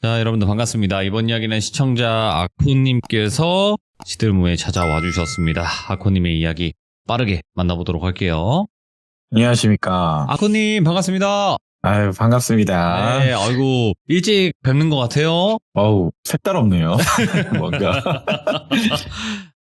자, 여러분들 반갑습니다. 이번 이야기는 시청자 아코님께서 시들무에 찾아와 주셨습니다. 아코님의 이야기 빠르게 만나보도록 할게요. 안녕하십니까. 아코님 반갑습니다. 아유, 반갑습니다. 네, 아이고 일찍 뵙는 것 같아요. 어우, 색다롭네요. 뭔가.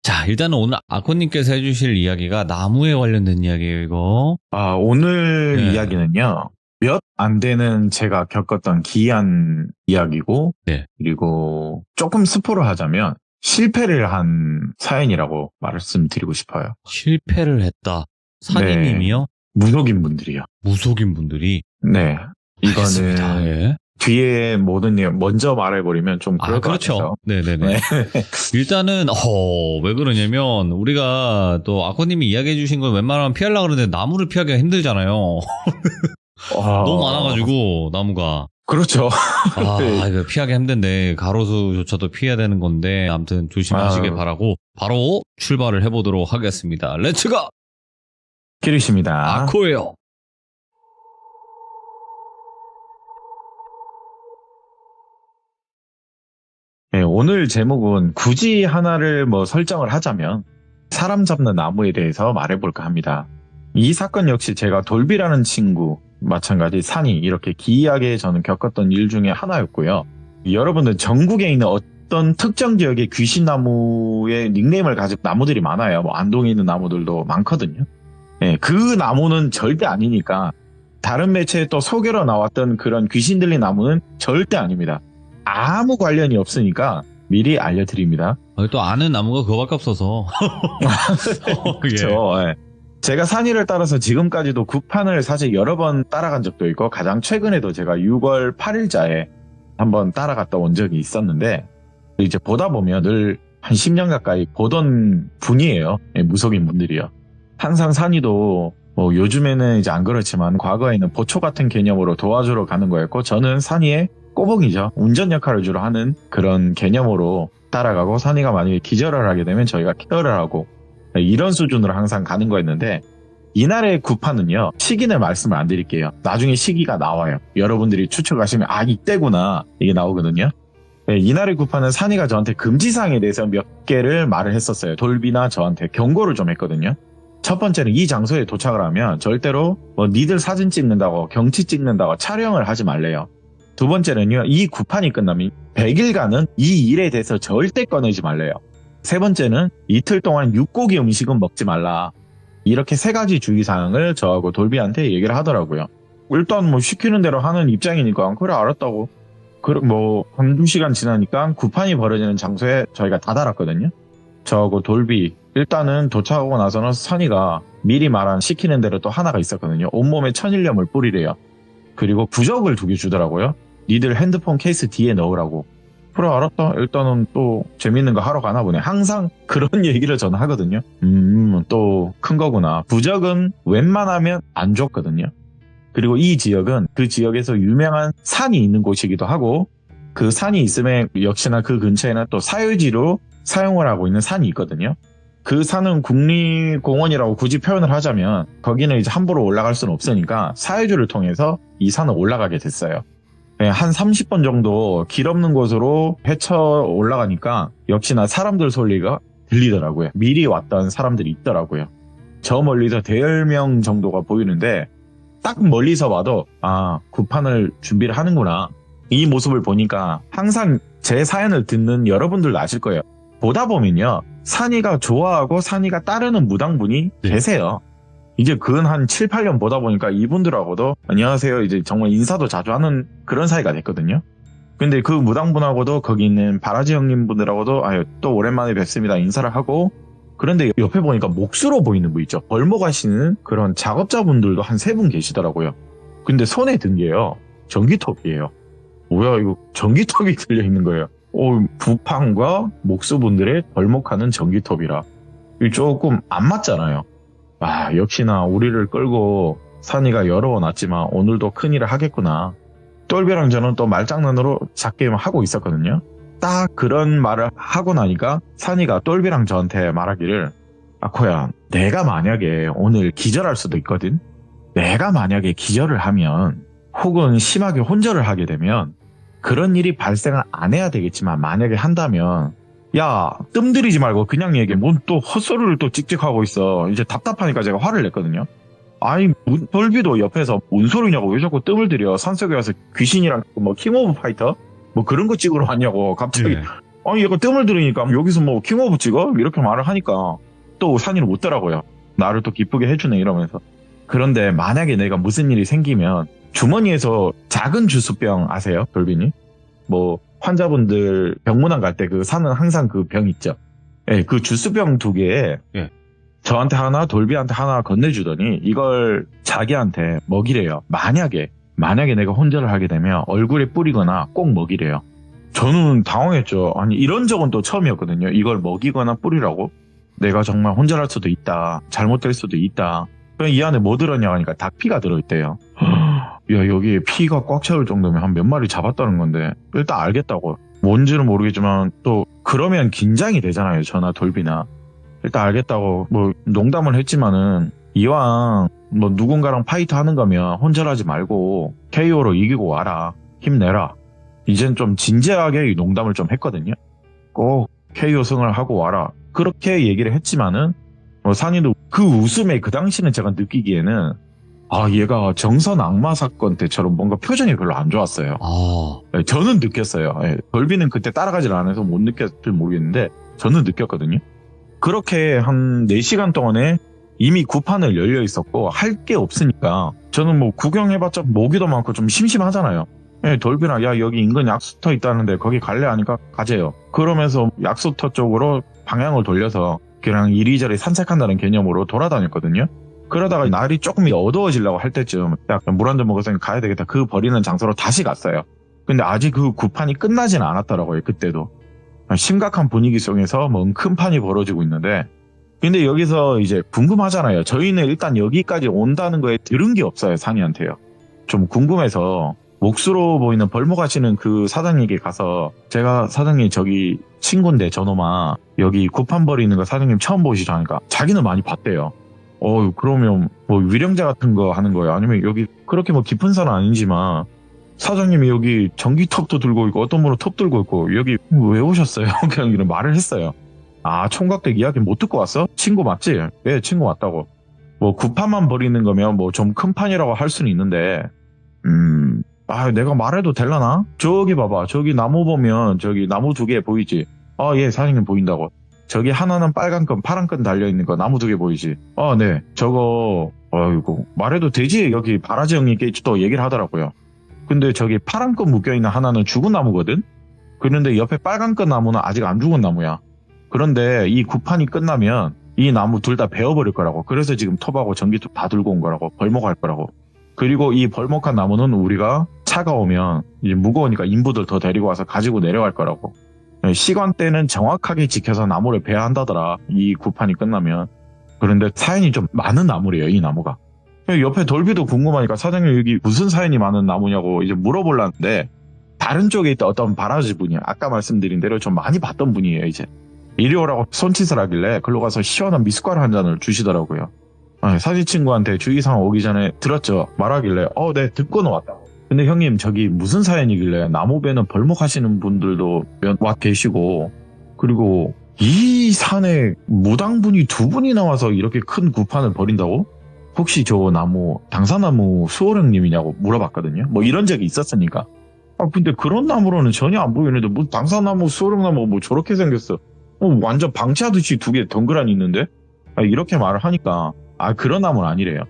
자, 일단은 오늘 아코님께서 해주실 이야기가 나무에 관련된 이야기예요, 이거. 오늘 네. 이야기는요. 몇 안 되는 제가 겪었던 기이한 이야기고, 네. 그리고 조금 스포를 하자면 실패를 한 사연이라고 말씀드리고 싶어요. 실패를 했다. 사기님이요? 무속인 분들이요. 무속인 분들이. 네. 알겠습니다. 이거는 예. 뒤에 모든 내용 먼저 말해버리면 좀 그럴 것 그렇죠. 같아서. 네네네. 네. 일단은, 왜 그러냐면, 우리가 또 아코님이 이야기해 주신 건 웬만하면 피하려고 그러는데 나무를 피하기가 힘들잖아요. 너무 많아가지고, 나무가. 그렇죠. 이거 피하기 힘든데, 가로수조차도 피해야 되는 건데, 아무튼 조심하시길 바라고, 바로 출발을 해보도록 하겠습니다. 렛츠고! 기르십니다. 아코예요. 네, 오늘 제목은 굳이 하나를 설정을 하자면 사람 잡는 나무에 대해서 말해볼까 합니다. 이 사건 역시 제가 돌비라는 친구, 마찬가지 산이 이렇게 기이하게 저는 겪었던 일 중에 하나였고요. 여러분들 전국에 있는 어떤 특정 지역의 귀신나무의 닉네임을 가진 나무들이 많아요. 안동에 있는 나무들도 많거든요. 네, 그 나무는 절대 아니니까 다른 매체에 또 소개로 나왔던 그런 귀신 들린 나무는 절대 아닙니다. 아무 관련이 없으니까 미리 알려드립니다. 또 아는 나무가 그거밖에 없어서. 그렇죠. 예. 제가 산이를 따라서 지금까지도 구판을 사실 여러 번 따라간 적도 있고 가장 최근에도 제가 6월 8일자에 한번 따라갔다 온 적이 있었는데 이제 보다 보면 늘 한 10년 가까이 보던 분이에요. 무속인 분들이요. 항상 산이도 요즘에는 이제 안 그렇지만 과거에는 보초 같은 개념으로 도와주러 가는 거였고 저는 산이의 꼬봉이죠. 운전 역할을 주로 하는 그런 개념으로 따라가고 산이가 만약에 기절을 하게 되면 저희가 케어를 하고 이런 수준으로 항상 가는 거였는데 이날의 구판은요. 시기는 말씀을 안 드릴게요. 나중에 시기가 나와요. 여러분들이 추측하시면 이때구나 이게 나오거든요. 네, 이날의 구판은 산이가 저한테 금지사항에 대해서 몇 개를 말을 했었어요. 돌비나 저한테 경고를 좀 했거든요. 첫 번째는 이 장소에 도착을 하면 절대로 니들 사진 찍는다고 경치 찍는다고 촬영을 하지 말래요. 두 번째는요. 이 구판이 끝나면 100일간은 이 일에 대해서 절대 꺼내지 말래요. 세 번째는 이틀 동안 육고기 음식은 먹지 말라. 이렇게 세 가지 주의사항을 저하고 돌비한테 얘기를 하더라고요. 일단 시키는 대로 하는 입장이니까 그래 알았다고. 한두 시간 지나니까 구판이 벌어지는 장소에 저희가 다다랐거든요. 저하고 돌비 일단은 도착하고 나서는 산이가 미리 말한 시키는 대로 또 하나가 있었거든요. 온몸에 천일염을 뿌리래요. 그리고 부적을 2개 주더라고요. 니들 핸드폰 케이스 뒤에 넣으라고. 그래 알았다. 일단은 또 재밌는 거 하러 가나 보네. 항상 그런 얘기를 저는 하거든요. 또 큰 거구나. 부적은 웬만하면 안 줬거든요. 그리고 이 지역은 그 지역에서 유명한 산이 있는 곳이기도 하고 그 산이 있으면 역시나 그 근처에는 또 사유지로 사용을 하고 있는 산이 있거든요. 그 산은 국립공원이라고 굳이 표현을 하자면 거기는 이제 함부로 올라갈 수는 없으니까 사유지를 통해서 이 산을 올라가게 됐어요. 한 30번 정도 길 없는 곳으로 헤쳐 올라가니까 역시나 사람들 소리가 들리더라고요. 미리 왔던 사람들이 있더라고요. 저 멀리서 대열 명 정도가 보이는데 딱 멀리서 봐도 구판을 준비를 하는구나. 이 모습을 보니까 항상 제 사연을 듣는 여러분들도 아실 거예요. 보다 보면요. 산이가 좋아하고 산이가 따르는 무당분이 계세요. 이제 근 한 7, 8년 보다 보니까 이분들하고도 안녕하세요. 이제 정말 인사도 자주 하는 그런 사이가 됐거든요. 근데 그 무당분하고도 거기 있는 바라지 형님 분들하고도 또 오랜만에 뵙습니다. 인사를 하고 그런데 옆에 보니까 몫으로 보이는 분 있죠. 벌목하시는 그런 작업자분들도 한 3분 계시더라고요. 근데 손에 든 게요. 전기톱이에요. 뭐야 이거 전기톱이 들려있는 거예요. 부판과 목수분들의 벌목하는 전기톱이라 조금 안 맞잖아요. 역시나 우리를 끌고 산이가 열어놨지만 오늘도 큰일을 하겠구나. 똘비랑 저는 또 말장난으로 작게 하고 있었거든요. 딱 그런 말을 하고 나니까 산이가 똘비랑 저한테 말하기를 아코야 내가 만약에 오늘 기절할 수도 있거든. 내가 만약에 기절을 하면 혹은 심하게 혼절을 하게 되면 그런 일이 발생을 안 해야 되겠지만 만약에 한다면 야 뜸들이지 말고 그냥 얘기해. 뭔 또 헛소리를 또 찍찍하고 있어. 이제 답답하니까 제가 화를 냈거든요. 아니 돌비도 옆에서 뭔 소리냐고 왜 자꾸 뜸을 들여. 산속에 와서 귀신이랑 뭐 킹 오브 파이터 뭐 그런 거 찍으러 왔냐고 갑자기. 네. 아니 얘가 뜸을 들으니까 여기서 뭐 킹 오브 찍어? 이렇게 말을 하니까 또 산이를 묻더라고요. 나를 또 기쁘게 해주네 이러면서. 그런데 만약에 내가 무슨 일이 생기면 주머니에서 작은 주스병 아세요? 돌비님? 뭐 환자분들 병문안 갈 때 그 사는 항상 그 병 있죠. 예, 그 주스병 2개에 예. 저한테 하나 돌비한테 하나 건네주더니 이걸 자기한테 먹이래요. 만약에 내가 혼절을 하게 되면 얼굴에 뿌리거나 꼭 먹이래요. 저는 당황했죠. 아니 이런 적은 또 처음이었거든요. 이걸 먹이거나 뿌리라고? 내가 정말 혼절할 수도 있다. 잘못될 수도 있다. 그럼 이 안에 뭐 들었냐 하니까 닭피가 들어있대요. 야 여기에 피가 꽉 차올 정도면 한 몇 마리 잡았다는 건데 일단 알겠다고. 뭔지는 모르겠지만 또 그러면 긴장이 되잖아요. 저나 돌비나. 일단 알겠다고 뭐 농담을 했지만은 이왕 뭐 누군가랑 파이트 하는 거면 혼절하지 말고 KO로 이기고 와라. 힘내라. 이젠 좀 진지하게 이 농담을 좀 했거든요. 꼭 KO 승을 하고 와라. 그렇게 얘기를 했지만은 산이도 그 웃음에 그 당시는 제가 느끼기에는 아 얘가 정선 악마 사건 때처럼 뭔가 표정이 별로 안 좋았어요. 네, 저는 느꼈어요. 네, 돌비는 그때 따라가질 않아서 못 느꼈을 모르겠는데 저는 느꼈거든요. 그렇게 한 4시간 동안에 이미 구판을 열려 있었고 할 게 없으니까 저는 뭐 구경해봤자 모기도 많고 좀 심심하잖아요. 네, 돌비랑 야 여기 인근 약수터 있다는데 거기 갈래 하니까 가재요. 그러면서 약수터 쪽으로 방향을 돌려서 그냥 이리저리 산책한다는 개념으로 돌아다녔거든요. 그러다가 날이 조금 어두워지려고 할 때쯤 물 한 잔 먹었으니 가야 되겠다. 그 버리는 장소로 다시 갔어요. 근데 아직 그 구판이 끝나진 않았더라고요. 그때도. 심각한 분위기 속에서 뭐 큰 판이 벌어지고 있는데 근데 여기서 이제 궁금하잖아요. 저희는 일단 여기까지 온다는 거에 들은 게 없어요. 산이한테요. 좀 궁금해서 몫으로 보이는 벌목하시는 그 사장님에게 가서 제가 사장님 저기 친구인데 저놈아 여기 구판 버리는 거 사장님 처음 보시죠 하니까 자기는 많이 봤대요. 그러면 뭐 위령자 같은 거 하는 거예요? 아니면 여기 그렇게 뭐 깊은 산은 아니지만 사장님이 여기 전기톱도 들고 있고 어떤 분은 톱 들고 있고 여기 왜 오셨어요? 그냥 이런 말을 했어요. 아 총각댁 이야기 못 듣고 왔어? 친구 맞지? 네 친구 맞다고. 뭐 구판만 버리는 거면 뭐 좀 큰 판이라고 할 수는 있는데 내가 말해도 될라나? 저기 봐봐 저기 나무 보면 저기 나무 2개 보이지? 예 사장님 보인다고. 저기 하나는 빨간 끈 파란 끈 달려있는 거 나무 2개 보이지? 네 저거 이거 말해도 되지? 여기 바라지 형님께 또 얘기를 하더라고요. 근데 저기 파란 끈 묶여있는 하나는 죽은 나무거든? 그런데 옆에 빨간 끈 나무는 아직 안 죽은 나무야. 그런데 이 구판이 끝나면 이 나무 둘 다 베어버릴 거라고. 그래서 지금 톱하고 전기톱 다 들고 온 거라고. 벌목할 거라고. 그리고 이 벌목한 나무는 우리가 차가 오면 이제 무거우니까 인부들 더 데리고 와서 가지고 내려갈 거라고. 시간대는 정확하게 지켜서 나무를 베야 한다더라. 이 구판이 끝나면. 그런데 사연이 좀 많은 나무래요. 이 나무가. 옆에 돌비도 궁금하니까 사장님 여기 무슨 사연이 많은 나무냐고 이제 물어보려는데 다른 쪽에 있던 어떤 바라지 분이 아까 말씀드린 대로 좀 많이 봤던 분이에요. 이제 이리 오라고 손짓을 하길래 글로 가서 시원한 미숫가루 한 잔을 주시더라고요. 사진 친구한테 주의사항 오기 전에 들었죠. 말하길래 네 듣고는 왔다고. 근데 형님 저기 무슨 사연이길래 나무배는 벌목하시는 분들도 와 계시고 그리고 이 산에 무당분이 2분이 나와서 이렇게 큰 구판을 벌인다고? 혹시 저 나무 당사나무 수호령님이냐고 물어봤거든요. 뭐 이런 적이 있었으니까. 근데 그런 나무로는 전혀 안 보이는데 뭐 당사나무 수호령나무가 뭐 저렇게 생겼어. 완전 방치하듯이 2개 덩그러니 있는데? 이렇게 말을 하니까 그런 나무는 아니래요.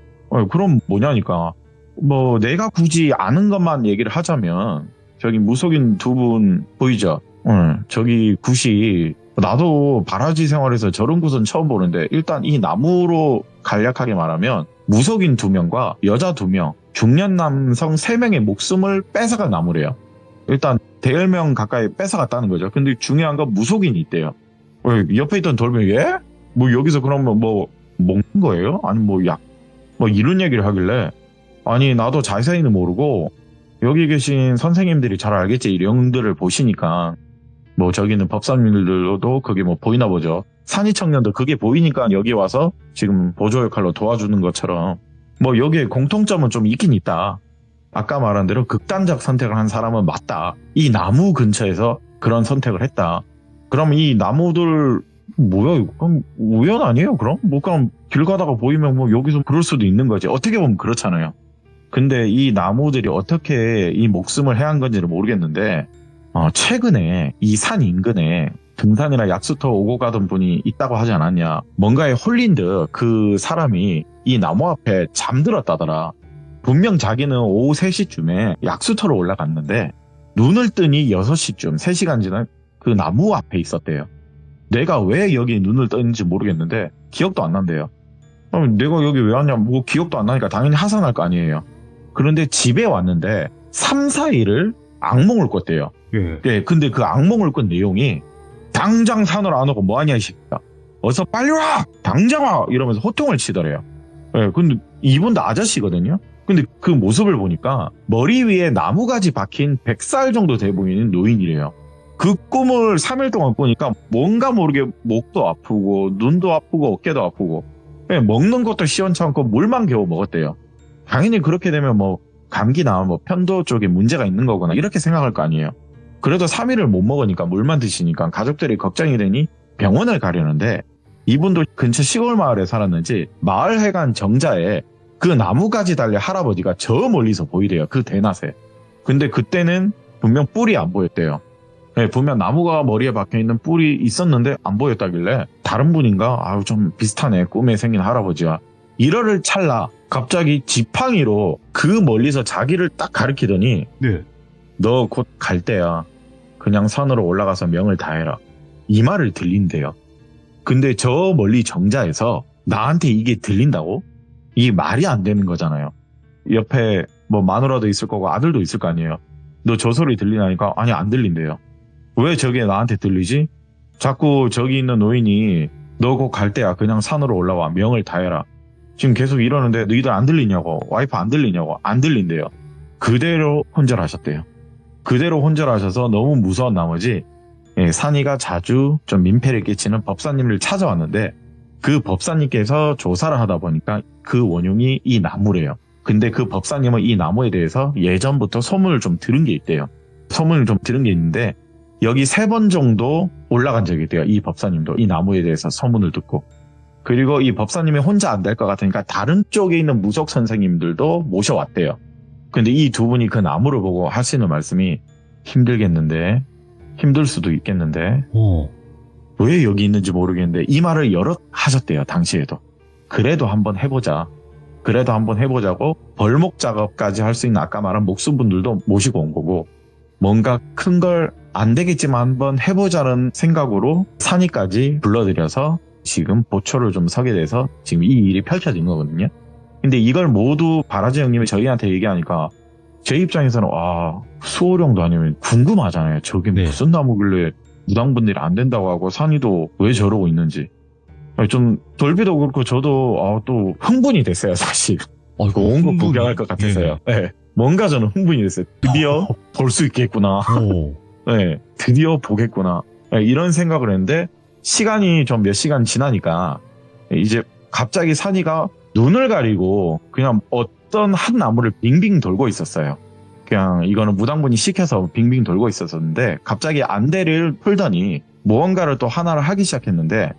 그럼 뭐냐니까 뭐 내가 굳이 아는 것만 얘기를 하자면 저기 무속인 2분 보이죠? 저기 굿이 나도 바라지 생활에서 저런 굿은 처음 보는데 일단 이 나무로 간략하게 말하면 무속인 2명과 여자 2명 중년 남성 3명의 목숨을 뺏어간 나무래요. 일단 대열명 가까이 뺏어갔다는 거죠. 근데 중요한 건 무속인이 있대요. 옆에 있던 돌면 예? 뭐 여기서 그러면 뭐 먹는 거예요? 아니 뭐 약 뭐 이런 얘기를 하길래 아니 나도 자세히는 모르고 여기 계신 선생님들이 잘 알겠지. 이 영들을 보시니까 뭐 저기는 법사님들도 그게 뭐 보이나 보죠. 산이 청년도 그게 보이니까 여기 와서 지금 보조 역할로 도와주는 것처럼 뭐 여기에 공통점은 좀 있긴 있다. 아까 말한 대로 극단적 선택을 한 사람은 맞다. 이 나무 근처에서 그런 선택을 했다. 그럼 이 나무들 뭐야 이거? 그럼 우연 아니에요? 그럼? 뭐 그럼 길 가다가 보이면 뭐 여기서 그럴 수도 있는 거지. 어떻게 보면 그렇잖아요. 근데 이 나무들이 어떻게 이 목숨을 해한 건지를 모르겠는데 최근에 이 산 인근에 등산이나 약수터 오고 가던 분이 있다고 하지 않았냐. 뭔가에 홀린 듯 그 사람이 이 나무 앞에 잠들었다더라. 분명 자기는 오후 3시쯤에 약수터로 올라갔는데 눈을 뜨니 6시쯤 3시간 지난 그 나무 앞에 있었대요. 내가 왜 여기 눈을 떴는지 모르겠는데 기억도 안 난대요. 그럼 내가 여기 왜 왔냐? 뭐 기억도 안 나니까 당연히 하산할 거 아니에요. 그런데 집에 왔는데 3, 4일을 악몽을 꿨대요. 예, 근데 그 악몽을 꾼 내용이 당장 산으로 안 오고 뭐하냐 이 새끼야. 어서 빨리 와! 당장 와! 이러면서 호통을 치더래요. 예, 근데 이분도 아저씨거든요. 근데 그 모습을 보니까 머리 위에 나무가지 박힌 100살 정도 돼 보이는 노인이래요. 그 꿈을 3일 동안 꾸니까 뭔가 모르게 목도 아프고 눈도 아프고 어깨도 아프고 예, 먹는 것도 시원찮고 물만 겨우 먹었대요. 당연히 그렇게 되면 뭐 감기나 뭐 편도 쪽에 문제가 있는 거거나 이렇게 생각할 거 아니에요. 그래도 3일을 못 먹으니까 물만 드시니까 가족들이 걱정이 되니 병원을 가려는데 이분도 근처 시골 마을에 살았는지 마을 해관 정자에 그 나무가지 달린 할아버지가 저 멀리서 보이래요. 그 대낮에. 근데 그때는 분명 뿔이 안 보였대요. 네, 분명 나무가 머리에 박혀있는 뿔이 있었는데 안 보였다길래 다른 분인가? 아유 좀 비슷하네. 꿈에 생긴 할아버지와. 이러를 찰나 갑자기 지팡이로 그 멀리서 자기를 딱 가리키더니 네. 너 곧 갈 때야. 그냥 산으로 올라가서 명을 다해라. 이 말을 들린대요. 근데 저 멀리 정자에서 나한테 이게 들린다고? 이게 말이 안 되는 거잖아요. 옆에 뭐 마누라도 있을 거고 아들도 있을 거 아니에요. 너 저 소리 들리나니까 아니 안 들린대요. 왜 저게 나한테 들리지? 자꾸 저기 있는 노인이 너 곧 갈 때야. 그냥 산으로 올라와. 명을 다해라. 지금 계속 이러는데 너희들 안 들리냐고. 와이프 안 들리냐고. 안 들린대요. 그대로 혼절하셨대요. 그대로 혼절하셔서 너무 무서운 나머지 산이가 자주 좀 민폐를 끼치는 법사님을 찾아왔는데 그 법사님께서 조사를 하다 보니까 그 원흉이 이 나무래요. 근데 그 법사님은 이 나무에 대해서 예전부터 소문을 좀 들은 게 있대요. 소문을 좀 들은 게 있는데 여기 3번 정도 올라간 적이 있대요. 이 법사님도 이 나무에 대해서 소문을 듣고. 그리고 이 법사님이 혼자 안 될 것 같으니까 다른 쪽에 있는 무속 선생님들도 모셔왔대요. 근데 이 두 분이 그 나무를 보고 하시는 말씀이 힘들겠는데, 힘들 수도 있겠는데, 왜 여기 있는지 모르겠는데 이 말을 여럿 하셨대요. 당시에도. 그래도 한번 해보자. 그래도 한번 해보자고 벌목 작업까지 할 수 있는 아까 말한 목수분들도 모시고 온 거고 뭔가 큰 걸 안 되겠지만 한번 해보자는 생각으로 산이까지 불러들여서 지금 보초를 좀 서게 돼서 지금 이 일이 펼쳐진 거거든요. 근데 이걸 모두 바라지 형님이 저희한테 얘기하니까 제 입장에서는 수호령도 아니면 궁금하잖아요. 저게 네. 무슨 나무길래 무당분들이 안 된다고 하고 산이도 왜 저러고 있는지. 좀 돌비도 그렇고 저도 또 흥분이 됐어요. 사실. 온 거 구경할 것 같아서요. 네. 뭔가 저는 흥분이 됐어요. 드디어 볼 수 있겠구나. 네, 드디어 보겠구나. 네, 이런 생각을 했는데 시간이 좀 몇 시간 지나니까 이제 갑자기 산이가 눈을 가리고 그냥 어떤 한 나무를 빙빙 돌고 있었어요. 그냥 이거는 무당분이 시켜서 빙빙 돌고 있었는데 갑자기 안대를 풀더니 무언가를 또 하나를 하기 시작했는데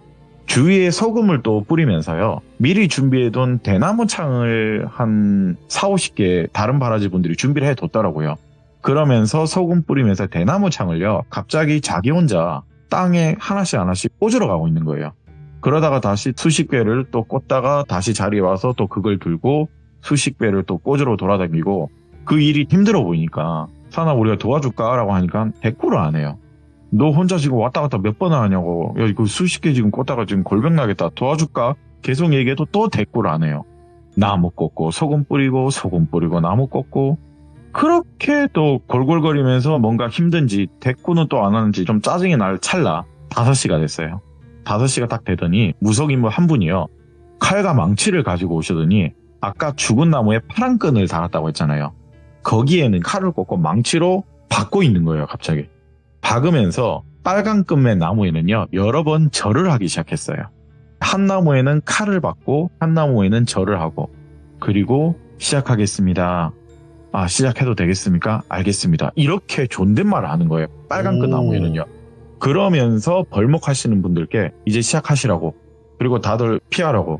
주위에 소금을 또 뿌리면서요. 미리 준비해둔 대나무 창을 한 4, 50개 다른 바라지 분들이 준비를 해뒀더라고요. 그러면서 소금 뿌리면서 대나무 창을요. 갑자기 자기 혼자 땅에 하나씩 하나씩 꽂으러 가고 있는 거예요. 그러다가 다시 수십 개를 또 꽂다가 다시 자리에 와서 또 그걸 들고 수십 개를 또 꽂으러 돌아다니고 그 일이 힘들어 보이니까 산아 우리가 도와줄까? 라고 하니까 대꾸를 안 해요. 너 혼자 지금 왔다 갔다 몇 번을 하냐고. 야, 이거 수십 개 지금 꽂다가 지금 골병 나겠다. 도와줄까? 계속 얘기해도 또 대꾸를 안 해요. 나무 꽂고 소금 뿌리고 나무 꽂고 그렇게 또 골골거리면서 뭔가 힘든지 대꾸는 또 안 하는지 좀 짜증이 날 찰나 5시가 됐어요. 5시가 딱 되더니 무속인물 한 분이요. 칼과 망치를 가지고 오시더니 아까 죽은 나무에 파란 끈을 달았다고 했잖아요. 거기에는 칼을 꽂고 망치로 박고 있는 거예요. 갑자기. 박으면서 빨간 끈의 나무에는요. 여러 번 절을 하기 시작했어요. 한 나무에는 칼을 박고 한 나무에는 절을 하고 그리고 시작하겠습니다. 아, 시작해도 되겠습니까? 알겠습니다. 이렇게 존댓말을 하는 거예요. 빨간 끈 나무에는요. 그러면서 벌목하시는 분들께 이제 시작하시라고, 그리고 다들 피하라고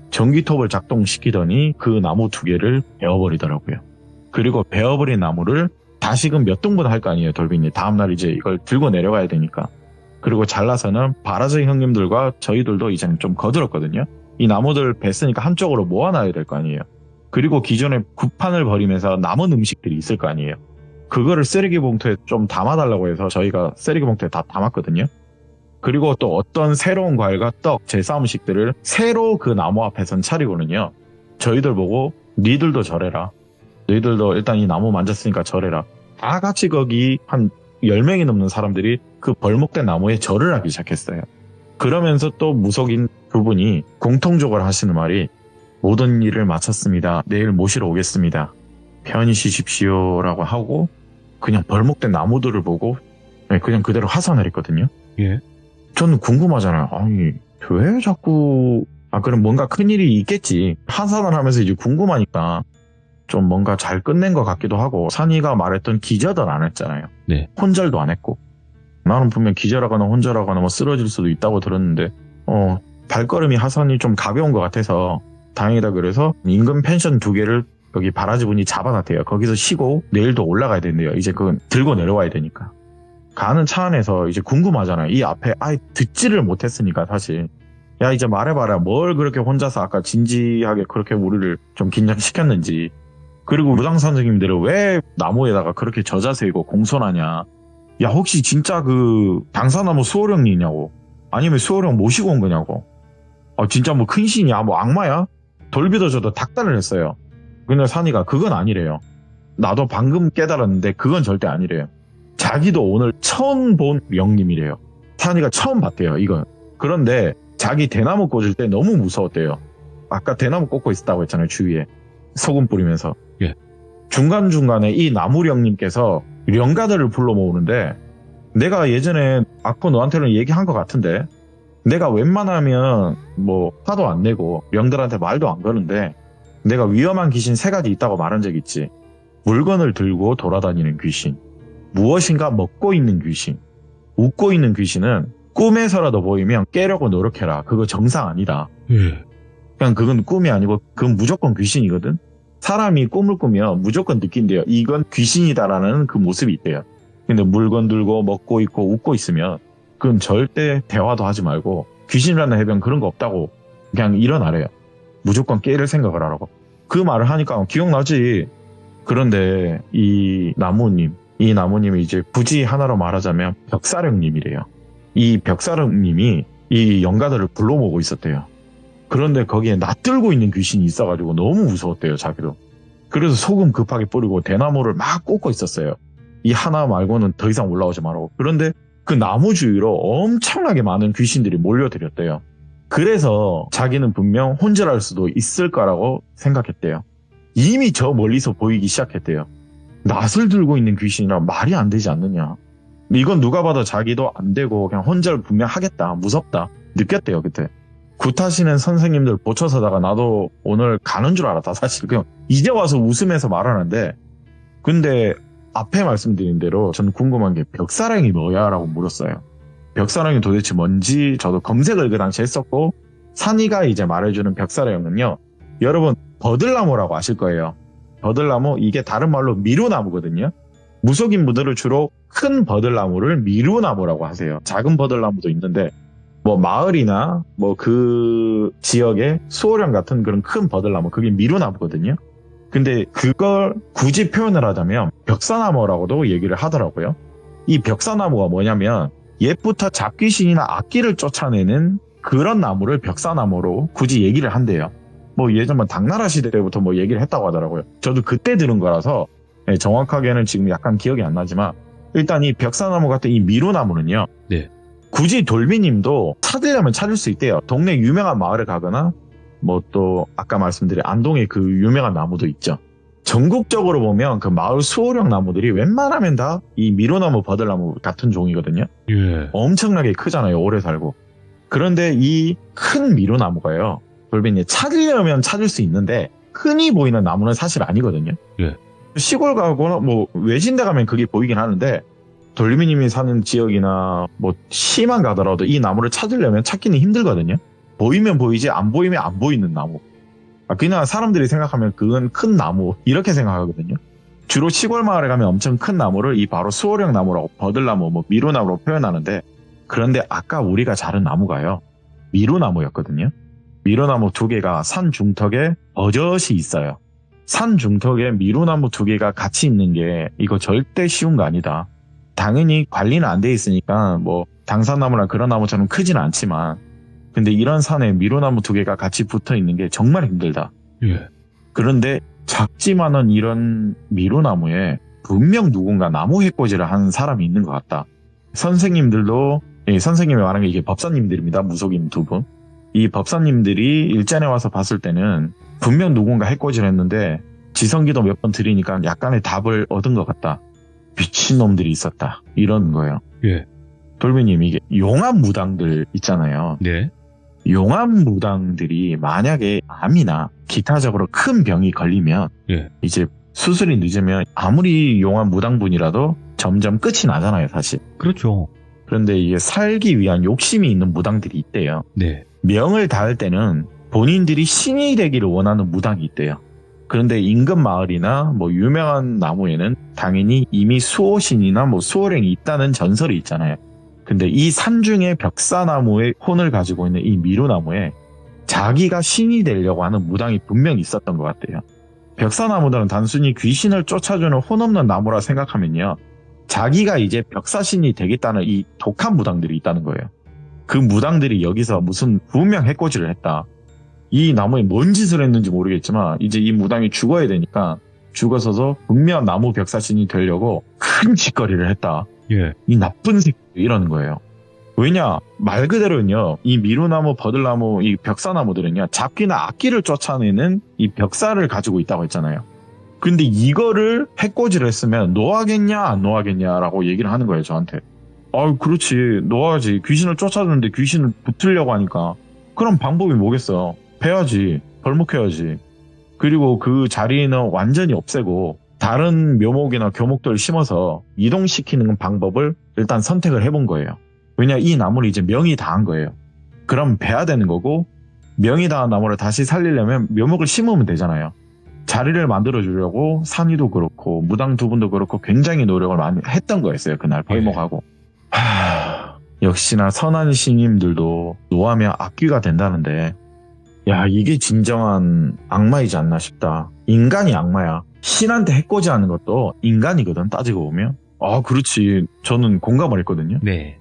전기톱을 작동시키더니 그 나무 2개를 베어버리더라고요. 그리고 베어버린 나무를 다시금 몇 등분 할 거 아니에요, 돌빈이. 다음날 이제 이걸 들고 내려가야 되니까. 그리고 잘라서는 바라저 형님들과 저희들도 이제는 좀 거들었거든요. 이 나무들 뱄으니까 한쪽으로 모아놔야 될 거 아니에요. 그리고 기존에 굿판을 버리면서 남은 음식들이 있을 거 아니에요. 그거를 쓰레기 봉투에 좀 담아달라고 해서 저희가 쓰레기 봉투에 다 담았거든요. 그리고 또 어떤 새로운 과일과 떡, 제사 음식들을 새로 그 나무 앞에선 차리고는요. 저희들 보고 니들도 절해라. 너희들도 일단 이 나무 만졌으니까 절해라. 다 같이 거기 한 10명이 넘는 사람들이 그 벌목된 나무에 절을 하기 시작했어요. 그러면서 또 무속인 두 분이 공통적으로 하시는 말이 모든 일을 마쳤습니다. 내일 모시러 오겠습니다. 편히 쉬십시오 라고 하고 그냥 벌목된 나무들을 보고 그냥 그대로 화산을 했거든요. 예. 저는 궁금하잖아요. 아니 왜 자꾸 그럼 뭔가 큰일이 있겠지. 화산을 하면서 이제 궁금하니까 좀 뭔가 잘 끝낸 것 같기도 하고, 산이가 말했던 기절을 안 했잖아요. 네. 혼절도 안 했고. 나는 분명 기절하거나 혼절하거나 뭐 쓰러질 수도 있다고 들었는데 발걸음이 하산이 좀 가벼운 것 같아서 다행이다. 그래서 인근 펜션 2개를 여기 바라지 분이 잡아놨대요. 거기서 쉬고 내일도 올라가야 된대요. 이제 그건 들고 내려와야 되니까. 가는 차 안에서 이제 궁금하잖아요. 이 앞에 듣지를 못했으니까 사실. 야 이제 말해봐라. 뭘 그렇게 혼자서 아까 진지하게 그렇게 우리를 좀 긴장시켰는지. 그리고 무당 선생님들은 왜 나무에다가 그렇게 저자세이고 공손하냐. 야 혹시 진짜 그 당사나무 수호령이냐고. 아니면 수호령 모시고 온 거냐고. 진짜 뭐 큰 신이야 뭐 악마야. 돌비도 저도 닥달을 했어요. 근데 산이가 그건 아니래요. 나도 방금 깨달았는데 그건 절대 아니래요. 자기도 오늘 처음 본 영님이래요. 산이가 처음 봤대요 이건. 그런데 자기 대나무 꽂을 때 너무 무서웠대요. 아까 대나무 꽂고 있었다고 했잖아요. 주위에 소금 뿌리면서. 예. 중간중간에 이 나무령님께서 령가들을 불러 모으는데, 내가 예전에 아코 너한테는 얘기한 것 같은데, 내가 웬만하면 뭐 화도 안 내고 령들한테 말도 안 거는데 내가 위험한 귀신 3가지 있다고 말한 적 있지. 물건을 들고 돌아다니는 귀신, 무엇인가 먹고 있는 귀신, 웃고 있는 귀신은 꿈에서라도 보이면 깨려고 노력해라. 그거 정상 아니다. 그냥 그건 꿈이 아니고 그건 무조건 귀신이거든. 사람이 꿈을 꾸면 무조건 느낀대요. 이건 귀신이다라는 그 모습이 있대요. 근데 물건 들고 먹고 있고 웃고 있으면 그건 절대 대화도 하지 말고 귀신이라는 해변 그런 거 없다고 그냥 일어나래요. 무조건 깨를 생각을 하라고. 그 말을 하니까 기억나지. 그런데 이 나무님이 이제 굳이 하나로 말하자면 벽사령님이래요. 이 벽사령님이 이 영가들을 불러 모으고 있었대요. 그런데 거기에 낯들고 있는 귀신이 있어가지고 너무 무서웠대요, 자기도. 그래서 소금 급하게 뿌리고 대나무를 막 꽂고 있었어요. 이 하나 말고는 더 이상 올라오지 말라고. 그런데 그 나무 주위로 엄청나게 많은 귀신들이 몰려들었대요. 그래서 자기는 분명 혼절할 수도 있을 거라고 생각했대요. 이미 저 멀리서 보이기 시작했대요. 낫을 들고 있는 귀신이라 말이 안 되지 않느냐. 이건 누가 봐도 자기도 안 되고 그냥 혼절 분명 하겠다, 무섭다 느꼈대요. 그때 굿하시는 선생님들 보쳐서다가 나도 오늘 가는 줄 알았다. 사실 그냥 이제 와서 웃으면서 말하는데, 근데 앞에 말씀드린 대로 저는 궁금한 게 벽사랑이 뭐야? 라고 물었어요. 벽사랑이 도대체 뭔지 저도 검색을 그 당시에 했었고, 산이가 이제 말해주는 벽사랑은요, 여러분 버들나무라고 아실 거예요. 버들나무, 이게 다른 말로 미루나무거든요. 무속인 분들은 주로 큰 버들나무를 미루나무라고 하세요. 작은 버들나무도 있는데 뭐 마을이나 뭐 그 지역의 수호령 같은 그런 큰 버들나무, 그게 미루나무거든요. 근데 그걸 굳이 표현을 하자면 벽사나무라고도 얘기를 하더라고요. 이 벽사나무가 뭐냐면 옛부터 잡귀신이나 악귀를 쫓아내는 그런 나무를 벽사나무로 굳이 얘기를 한대요. 뭐 예전 당나라 시대 때부터 뭐 얘기를 했다고 하더라고요. 저도 그때 들은 거라서 정확하게는 지금 약간 기억이 안 나지만, 일단 이 벽사나무 같은 이 미루나무는요. 네. 굳이 돌비님도 찾으려면 찾을 수 있대요. 동네 유명한 마을에 가거나 뭐 또 아까 말씀드린 안동에 그 유명한 나무도 있죠. 전국적으로 보면 그 마을 수호령 나무들이 웬만하면 다 이 미루나무 버들나무 같은 종이거든요. 예. 엄청나게 크잖아요. 오래 살고. 그런데 이 큰 미루나무가요, 돌비님 찾으려면 찾을 수 있는데 흔히 보이는 나무는 사실 아니거든요. 예. 시골 가거나 뭐 외진데 가면 그게 보이긴 하는데 돌리미님이 사는 지역이나 뭐 시만 가더라도 이 나무를 찾으려면 찾기는 힘들거든요. 보이면 보이지 안 보이면 안 보이는 나무. 그냥 사람들이 생각하면 그건 큰 나무 이렇게 생각하거든요. 주로 시골 마을에 가면 엄청 큰 나무를 이 바로 수호령 나무라고 버들나무, 뭐 미루나무로 표현하는데 그런데 아까 우리가 자른 나무가요. 미루나무였거든요. 미루나무 2개가 산 중턱에 버젓이 있어요. 산 중턱에 미루나무 2개가 같이 있는 게 이거 절대 쉬운 거 아니다. 당연히 관리는 안 돼 있으니까 뭐 당산나무나 그런 나무처럼 크지는 않지만 근데 이런 산에 미루나무 2개가 같이 붙어 있는 게 정말 힘들다. 예. 그런데 작지만은 이런 미루나무에 분명 누군가 나무 해코지를 하는 사람이 있는 것 같다. 선생님들도 선생님이 말하는 게 이게 법사님들입니다. 무속인 2분. 이 법사님들이 일전에 와서 봤을 때는 분명 누군가 해코지를 했는데 지성기도 몇 번 드리니까 약간의 답을 얻은 것 같다. 미친놈들이 있었다. 이런 거예요. 예. 돌비님 이게 용암 무당들 있잖아요. 네. 용암 무당들이 만약에 암이나 기타적으로 큰 병이 걸리면 예. 이제 수술이 늦으면 아무리 용암 무당분이라도 점점 끝이 나잖아요, 사실. 그렇죠. 그런데 이게 살기 위한 욕심이 있는 무당들이 있대요. 네. 명을 다할 때는 본인들이 신이 되기를 원하는 무당이 있대요. 그런데 인근 마을이나 뭐 유명한 나무에는 당연히 이미 수호신이나 뭐 수호령이 있다는 전설이 있잖아요. 근데 이 산중의 벽사나무의 혼을 가지고 있는 이 미루나무에 자기가 신이 되려고 하는 무당이 분명히 있었던 것 같아요. 벽사나무들은 단순히 귀신을 쫓아주는 혼 없는 나무라 생각하면요. 자기가 이제 벽사신이 되겠다는 이 독한 무당들이 있다는 거예요. 그 무당들이 여기서 무슨 분명 해코지를 했다. 이 나무에 뭔 짓을 했는지 모르겠지만 이제 이 무당이 죽어야 되니까 죽어서서 분명 나무 벽사신이 되려고 큰 짓거리를 했다. 예. 이 나쁜 새끼 이러는 거예요. 왜냐 말 그대로는요. 이 미루나무, 버들나무, 이 벽사나무들은요. 잡기나 악기를 쫓아내는 이 벽사를 가지고 있다고 했잖아요. 근데 이거를 해코지를 했으면 놓아겠냐 안 놓아겠냐라고 얘기를 하는 거예요. 저한테. 그렇지 놓아야지. 귀신을 쫓아주는데 귀신을 붙으려고 하니까 그럼 방법이 뭐겠어. 패야지. 벌목해야지. 그리고 그 자리는 완전히 없애고 다른 묘목이나 교목들을 심어서 이동시키는 방법을 일단 선택을 해본 거예요. 왜냐 이 나무를 이제 명이 다한 거예요. 그럼 베야 되는 거고 명이 다한 나무를 다시 살리려면 묘목을 심으면 되잖아요. 자리를 만들어주려고 산이도 그렇고 무당 2분도 그렇고 굉장히 노력을 많이 했던 거였어요. 그날 벌목하고. 역시나 선한 신님들도 노하면 악귀가 된다는데 야 이게 진정한 악마이지 않나 싶다. 인간이 악마야. 신한테 해코지하는 것도 인간이거든 따지고 보면. 그렇지. 저는 공감을 했거든요. 네.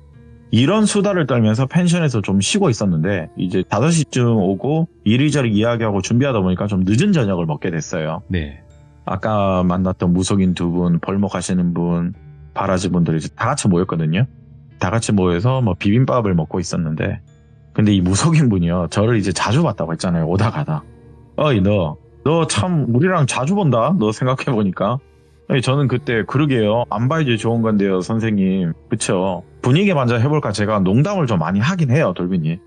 이런 수다를 떨면서 펜션에서 좀 쉬고 있었는데 이제 5시쯤 오고 이리저리 이야기하고 준비하다 보니까 좀 늦은 저녁을 먹게 됐어요. 네. 아까 만났던 무속인 2분, 벌목하시는 분, 바라지 분들이 다 같이 모였거든요. 다 같이 모여서 뭐 비빔밥을 먹고 있었는데 근데 이 무속인 분이요. 저를 이제 자주 봤다고 했잖아요. 오다 가다. 어이 너 참 우리랑 자주 본다. 너 생각해보니까. 저는 그때 그러게요. 안 봐야지 좋은 건데요. 선생님. 그쵸. 분위기 만져 해볼까 제가 농담을 좀 많이 하긴 해요. 돌빈이.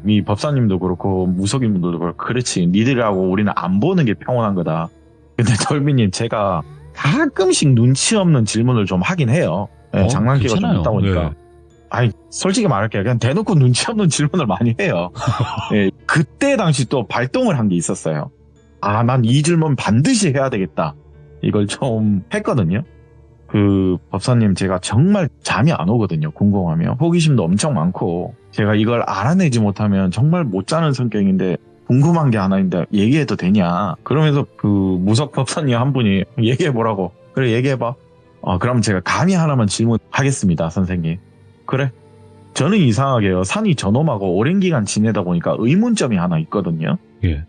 이 법사님도 그렇고 무속인 분들도 그렇고 그렇지. 니들하고 우리는 안 보는 게 평온한 거다. 근데 돌빈님 제가 가끔씩 눈치 없는 질문을 좀 하긴 해요. 장난기가 좀 있다 보니까. 네. 솔직히 말할게요. 그냥 대놓고 눈치 없는 질문을 많이 해요. 그때 당시 또 발동을 한 게 있었어요. 난 이 질문 반드시 해야 되겠다. 이걸 좀 했거든요. 그 법사님 제가 정말 잠이 안 오거든요. 궁금하면. 호기심도 엄청 많고 제가 이걸 알아내지 못하면 정말 못 자는 성격인데 궁금한 게 하나 있는데 얘기해도 되냐. 그러면서 그 무속 법사님 한 분이 얘기해보라고. 그래 얘기해봐. 그럼 제가 감히 하나만 질문하겠습니다. 선생님. 그래. 저는 이상하게요. 산이 저놈하고 오랜 기간 지내다 보니까 의문점이 하나 있거든요. 예.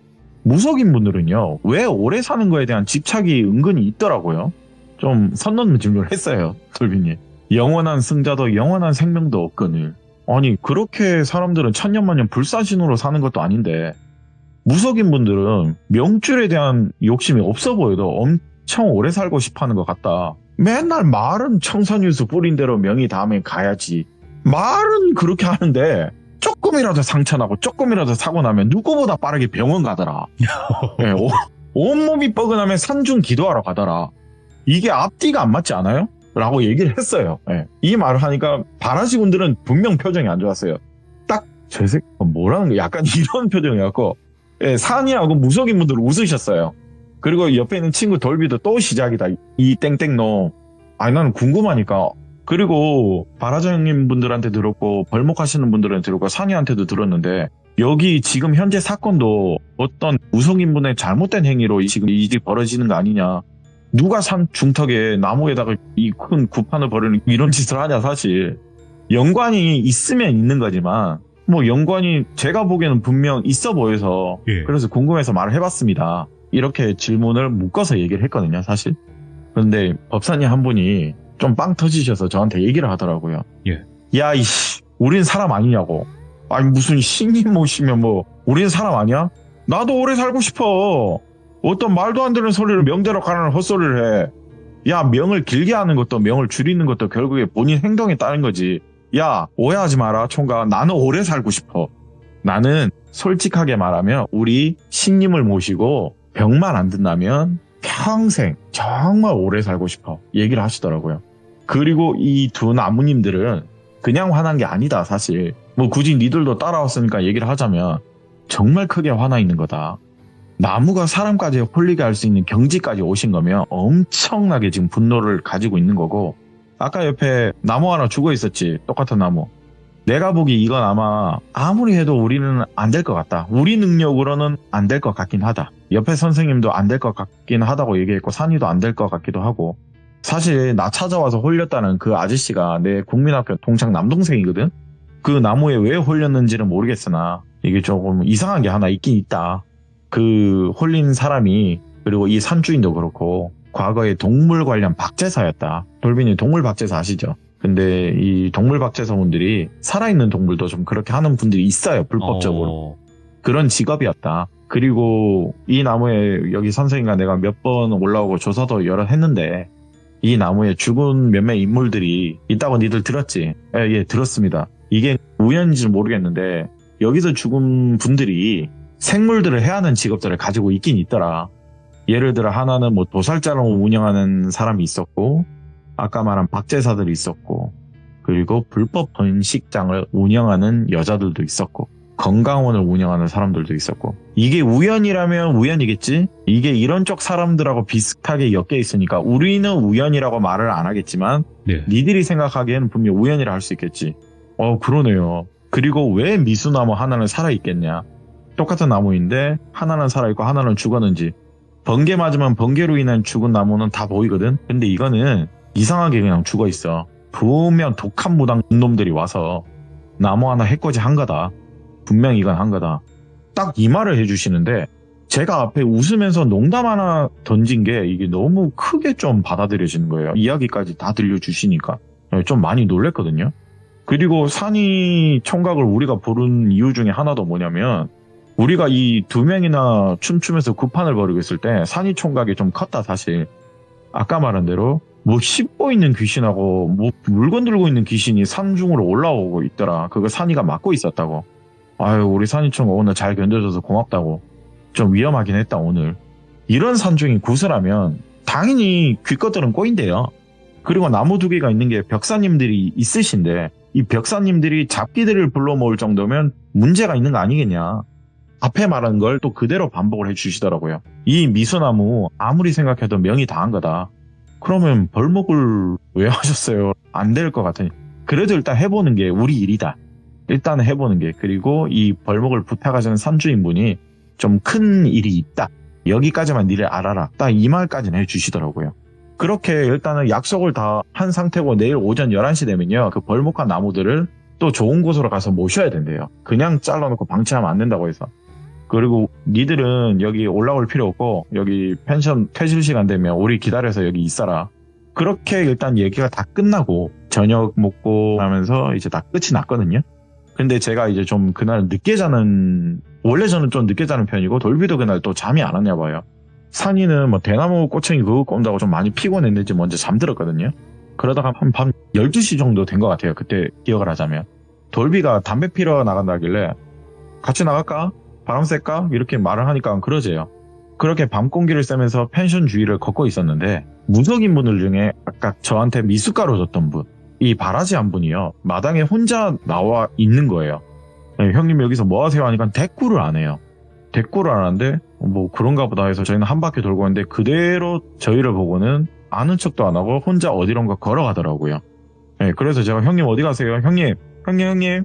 무속인 분들은요. 왜 오래 사는 거에 대한 집착이 은근히 있더라고요. 좀 선 넘는 질문을 했어요. 돌빈이. 영원한 승자도 영원한 생명도 없거늘. 아니 그렇게 사람들은 천년만년 불사신으로 사는 것도 아닌데 무속인 분들은 명줄에 대한 욕심이 없어 보여도 엄청 오래 살고 싶어하는 것 같다. 맨날 말은 청산유수 뿌린 대로 명이 닿으면 가야지. 말은 그렇게 하는데 조금이라도 상처나고 조금이라도 사고 나면 누구보다 빠르게 병원 가더라. 네, 온몸이 뻐근하면 산중 기도하러 가더라. 이게 앞뒤가 안 맞지 않아요? 라고 얘기를 했어요. 예. 이 말을 하니까 바라지 분들은 분명 표정이 안 좋았어요. 딱 저 새끼 뭐라는 거야? 약간 이런 표정이었고 예, 산이하고 무속인 분들 웃으셨어요. 그리고 옆에 있는 친구 돌비도 또 시작이다. 이 땡땡놈. 아니 나는 궁금하니까. 그리고 바라장님 분들한테 들었고 벌목하시는 분들한테 들었고 산이한테도 들었는데 여기 지금 현재 사건도 어떤 무속인 분의 잘못된 행위로 지금 이 일이 벌어지는 거 아니냐. 누가 산 중턱에 나무에다가 이 큰 구판을 버리는 이런 짓을 하냐 사실. 연관이 있으면 있는 거지만 뭐 연관이 제가 보기에는 분명 있어 보여서 예. 그래서 궁금해서 말을 해봤습니다. 이렇게 질문을 묶어서 얘기를 했거든요 사실. 그런데 법사님 한 분이 좀 빵 터지셔서 저한테 얘기를 하더라고요. 예. 야 이씨 우린 사람 아니냐고. 아니 무슨 신님 모시면 뭐 우린 사람 아니야? 나도 오래 살고 싶어. 어떤 말도 안 되는 소리를 명대로 가라는 헛소리를 해. 야 명을 길게 하는 것도 명을 줄이는 것도 결국에 본인 행동에 따른 거지. 야 오해하지 마라 총각. 나는 오래 살고 싶어. 나는 솔직하게 말하면 우리 신님을 모시고 병만 안 든다면 평생 정말 오래 살고 싶어 얘기를 하시더라고요. 그리고 이 두 나무님들은 그냥 화난 게 아니다 사실. 뭐 굳이 니들도 따라왔으니까 얘기를 하자면 정말 크게 화나 있는 거다. 나무가 사람까지 홀리게 할 수 있는 경지까지 오신 거면 엄청나게 지금 분노를 가지고 있는 거고, 아까 옆에 나무 하나 죽어 있었지. 똑같은 나무. 내가 보기 이건 아마 아무리 해도 우리는 안 될 것 같다. 우리 능력으로는 안 될 것 같긴 하다. 옆에 선생님도 안 될 것 같긴 하다고 얘기했고 산이도 안 될 것 같기도 하고. 사실 나 찾아와서 홀렸다는 그 아저씨가 내 국민학교 동창 남동생이거든. 그 나무에 왜 홀렸는지는 모르겠으나 이게 조금 이상한 게 하나 있긴 있다. 그 홀린 사람이 그리고 이 산주인도 그렇고 과거에 동물 관련 박제사였다. 돌빈이 동물 박제사 아시죠? 근데 이 동물 박제사분들이 살아있는 동물도 좀 그렇게 하는 분들이 있어요. 불법적으로. 그런 직업이었다. 그리고 이 나무에 여기 선생님과 내가 몇 번 올라오고 조사도 여러 했는데 이 나무에 죽은 몇몇 인물들이 있다고 니들 들었지? 예, 들었습니다. 이게 우연인지는 모르겠는데 여기서 죽은 분들이 생물들을 해하는 직업들을 가지고 있긴 있더라. 예를 들어 하나는 뭐 도살자로 운영하는 사람이 있었고, 아까 말한 박제사들이 있었고, 그리고 불법 번식장을 운영하는 여자들도 있었고, 건강원을 운영하는 사람들도 있었고. 이게 우연이라면 우연이겠지? 이게 이런 쪽 사람들하고 비슷하게 엮여 있으니까 우리는 우연이라고 말을 안 하겠지만 네. 니들이 생각하기에는 분명 우연이라 할 수 있겠지. 그러네요. 그리고 왜 미수나무 하나는 살아있겠냐? 똑같은 나무인데 하나는 살아있고 하나는 죽었는지. 번개 맞으면 번개로 인한 죽은 나무는 다 보이거든. 근데 이거는 이상하게 그냥 죽어있어. 분명 독한 무당 놈들이 와서 나무 하나 해코지 한 거다. 분명 이건 한 거다. 딱 이 말을 해주시는데 제가 앞에 웃으면서 농담 하나 던진 게 이게 너무 크게 좀 받아들여지는 거예요. 이야기까지 다 들려주시니까 좀 많이 놀랬거든요. 그리고 산이 총각을 우리가 부른 이유 중에 하나도 뭐냐면 우리가 이 두 명이나 춤추면서 구판을 벌이고 있을 때 산이 총각이 좀 컸다 사실. 아까 말한 대로 뭐 씹고 있는 귀신하고 뭐 물건 들고 있는 귀신이 산중으로 올라오고 있더라. 그거 산이가 막고 있었다고. 아유 우리 산이 총각 오늘 잘 견뎌줘서 고맙다고. 좀 위험하긴 했다 오늘. 이런 산중이 구슬하면 당연히 귀것들은 꼬인대요. 그리고 나무 두 개가 있는 게 벽사님들이 있으신데 이 벽사님들이 잡기들을 불러 모을 정도면 문제가 있는 거 아니겠냐. 앞에 말한 걸 또 그대로 반복을 해주시더라고요. 이 미소나무 아무리 생각해도 명이 다한 거다. 그러면 벌목을 왜 하셨어요? 안 될 것 같으니. 그래도 일단 해보는 게 우리 일이다. 일단 해보는 게. 그리고 이 벌목을 부탁하시는 산주인분이 좀 큰 일이 있다. 여기까지만 니를 알아라. 딱 이 말까지는 해주시더라고요. 그렇게 일단은 약속을 다 한 상태고 내일 오전 11시 되면요. 그 벌목한 나무들을 또 좋은 곳으로 가서 모셔야 된대요. 그냥 잘라놓고 방치하면 안 된다고 해서. 그리고 니들은 여기 올라올 필요 없고 여기 펜션 퇴실 시간 되면 우리 기다려서 여기 있어라. 그렇게 일단 얘기가 다 끝나고 저녁 먹고 하면서 이제 다 끝이 났거든요. 근데 제가 이제 좀 그날 늦게 자는, 원래 저는 좀 늦게 자는 편이고 돌비도 그날 또 잠이 안 왔냐 봐요. 산이는 뭐 대나무 꼬챙이 그거 꼰다고 좀 많이 피곤했는지 먼저 잠들었거든요. 그러다가 한 밤 12시 정도 된 것 같아요. 그때 기억을 하자면. 돌비가 담배 피러 나간다길래 같이 나갈까? 바람 쐴까? 이렇게 말을 하니까 그러재요. 그렇게 밤 공기를 쐬면서 펜션 주위를 걷고 있었는데 무속인 분들 중에 아까 저한테 미숫가루 줬던 분, 이 바라지 한 분이요. 마당에 혼자 나와 있는 거예요. 네, 형님 여기서 뭐 하세요 하니까 대꾸를 안 해요. 대꾸를 안 하는데 뭐 그런가 보다 해서 저희는 한 바퀴 돌고 있는데 그대로 저희를 보고는 아는 척도 안 하고 혼자 어디론가 걸어가더라고요. 네, 그래서 제가 형님 어디 가세요? 형님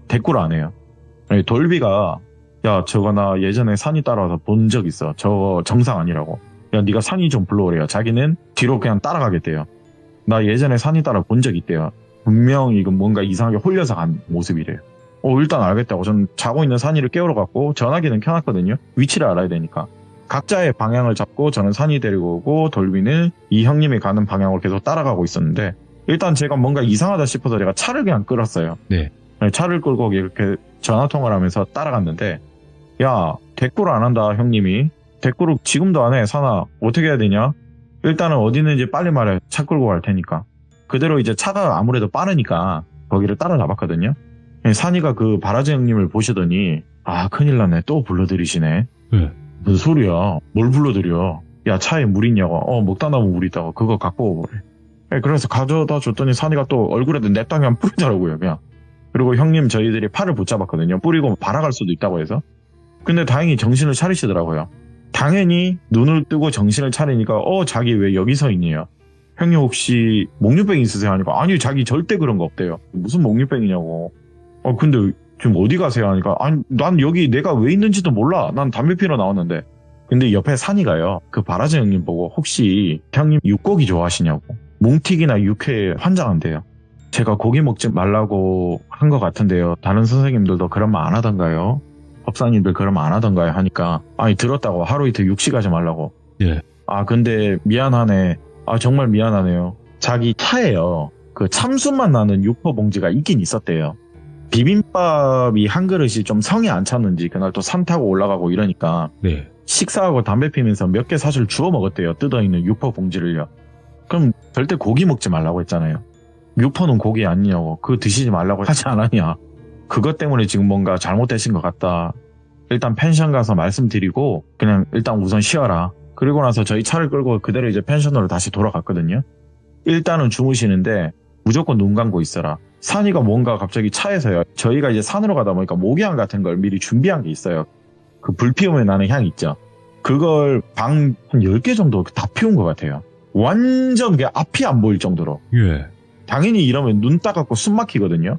대꾸를 안 해요. 네, 돌비가 야 저거 나 예전에 산이 따라와서 본 적 있어. 저거 정상 아니라고. 야 네가 산이 좀 불러오래요. 자기는 뒤로 그냥 따라가겠대요. 나 예전에 산이 따라 본 적 있대요. 분명 이건 뭔가 이상하게 홀려서 간 모습이래요. 일단 알겠다고. 전 자고 있는 산이를 깨우러 갔고 전화기는 켜놨거든요. 위치를 알아야 되니까. 각자의 방향을 잡고 저는 산이 데리고 오고 돌비는 이 형님이 가는 방향으로 계속 따라가고 있었는데 일단 제가 뭔가 이상하다 싶어서 제가 차를 그냥 끌었어요. 네. 차를 끌고 이렇게 전화통화를 하면서 따라갔는데 야 대꾸를 안 한다 형님이. 대꾸를 지금도 안 해. 산아 어떻게 해야 되냐. 일단은 어디 있는지 빨리 말해. 차 끌고 갈 테니까. 그대로 이제 차가 아무래도 빠르니까 거기를 따라잡았거든요. 산이가 그 바라지 형님을 보시더니 아 큰일 났네. 또 불러들이시네. 무슨 소리야. 뭘 불러들여. 야 차에 물 있냐고. 목단나무 물 있다고. 그거 갖고 오래. 그래서 가져다 줬더니 산이가 또 얼굴에도 냅다 그냥 뿌리더라고요. 그냥. 그리고 형님 저희들이 팔을 붙잡았거든요. 뿌리고 발아갈 수도 있다고 해서. 근데 다행히 정신을 차리시더라고요. 당연히 눈을 뜨고 정신을 차리니까 자기 왜 여기 서 있냐. 형님 혹시 목류병 있으세요? 하니까 아니 자기 절대 그런 거 없대요. 무슨 목류병이냐고. 근데 지금 어디 가세요? 하니까 아니 난 여기 내가 왜 있는지도 몰라. 난 담배 피러 나왔는데. 근데 옆에 산이가요. 그 바라지 형님 보고 혹시 형님 육고기 좋아하시냐고. 뭉튀기나 육회에 환장한대요. 제가 고기 먹지 말라고 한 것 같은데요. 다른 선생님들도 그런 말 안 하던가요? 법사님들 그런 말 안 하던가요? 하니까 아니 들었다고. 하루 이틀 육식 하지 말라고. 예. 근데 미안하네. 정말 미안하네요. 자기 차에요. 그 참숯만 나는 육포 봉지가 있긴 있었대요. 비빔밥이 한 그릇이 좀 성이 안 찼는지 그날 또 산 타고 올라가고 이러니까 네. 식사하고 담배 피면서 몇 개 사실 주워 먹었대요. 뜯어있는 육포 봉지를요. 그럼 절대 고기 먹지 말라고 했잖아요. 육포는 고기 아니냐고. 그거 드시지 말라고 하지 않았냐. 그것 때문에 지금 뭔가 잘못되신 것 같다. 일단 펜션 가서 말씀드리고 그냥 일단 우선 쉬어라. 그리고 나서 저희 차를 끌고 그대로 이제 펜션으로 다시 돌아갔거든요. 일단은 주무시는데 무조건 눈 감고 있어라. 산이가 뭔가 갑자기 차에서요. 저희가 이제 산으로 가다 보니까 모기향 같은 걸 미리 준비한 게 있어요. 그 불 피우면 나는 향 있죠. 그걸 방 한 10개 정도 다 피운 것 같아요. 완전 그게 앞이 안 보일 정도로. 예. 당연히 이러면 눈 따갑고 숨 막히거든요.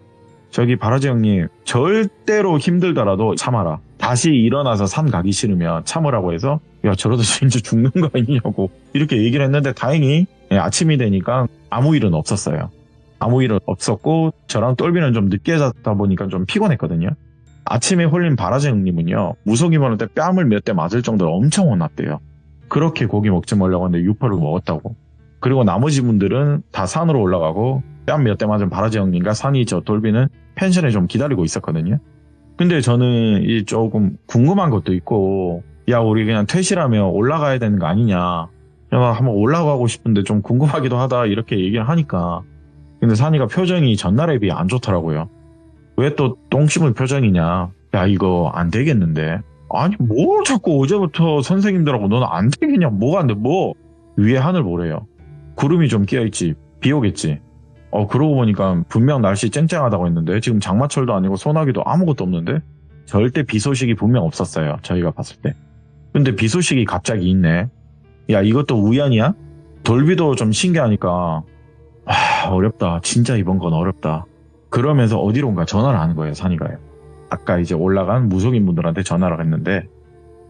저기 바라지 형님 절대로 힘들더라도 참아라. 다시 일어나서 산 가기 싫으면 참으라고 해서 야 저러다 진짜 죽는 거 아니냐고 이렇게 얘기를 했는데 다행히 아침이 되니까 아무 일은 없었어요. 아무 일은 없었고 저랑 똘비는 좀 늦게 잤다 보니까 좀 피곤했거든요. 아침에 홀린 바라지 형님은요. 무속이 보는데 뺨을 몇 대 맞을 정도로 엄청 혼났대요. 그렇게 고기 먹지 말라고 했는데 육포를 먹었다고. 그리고 나머지 분들은 다 산으로 올라가고 뺨 몇 대 맞은 바라지 형님과 산이 저 돌비는 펜션에 좀 기다리고 있었거든요. 근데 저는 이 조금 궁금한 것도 있고 야 우리 그냥 퇴실하면 올라가야 되는 거 아니냐. 야 한번 올라가고 싶은데 좀 궁금하기도 하다 이렇게 얘기를 하니까 근데 산이가 표정이 전날에 비해 안 좋더라고요. 왜 또 똥 씹은 표정이냐. 야 이거 안 되겠는데. 아니 뭘 자꾸 어제부터 선생님들하고 너는 안 되겠냐. 뭐가 안 돼. 뭐 위에 하늘 보래요. 구름이 좀 끼어있지. 비 오겠지. 그러고 보니까 분명 날씨 쨍쨍하다고 했는데 지금 장마철도 아니고 소나기도 아무것도 없는데 절대 비 소식이 분명 없었어요. 저희가 봤을 때. 근데 비 소식이 갑자기 있네. 야 이것도 우연이야? 돌비도 좀 신기하니까 어렵다. 진짜 이번 건 어렵다. 그러면서 어디론가 전화를 하는 거예요. 산이가요. 아까 이제 올라간 무속인 분들한테 전화를 했는데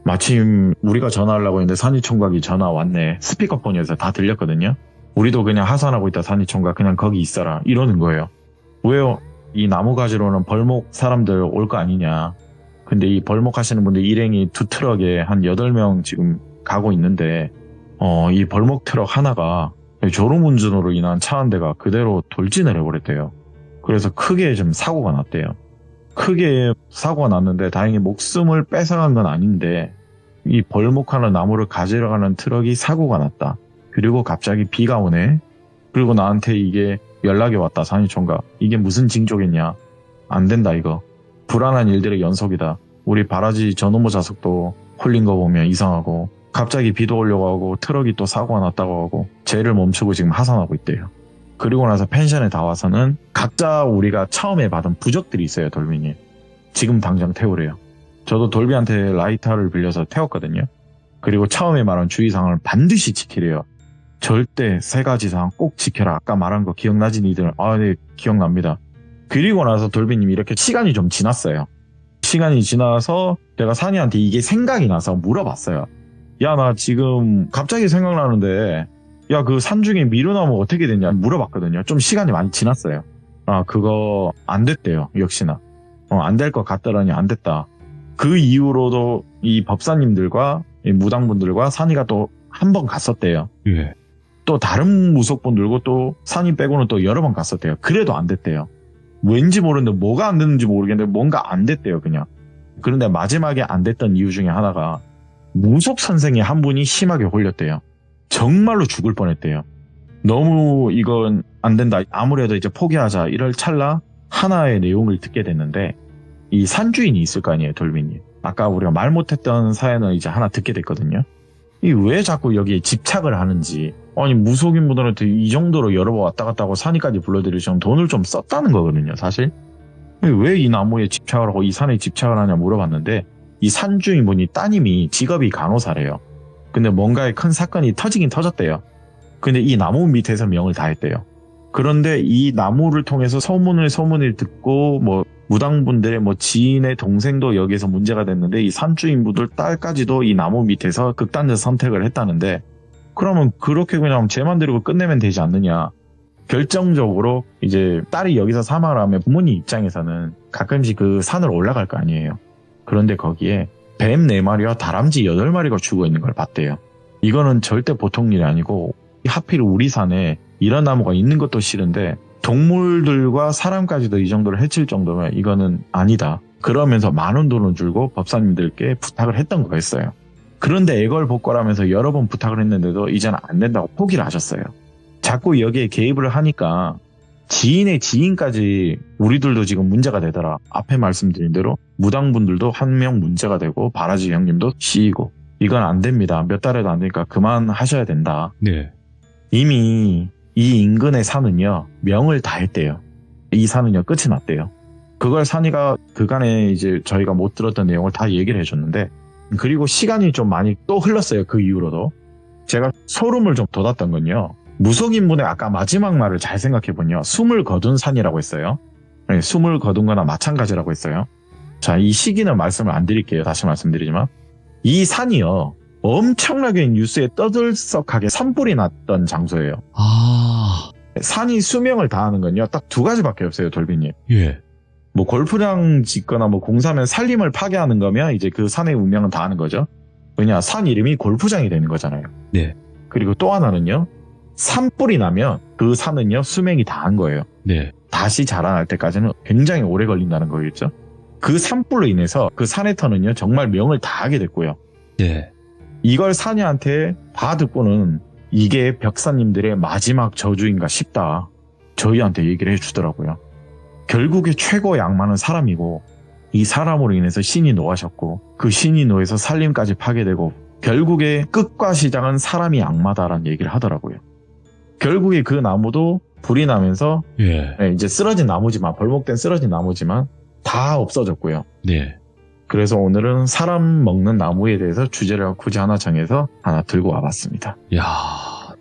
마침 우리가 전화하려고 했는데 산이총각이 전화 왔네. 스피커폰에서 다 들렸거든요. 우리도 그냥 하산하고 있다. 산이총각 그냥 거기 있어라 이러는 거예요. 왜요? 이 나무가지로는 벌목 사람들 올 거 아니냐. 근데 이 벌목 하시는 분들 일행이 2트럭에 한 8명 지금 가고 있는데 이 벌목 트럭 하나가 졸음운전으로 인한 차 한 대가 그대로 돌진을 해버렸대요. 그래서 크게 좀 사고가 났대요. 크게 사고가 났는데 다행히 목숨을 뺏어간 건 아닌데 이 벌목하는 나무를 가지러 가는 트럭이 사고가 났다. 그리고 갑자기 비가 오네. 그리고 나한테 이게 연락이 왔다. 산이총각. 이게 무슨 징조겠냐. 안 된다 이거. 불안한 일들의 연속이다. 우리 바라지 전후모 자석도 홀린 거 보면 이상하고 갑자기 비도 오려고 하고 트럭이 또 사고가 났다고 하고 쟤를 멈추고 지금 하산하고 있대요. 그리고 나서 펜션에 다 와서는 각자 우리가 처음에 받은 부적들이 있어요. 돌비님. 지금 당장 태우래요. 저도 돌비한테 라이터를 빌려서 태웠거든요. 그리고 처음에 말한 주의사항을 반드시 지키래요. 절대 3가지 사항 꼭 지켜라. 아까 말한 거 기억나지 니들? 아, 네, 기억납니다. 그리고 나서 돌비님이 이렇게 시간이 좀 지났어요. 시간이 지나서 제가 산이한테 이게 생각이 나서 물어봤어요. 야, 나 지금 갑자기 생각나는데 야, 그 산 중에 미루나무 어떻게 됐냐 물어봤거든요. 좀 시간이 많이 지났어요. 아, 그거 안 됐대요. 역시나. 안 될 것 같더라니 안 됐다. 그 이후로도 이 법사님들과 이 무당분들과 산이가 또 한 번 갔었대요. 예. 또 다른 무속분들고 또 산이 빼고는 또 여러 번 갔었대요. 그래도 안 됐대요. 왠지 모르는데 뭐가 안 됐는지 모르겠는데 뭔가 안 됐대요, 그냥. 그런데 마지막에 안 됐던 이유 중에 하나가 무속 선생이 한 분이 심하게 홀렸대요. 정말로 죽을 뻔했대요. 너무 이건 안 된다. 아무래도 이제 포기하자. 이럴 찰나 하나의 내용을 듣게 됐는데 이 산주인이 있을 거 아니에요, 돌비님. 아까 우리가 말 못했던 사연을 이제 하나 듣게 됐거든요. 이 왜 자꾸 여기에 집착을 하는지. 아니 무속인 분들한테 이 정도로 여러 번 왔다 갔다 하고 산이까지 불러들이시면 돈을 좀 썼다는 거거든요, 사실. 왜 이 나무에 집착을 하고 이 산에 집착을 하냐 물어봤는데 이 산주인분이 따님이 직업이 간호사래요. 근데 뭔가의 큰 사건이 터지긴 터졌대요. 근데 이 나무 밑에서 명을 다했대요. 그런데 이 나무를 통해서 소문을 듣고 뭐 무당분들의 뭐 지인의 동생도 여기에서 문제가 됐는데 이 산주인분들 딸까지도 이 나무 밑에서 극단적 선택을 했다는데 그러면 그렇게 그냥 제 맘대로 끝내면 되지 않느냐. 결정적으로 이제 딸이 여기서 사망을 하면 부모님 입장에서는 가끔씩 그 산을 올라갈 거 아니에요. 그런데 거기에 뱀 4마리와 다람쥐 8마리가 죽어 있는 걸 봤대요. 이거는 절대 보통 일이 아니고 하필 우리 산에 이런 나무가 있는 것도 싫은데 동물들과 사람까지도 이 정도로 해칠 정도면 이거는 아니다. 그러면서 많은 돈을 주고 법사님들께 부탁을 했던 거였어요. 그런데 애걸복걸하면서 여러 번 부탁을 했는데도 이제는 안 된다고 포기를 하셨어요. 자꾸 여기에 개입을 하니까 지인의 지인까지 우리들도 지금 문제가 되더라. 앞에 말씀드린 대로 무당분들도 한 명 문제가 되고 바라지 형님도 시이고 이건 안 됩니다. 몇 달에도 안 되니까 그만하셔야 된다. 네. 이미 이 인근의 산은요 명을 다 했대요. 이 산은요 끝이 났대요. 그걸 산이가 그간에 이제 저희가 못 들었던 내용을 다 얘기를 해줬는데 그리고 시간이 좀 많이 또 흘렀어요. 그 이후로도 제가 소름을 좀 돋았던 건요. 무속인분의 아까 마지막 말을 잘 생각해보면요. 숨을 거둔 산이라고 했어요. 네, 숨을 거둔 거나 마찬가지라고 했어요. 자, 이 시기는 말씀을 안 드릴게요. 다시 말씀드리지만 이 산이요. 엄청나게 뉴스에 떠들썩하게 산불이 났던 장소예요. 아. 산이 수명을 다하는 건요. 딱 2가지밖에 없어요. 돌비님. 예. 뭐 골프장 짓거나 뭐 공사하면 산림을 파괴하는 거면 이제 그 산의 운명은 다하는 거죠. 왜냐, 산 이름이 골프장이 되는 거잖아요. 네. 그리고 또 하나는요. 산불이 나면 그 산은요 수명이 다한 거예요. 네. 다시 자라날 때까지는 굉장히 오래 걸린다는 거겠죠. 그 산불로 인해서 그 산의 터는요 정말 명을 다하게 됐고요. 네. 이걸 산이한테 다 듣고는 이게 벽사님들의 마지막 저주인가 싶다. 저희한테 얘기를 해주더라고요. 결국에 최고의 악마는 사람이고 이 사람으로 인해서 신이 노하셨고 그 신이 노해서 산림까지 파괴되고 결국에 끝과 시작은 사람이 악마다라는 얘기를 하더라고요. 결국에 그 나무도 불이 나면서 예. 이제 쓰러진 나무지만 벌목된 쓰러진 나무지만 다 없어졌고요. 네. 그래서 오늘은 사람 먹는 나무에 대해서 주제를 굳이 하나 정해서 하나 들고 와봤습니다. 야,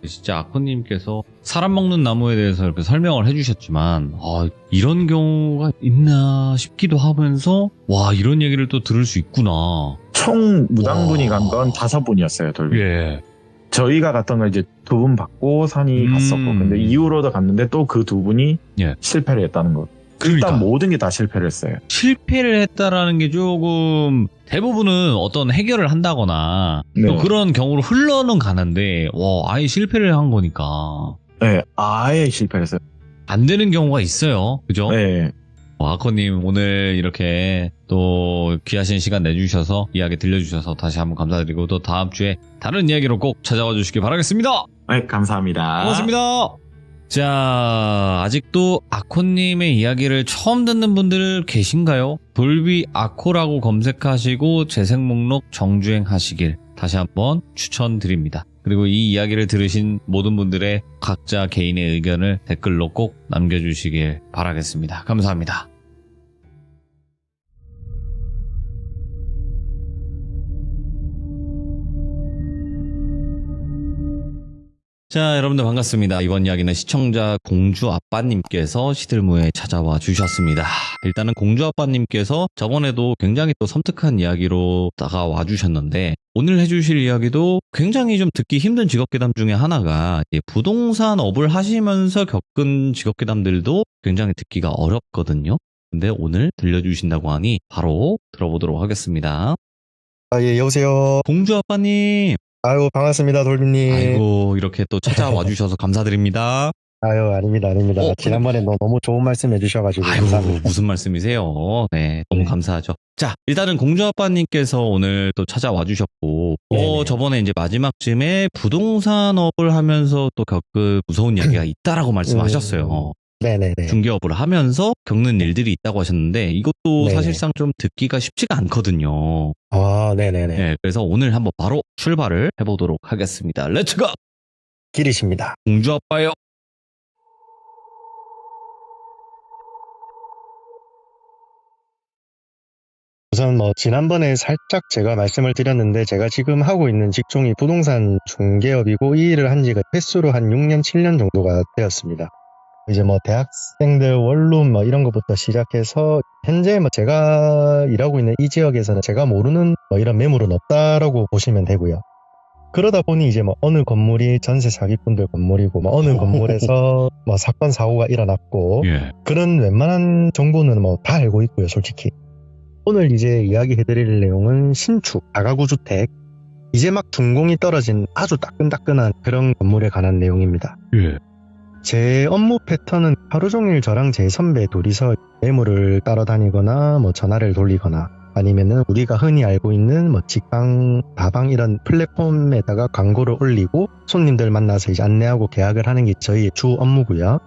진짜 아코님께서 사람 먹는 나무에 대해서 이렇게 설명을 해주셨지만 이런 경우가 있나 싶기도 하면서 와 이런 얘기를 또 들을 수 있구나. 총 무당분이 간 건 5분이었어요. 돌비. 예. 저희가 갔던 건 이제 2분 받고 산이 갔었고 근데 이후로도 갔는데 또 그 2분이 예. 실패를 했다는 것. 그러니까. 일단 모든 게 다 실패를 했어요. 실패를 했다라는 게 조금 대부분은 어떤 해결을 한다거나 네. 또 그런 경우로 흘러는 가는데 아예 실패를 한 거니까 네, 아예 실패를 했어요. 안 되는 경우가 있어요. 그죠? 네. 아코님 오늘 이렇게 또 귀하신 시간 내주셔서 이야기 들려주셔서 다시 한번 감사드리고 또 다음 주에 다른 이야기로 꼭 찾아와 주시기 바라겠습니다. 네, 감사합니다. 고맙습니다. 자, 아직도 아코님의 이야기를 처음 듣는 분들 계신가요? 돌비 아코라고 검색하시고 재생 목록 정주행 하시길 다시 한번 추천드립니다. 그리고 이 이야기를 들으신 모든 분들의 각자 개인의 의견을 댓글로 꼭 남겨주시길 바라겠습니다. 감사합니다. 자, 여러분들 반갑습니다. 이번 이야기는 시청자 공주아빠님께서 시들무에 찾아와 주셨습니다. 일단은 공주아빠님께서 저번에도 굉장히 또 섬뜩한 이야기로 다가와 주셨는데, 오늘 해주실 이야기도 굉장히 좀 듣기 힘든 직업괴담 중에 하나가 부동산 업을 하시면서 겪은 직업괴담들도 굉장히 듣기가 어렵거든요. 근데 오늘 들려주신다고 하니 바로 들어보도록 하겠습니다. 예, 여보세요. 공주아빠님. 아유, 반갑습니다, 돌비님. 아이고, 이렇게 또 찾아와 주셔서 감사드립니다. 아유, 아닙니다. 지난번에 너무 좋은 말씀 해주셔가지고. 아이고, 감사합니다. 무슨 말씀이세요? 네, 너무 감사하죠. 자, 일단은 공주아빠님께서 오늘 또 찾아와 주셨고, 네네. 저번에 이제 마지막쯤에 부동산업을 하면서 또 겪은 무서운 이야기가 있다라고 말씀하셨어요. 네네네. 중개업을 하면서 겪는 일들이 있다고 하셨는데, 이것도 네네. 사실상 좀 듣기가 쉽지가 않거든요. 아, 네네네. 네, 그래서 오늘 한번 바로 출발을 해보도록 하겠습니다. 렛츠고! 길이십니다. 공주아빠요. 우선 지난번에 살짝 제가 말씀을 드렸는데, 제가 지금 하고 있는 직종이 부동산 중개업이고, 이 일을 한 지가 횟수로 한 6년, 7년 정도가 되었습니다. 이제 대학생들 원룸 이런 것부터 시작해서, 현재 제가 일하고 있는 이 지역에서는 제가 모르는 이런 매물은 없다라고 보시면 되고요. 그러다 보니 이제 어느 건물이 전세 사기꾼들 건물이고, 어느 건물에서 사건 사고가 일어났고, 예. 그런 웬만한 정보는 다 알고 있고요, 솔직히. 오늘 이제 이야기해드릴 내용은 신축, 다가구 주택, 이제 막 준공이 떨어진 아주 따끈따끈한 그런 건물에 관한 내용입니다. 예. 제 업무 패턴은 하루 종일 저랑 제 선배 둘이서 매물을 따라다니거나 전화를 돌리거나, 아니면은 우리가 흔히 알고 있는 직방, 다방 이런 플랫폼에다가 광고를 올리고 손님들 만나서 이제 안내하고 계약을 하는 게 저희의 주 업무고요.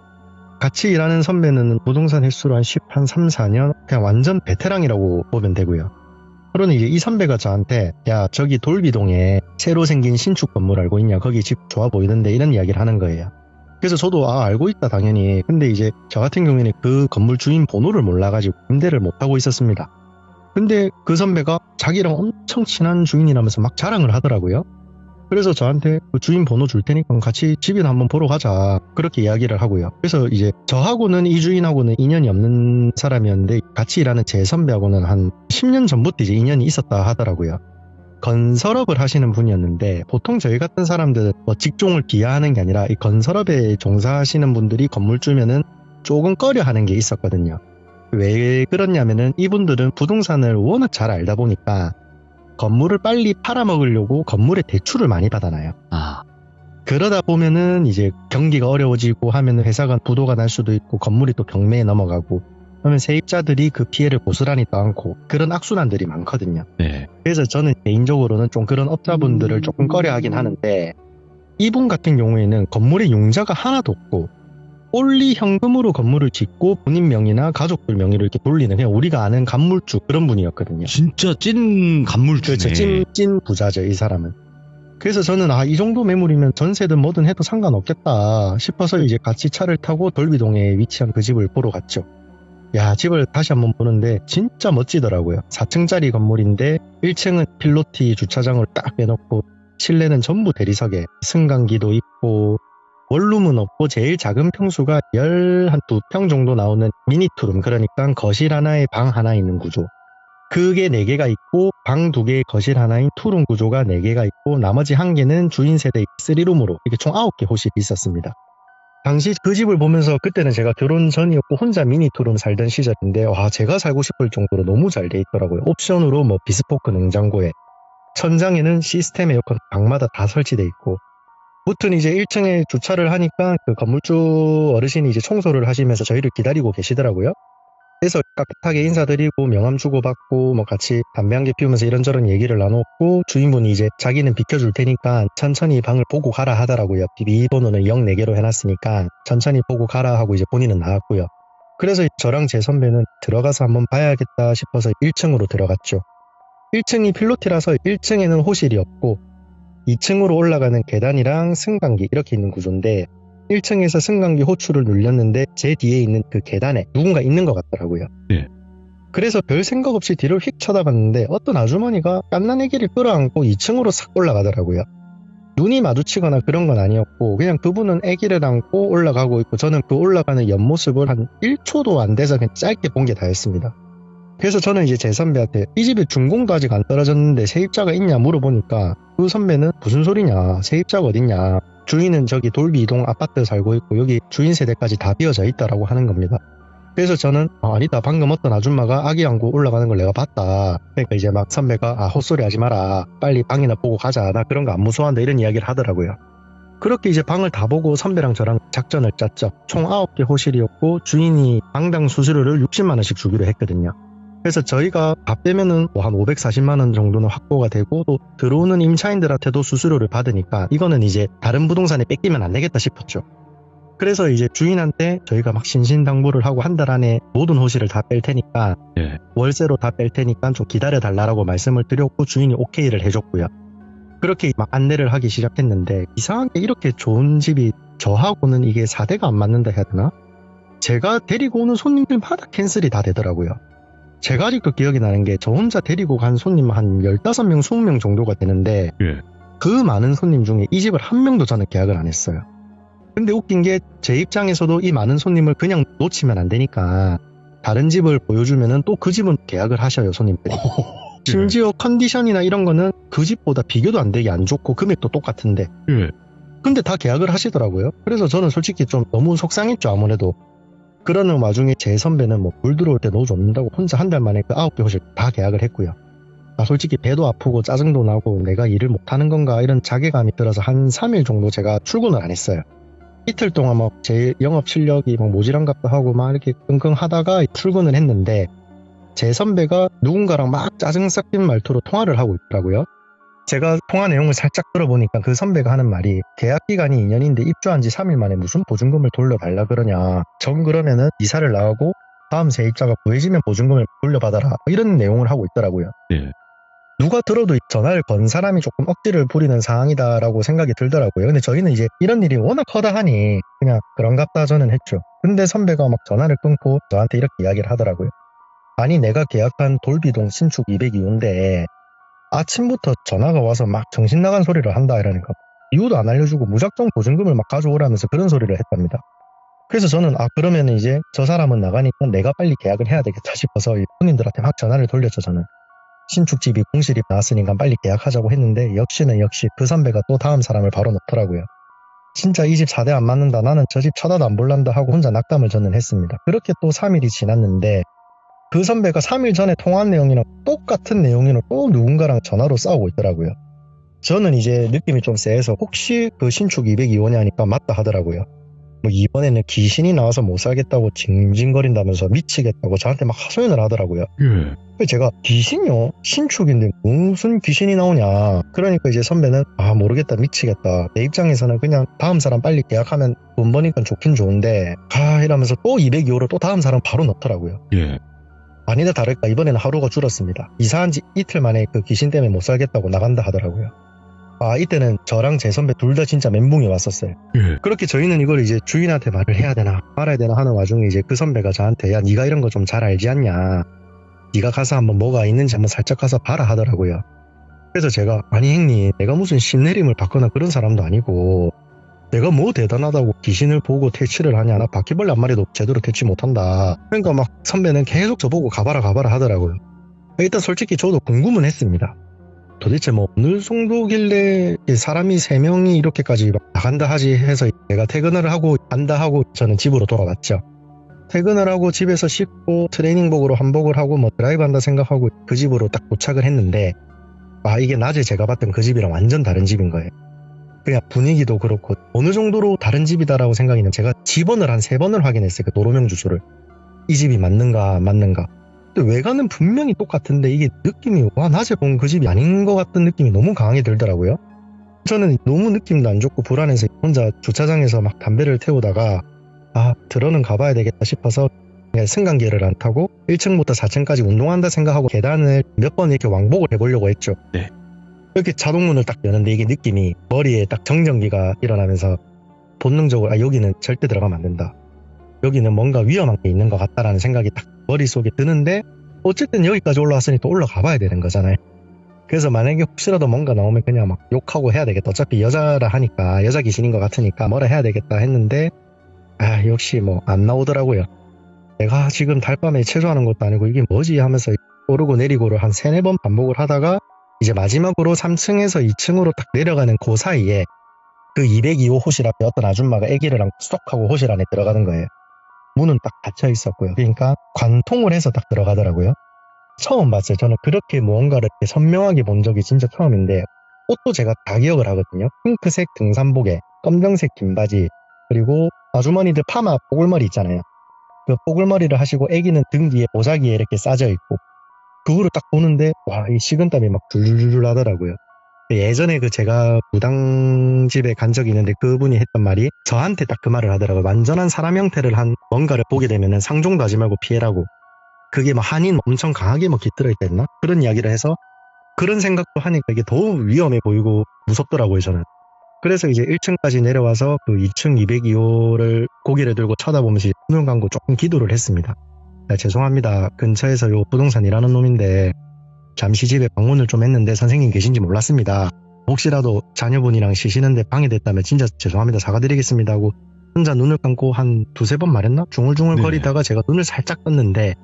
같이 일하는 선배는 부동산 횟수로 한 3, 4년 그냥 완전 베테랑이라고 보면 되고요. 그러니 이제 이 선배가 저한테, 야, 저기 돌비동에 새로 생긴 신축 건물 알고 있냐? 거기 집 좋아 보이던데, 이런 이야기를 하는 거예요. 그래서 저도 알고 있다 당연히. 근데 이제 저 같은 경우에는 그 건물 주인 번호를 몰라가지고 임대를 못하고 있었습니다. 근데 그 선배가 자기랑 엄청 친한 주인이라면서 막 자랑을 하더라고요. 그래서 저한테 그 주인 번호 줄 테니까 같이 집이나 한번 보러 가자, 그렇게 이야기를 하고요. 그래서 이제 저하고는 이 주인하고는 인연이 없는 사람이었는데, 같이 일하는 제 선배하고는 한 10년 전부터 이제 인연이 있었다 하더라고요. 건설업을 하시는 분이었는데, 보통 저희 같은 사람들은 직종을 비하하는 게 아니라 이 건설업에 종사하시는 분들이 건물주면은 조금 꺼려하는 게 있었거든요. 왜 그러냐면은 이분들은 부동산을 워낙 잘 알다 보니까 건물을 빨리 팔아먹으려고 건물에 대출을 많이 받아놔요. 그러다 보면은 이제 경기가 어려워지고 하면은 회사가 부도가 날 수도 있고, 건물이 또 경매에 넘어가고 하면 세입자들이 그 피해를 고스란히 떠안고, 그런 악순환들이 많거든요. 네. 그래서 저는 개인적으로는 좀 그런 업자분들을 조금 꺼려하긴 하는데, 이분 같은 경우에는 건물에 융자가 하나도 없고 올리 현금으로 건물을 짓고 본인 명의나 가족들 명의로 이렇게 돌리는, 그냥 우리가 아는 간물주, 그런 분이었거든요. 진짜 찐 간물주네. 그렇죠. 찐 부자죠, 이 사람은. 그래서 저는 이 정도 매물이면 전세든 뭐든 해도 상관없겠다 싶어서 이제 같이 차를 타고 돌비동에 위치한 그 집을 보러 갔죠. 야, 집을 다시 한번 보는데 진짜 멋지더라고요. 4층짜리 건물인데 1층은 필로티 주차장을 딱 빼놓고, 실내는 전부 대리석에 승강기도 있고, 원룸은 없고 제일 작은 평수가 12평 정도 나오는 미니 투룸, 그러니까 거실 하나에 방 하나 있는 구조. 그게 4개가 있고, 방 2개, 거실 하나인 투룸 구조가 4개가 있고, 나머지 1개는 주인 세대 3룸으로 이렇게 총 9개 호실이 있었습니다. 당시 그 집을 보면서, 그때는 제가 결혼 전이었고 혼자 미니 투룸 살던 시절인데, 제가 살고 싶을 정도로 너무 잘 돼 있더라고요. 옵션으로 비스포크 냉장고에, 천장에는 시스템 에어컨 방마다 다 설치돼 있고, 무튼 이제 1층에 주차를 하니까 그 건물주 어르신이 이제 청소를 하시면서 저희를 기다리고 계시더라고요. 그래서 깍듯하게 인사드리고 명함 주고받고 같이 담배 한 개 피우면서 이런저런 얘기를 나눴고, 주인분이 이제 자기는 비켜줄 테니까 천천히 방을 보고 가라 하더라고요. 비밀번호는 04개로 해놨으니까 천천히 보고 가라 하고 이제 본인은 나왔고요. 그래서 저랑 제 선배는 들어가서 한번 봐야겠다 싶어서 1층으로 들어갔죠. 1층이 필로티라서 1층에는 호실이 없고 2층으로 올라가는 계단이랑 승강기 이렇게 있는 구조인데 1층에서 승강기 호출을 눌렸는데 제 뒤에 있는 그 계단에 누군가 있는 것 같더라고요. 네. 그래서 별 생각 없이 뒤를 휙 쳐다봤는데 어떤 아주머니가 갓난 아기를 끌어안고 2층으로 싹 올라가더라고요. 눈이 마주치거나 그런 건 아니었고 그냥 그분은 아기를 안고 올라가고 있고 저는 그 올라가는 옆모습을 한 1초도 안 돼서 그냥 짧게 본 게 다였습니다. 그래서 저는 이제 제 선배한테 이 집에 준공도 아직 안 떨어졌는데 세입자가 있냐 물어보니까 그 선배는 무슨 소리냐, 세입자가 어딨냐, 주인은 저기 돌비 이동 아파트 살고 있고 여기 주인 세대까지 다 비어져 있다라고 하는 겁니다. 그래서 저는 아니다, 방금 어떤 아줌마가 아기 안고 올라가는 걸 내가 봤다. 그러니까 이제 막 선배가 헛소리 하지 마라, 빨리 방이나 보고 가자, 나 그런 거 안 무서워한다, 이런 이야기를 하더라고요. 그렇게 이제 방을 다 보고 선배랑 저랑 작전을 짰죠. 총 9개 호실이었고 주인이 방당 수수료를 60만 원씩 주기로 했거든요. 그래서 저희가 다 빼면은 뭐 한 540만 원 정도는 확보가 되고 또 들어오는 임차인들한테도 수수료를 받으니까 이거는 이제 다른 부동산에 뺏기면 안 되겠다 싶었죠. 그래서 이제 주인한테 저희가 막 신신당부를 하고 한 달 안에 모든 호실을 다 뺄 테니까 예. 월세로 다 뺄 테니까 좀 기다려달라고 말씀을 드렸고 주인이 오케이를 해줬고요. 그렇게 막 안내를 하기 시작했는데 이상하게 이렇게 좋은 집이 저하고는 이게 4대가 안 맞는다 해야 되나? 제가 데리고 오는 손님들마다 캔슬이 다 되더라고요. 제가 아직도 기억이 나는 게 저 혼자 데리고 간 손님 한 15명, 20명 정도가 되는데 예. 그 많은 손님 중에 이 집을 한 명도 저는 계약을 안 했어요. 근데 웃긴 게 제 입장에서도 이 많은 손님을 그냥 놓치면 안 되니까 다른 집을 보여주면은 또 그 집은 계약을 하셔요, 손님들이. 심지어 컨디션이나 이런 거는 그 집보다 비교도 안 되게 안 좋고 금액도 똑같은데 예. 근데 다 계약을 하시더라고요. 그래서 저는 솔직히 좀 너무 속상했죠, 아무래도. 그러는 와중에 제 선배는 뭐 물 들어올 때 넣어줬는다고 혼자 한 달 만에 그 9개 호실 다 계약을 했고요. 솔직히 배도 아프고 짜증도 나고 내가 일을 못하는 건가 이런 자괴감이 들어서 한 3일 정도 제가 출근을 안 했어요. 이틀 동안 막 제 영업 실력이 막 모질한갑도 하고 막 이렇게 끙끙 하다가 출근을 했는데 제 선배가 누군가랑 막 짜증 섞인 말투로 통화를 하고 있더라고요. 제가 통화 내용을 살짝 들어보니까 그 선배가 하는 말이 계약 기간이 2년인데 입주한 지 3일 만에 무슨 보증금을 돌려달라 그러냐. 전 그러면은 이사를 나가고 다음 세입자가 구해지면 보증금을 돌려받아라. 이런 내용을 하고 있더라고요. 예. 누가 들어도 전화를 건 사람이 조금 억지를 부리는 상황이다라고 생각이 들더라고요. 근데 저희는 이제 이런 일이 워낙 커다 하니 그냥 그런갑다 저는 했죠. 근데 선배가 막 전화를 끊고 저한테 이렇게 이야기를 하더라고요. 아니 내가 계약한 돌비동 신축 202호인데 아침부터 전화가 와서 막 정신 나간 소리를 한다 이러니까 이유도 안 알려주고 무작정 보증금을 막 가져오라면서 그런 소리를 했답니다. 그래서 저는 그러면 이제 저 사람은 나가니까 내가 빨리 계약을 해야 되겠다 싶어서 손님들한테 막 전화를 돌렸죠. 저는 신축집이 공실이 나왔으니까 빨리 계약하자고 했는데 역시 그 선배가 또 다음 사람을 바로 넣더라고요. 진짜 이 집 4대 안 맞는다, 나는 저 집 쳐다도 안 볼란다 하고 혼자 낙담을 저는 했습니다. 그렇게 또 3일이 지났는데 그 선배가 3일 전에 통화한 내용이랑 똑같은 내용으로 또 누군가랑 전화로 싸우고 있더라고요. 저는 이제 느낌이 좀 세서 혹시 그 신축 202호냐 하니까 맞다 하더라고요. 뭐 이번에는 귀신이 나와서 못 살겠다고 징징거린다면서 미치겠다고 저한테 막 하소연을 하더라고요. 예. 그래서 제가 귀신이요? 신축인데 무슨 귀신이 나오냐. 그러니까 이제 선배는 모르겠다, 미치겠다. 내 입장에서는 그냥 다음 사람 빨리 계약하면 돈 버니까 좋긴 좋은데 이러면서 또 202호로 또 다음 사람 바로 넣더라고요. 예. 아니다 다를까 이번에는 하루가 줄었습니다. 이사한 지 이틀 만에 그 귀신 때문에 못 살겠다고 나간다 하더라고요. 이때는 저랑 제 선배 둘 다 진짜 멘붕이 왔었어요. 예. 그렇게 저희는 이걸 이제 주인한테 말을 해야 되나 말아야 되나 하는 와중에 이제 그 선배가 저한테 야 네가 이런 거 좀 잘 알지 않냐, 네가 가서 한번 뭐가 있는지 한번 살짝 가서 봐라 하더라고요. 그래서 제가 아니 형님, 내가 무슨 신내림을 받거나 그런 사람도 아니고 내가 뭐 대단하다고 귀신을 보고 퇴치를 하냐, 나 바퀴벌레 한 마리도 제대로 퇴치 못한다. 그러니까 막 선배는 계속 저보고 가봐라 하더라고요. 일단 솔직히 저도 궁금은 했습니다. 도대체 뭐 어느 정도길래 사람이 3명이 이렇게까지 나간다 하지 해서 내가 퇴근을 하고 간다 하고 저는 집으로 돌아갔죠. 퇴근을 하고 집에서 씻고 트레이닝복으로 한복을 하고 뭐 드라이브 한다 생각하고 그 집으로 딱 도착을 했는데 이게 낮에 제가 봤던 그 집이랑 완전 다른 집인 거예요. 그냥 분위기도 그렇고 어느 정도로 다른 집이다라고 생각이는 제가 집번을 한 3번을 확인했어요. 그 도로명 주소를. 이 집이 맞는가 안 맞는가. 근데 외관은 분명히 똑같은데 이게 느낌이 낮에 본 그 집이 아닌 것 같은 느낌이 너무 강하게 들더라고요. 저는 너무 느낌도 안 좋고 불안해서 혼자 주차장에서 막 담배를 태우다가 들어는 가봐야 되겠다 싶어서 그러니까 승강기를 안 타고 1층부터 4층까지 운동한다 생각하고 계단을 몇 번 이렇게 왕복을 해보려고 했죠. 네. 이렇게 자동문을 딱 여는데 이게 느낌이 머리에 딱 정전기가 일어나면서 본능적으로 여기는 절대 들어가면 안 된다. 여기는 뭔가 위험한 게 있는 것 같다라는 생각이 딱 머릿속에 드는데 어쨌든 여기까지 올라왔으니 또 올라가 봐야 되는 거잖아요. 그래서 만약에 혹시라도 뭔가 나오면 그냥 막 욕하고 해야 되겠다. 어차피 여자라 하니까 여자 귀신인 것 같으니까 뭐라 해야 되겠다 했는데 역시 뭐 안 나오더라고요. 내가 지금 달밤에 체조하는 것도 아니고 이게 뭐지 하면서 오르고 내리고를 한 3-4번 반복을 하다가 이제 마지막으로 3층에서 2층으로 딱 내려가는 그 사이에 그 202호 호실 앞에 어떤 아줌마가 아기를 안고 쏙 하고 호실 안에 들어가는 거예요. 문은 딱 닫혀 있었고요. 그러니까 관통을 해서 딱 들어가더라고요. 처음 봤어요. 저는 그렇게 무언가를 이렇게 선명하게 본 적이 진짜 처음인데 옷도 제가 다 기억을 하거든요. 핑크색 등산복에 검정색 긴 바지 그리고 아주머니들 파마 뽀글머리 있잖아요. 그 뽀글머리를 하시고 아기는 등 뒤에 보자기에 이렇게 싸져 있고 그거를 딱 보는데 와, 이 식은땀이 막 줄줄줄 나더라고요. 예전에 그 제가 무당집에 간 적이 있는데 그분이 했던 말이 저한테 딱 그 말을 하더라고요. 완전한 사람 형태를 한 뭔가를 보게 되면은 상종도 하지 말고 피해라고. 그게 막 한인 엄청 강하게 뭐 깃들어 있다 했나? 그런 이야기를 해서 그런 생각도 하니까 이게 더 위험해 보이고 무섭더라고요, 저는. 그래서 이제 1층까지 내려와서 그 2층 202호를 고개를 들고 쳐다보면서 눈을 감고 조금 기도를 했습니다. 죄송합니다. 근처에서 요 부동산 일하는 놈인데 잠시 집에 방문을 좀 했는데 선생님 계신지 몰랐습니다. 혹시라도 자녀분이랑 쉬시는데 방해됐다면 진짜 죄송합니다. 사과드리겠습니다 하고 혼자 눈을 감고 한 2-3번 말했나? 중얼중얼 네. 거리다가 제가 눈을 살짝 떴는데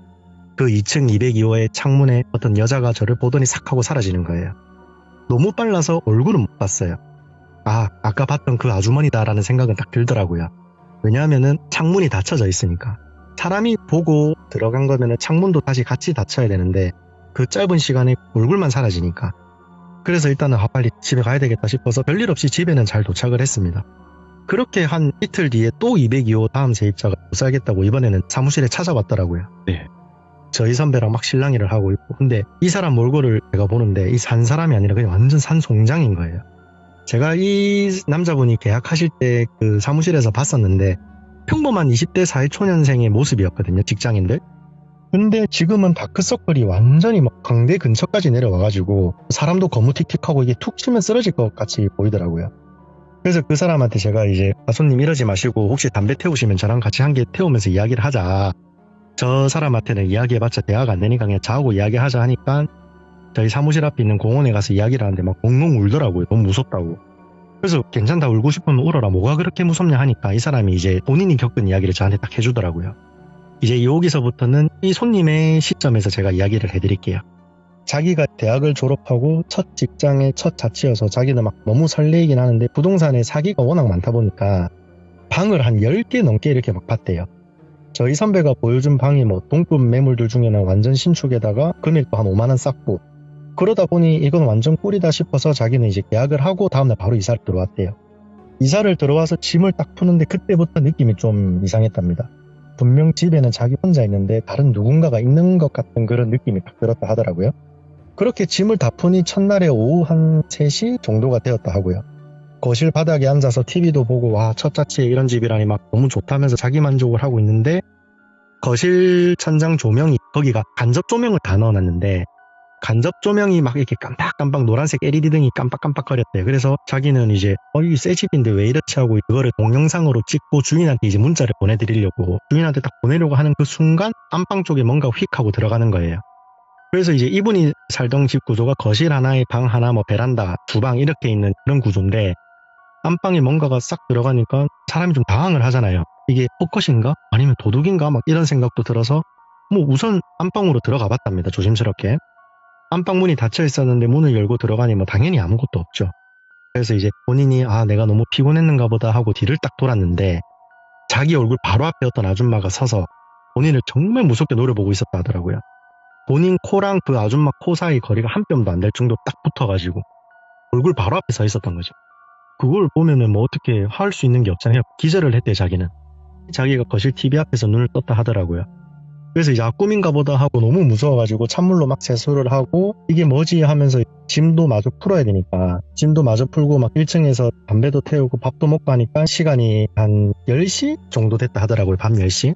그 2층 202호의 창문에 어떤 여자가 저를 보더니 싹 하고 사라지는 거예요. 너무 빨라서 얼굴은 못 봤어요. 아까 봤던 그 아주머니다라는 생각은 딱 들더라고요. 왜냐하면은 창문이 닫혀져 있으니까. 사람이 보고 들어간 거면은 창문도 다시 같이 닫혀야 되는데 그 짧은 시간에 얼굴만 사라지니까. 그래서 일단은 빨리 집에 가야 되겠다 싶어서 별일 없이 집에는 잘 도착을 했습니다. 그렇게 한 이틀 뒤에 또 202호 다음 세입자가 못 살겠다고 이번에는 사무실에 찾아왔더라고요. 네. 저희 선배랑 막 실랑이를 하고 있고 근데 이 사람 몰골을 제가 보는데 이 산 사람이 아니라 그냥 완전 산 송장인 거예요. 제가 이 남자분이 계약하실 때 그 사무실에서 봤었는데 평범한 20대 사회초년생의 모습이었거든요. 직장인들. 근데 지금은 다크서클이 완전히 막 광대 근처까지 내려와가지고 사람도 거무틱틱하고 이게 툭 치면 쓰러질 것 같이 보이더라고요. 그래서 그 사람한테 제가 이제 손님 이러지 마시고 혹시 담배 태우시면 저랑 같이 한 개 태우면서 이야기를 하자. 저 사람한테는 이야기해봤자 대화가 안 되니까 그냥 자고 이야기하자 하니까 저희 사무실 앞에 있는 공원에 가서 이야기를 하는데 막 엉엉 울더라고요. 너무 무섭다고. 그래서 괜찮다 울고 싶으면 울어라. 뭐가 그렇게 무섭냐 하니까 이 사람이 이제 본인이 겪은 이야기를 저한테 딱 해주더라고요. 이제 여기서부터는 이 손님의 시점에서 제가 이야기를 해드릴게요. 자기가 대학을 졸업하고 첫 직장의 첫 자취여서 자기는 막 너무 설레이긴 하는데 부동산에 사기가 워낙 많다 보니까 방을 한 10개 넘게 이렇게 막 봤대요. 저희 선배가 보여준 방이 뭐 동급 매물들 중에는 완전 신축에다가 금액도 한 5만원 쌌고 그러다 보니 이건 완전 꿀이다 싶어서 자기는 이제 계약을 하고 다음날 바로 이사를 들어왔대요. 이사를 들어와서 짐을 딱 푸는데 그때부터 느낌이 좀 이상했답니다. 분명 집에는 자기 혼자 있는데 다른 누군가가 있는 것 같은 그런 느낌이 딱 들었다 하더라고요. 그렇게 짐을 다 푸니 첫날에 오후 한 3시 정도가 되었다 하고요. 거실 바닥에 앉아서 TV도 보고 와 첫 자취에 이런 집이라니 막 너무 좋다면서 자기 만족을 하고 있는데 거실 천장 조명이 거기가 간접 조명을 다 넣어놨는데 간접 조명이 막 이렇게 깜빡깜빡 노란색 LED 등이 깜빡깜빡거렸대요. 그래서 자기는 이제 이 새 집인데 왜 이렇지 하고 그거를 동영상으로 찍고 주인한테 이제 문자를 보내드리려고 주인한테 딱 보내려고 하는 그 순간 안방 쪽에 뭔가 휙 하고 들어가는 거예요. 그래서 이제 이분이 살던 집 구조가 거실 하나에 방 하나 뭐 베란다 주방 이렇게 있는 그런 구조인데 안방에 뭔가가 싹 들어가니까 사람이 좀 당황을 하잖아요. 이게 헛것인가? 아니면 도둑인가? 막 이런 생각도 들어서 뭐 우선 안방으로 들어가 봤답니다. 조심스럽게. 안방 문이 닫혀 있었는데 문을 열고 들어가니 뭐 당연히 아무것도 없죠. 그래서 이제 본인이 내가 너무 피곤했는가 보다 하고 뒤를 딱 돌았는데 자기 얼굴 바로 앞에 어떤 아줌마가 서서 본인을 정말 무섭게 노려보고 있었다 하더라고요. 본인 코랑 그 아줌마 코 사이 거리가 한 뼘도 안 될 정도 딱 붙어가지고 얼굴 바로 앞에 서 있었던 거죠. 그걸 보면은 뭐 어떻게 할 수 있는 게 없잖아요. 기절을 했대 자기는. 자기가 거실 TV 앞에서 눈을 떴다 하더라고요. 그래서 이제 꿈인가 보다 하고 너무 무서워가지고 찬물로 막 세수를 하고 이게 뭐지 하면서 짐도 마저 풀어야 되니까 짐도 마저 풀고 막 1층에서 담배도 태우고 밥도 먹고 하니까 시간이 한 10시 정도 됐다 하더라고요. 밤 10시.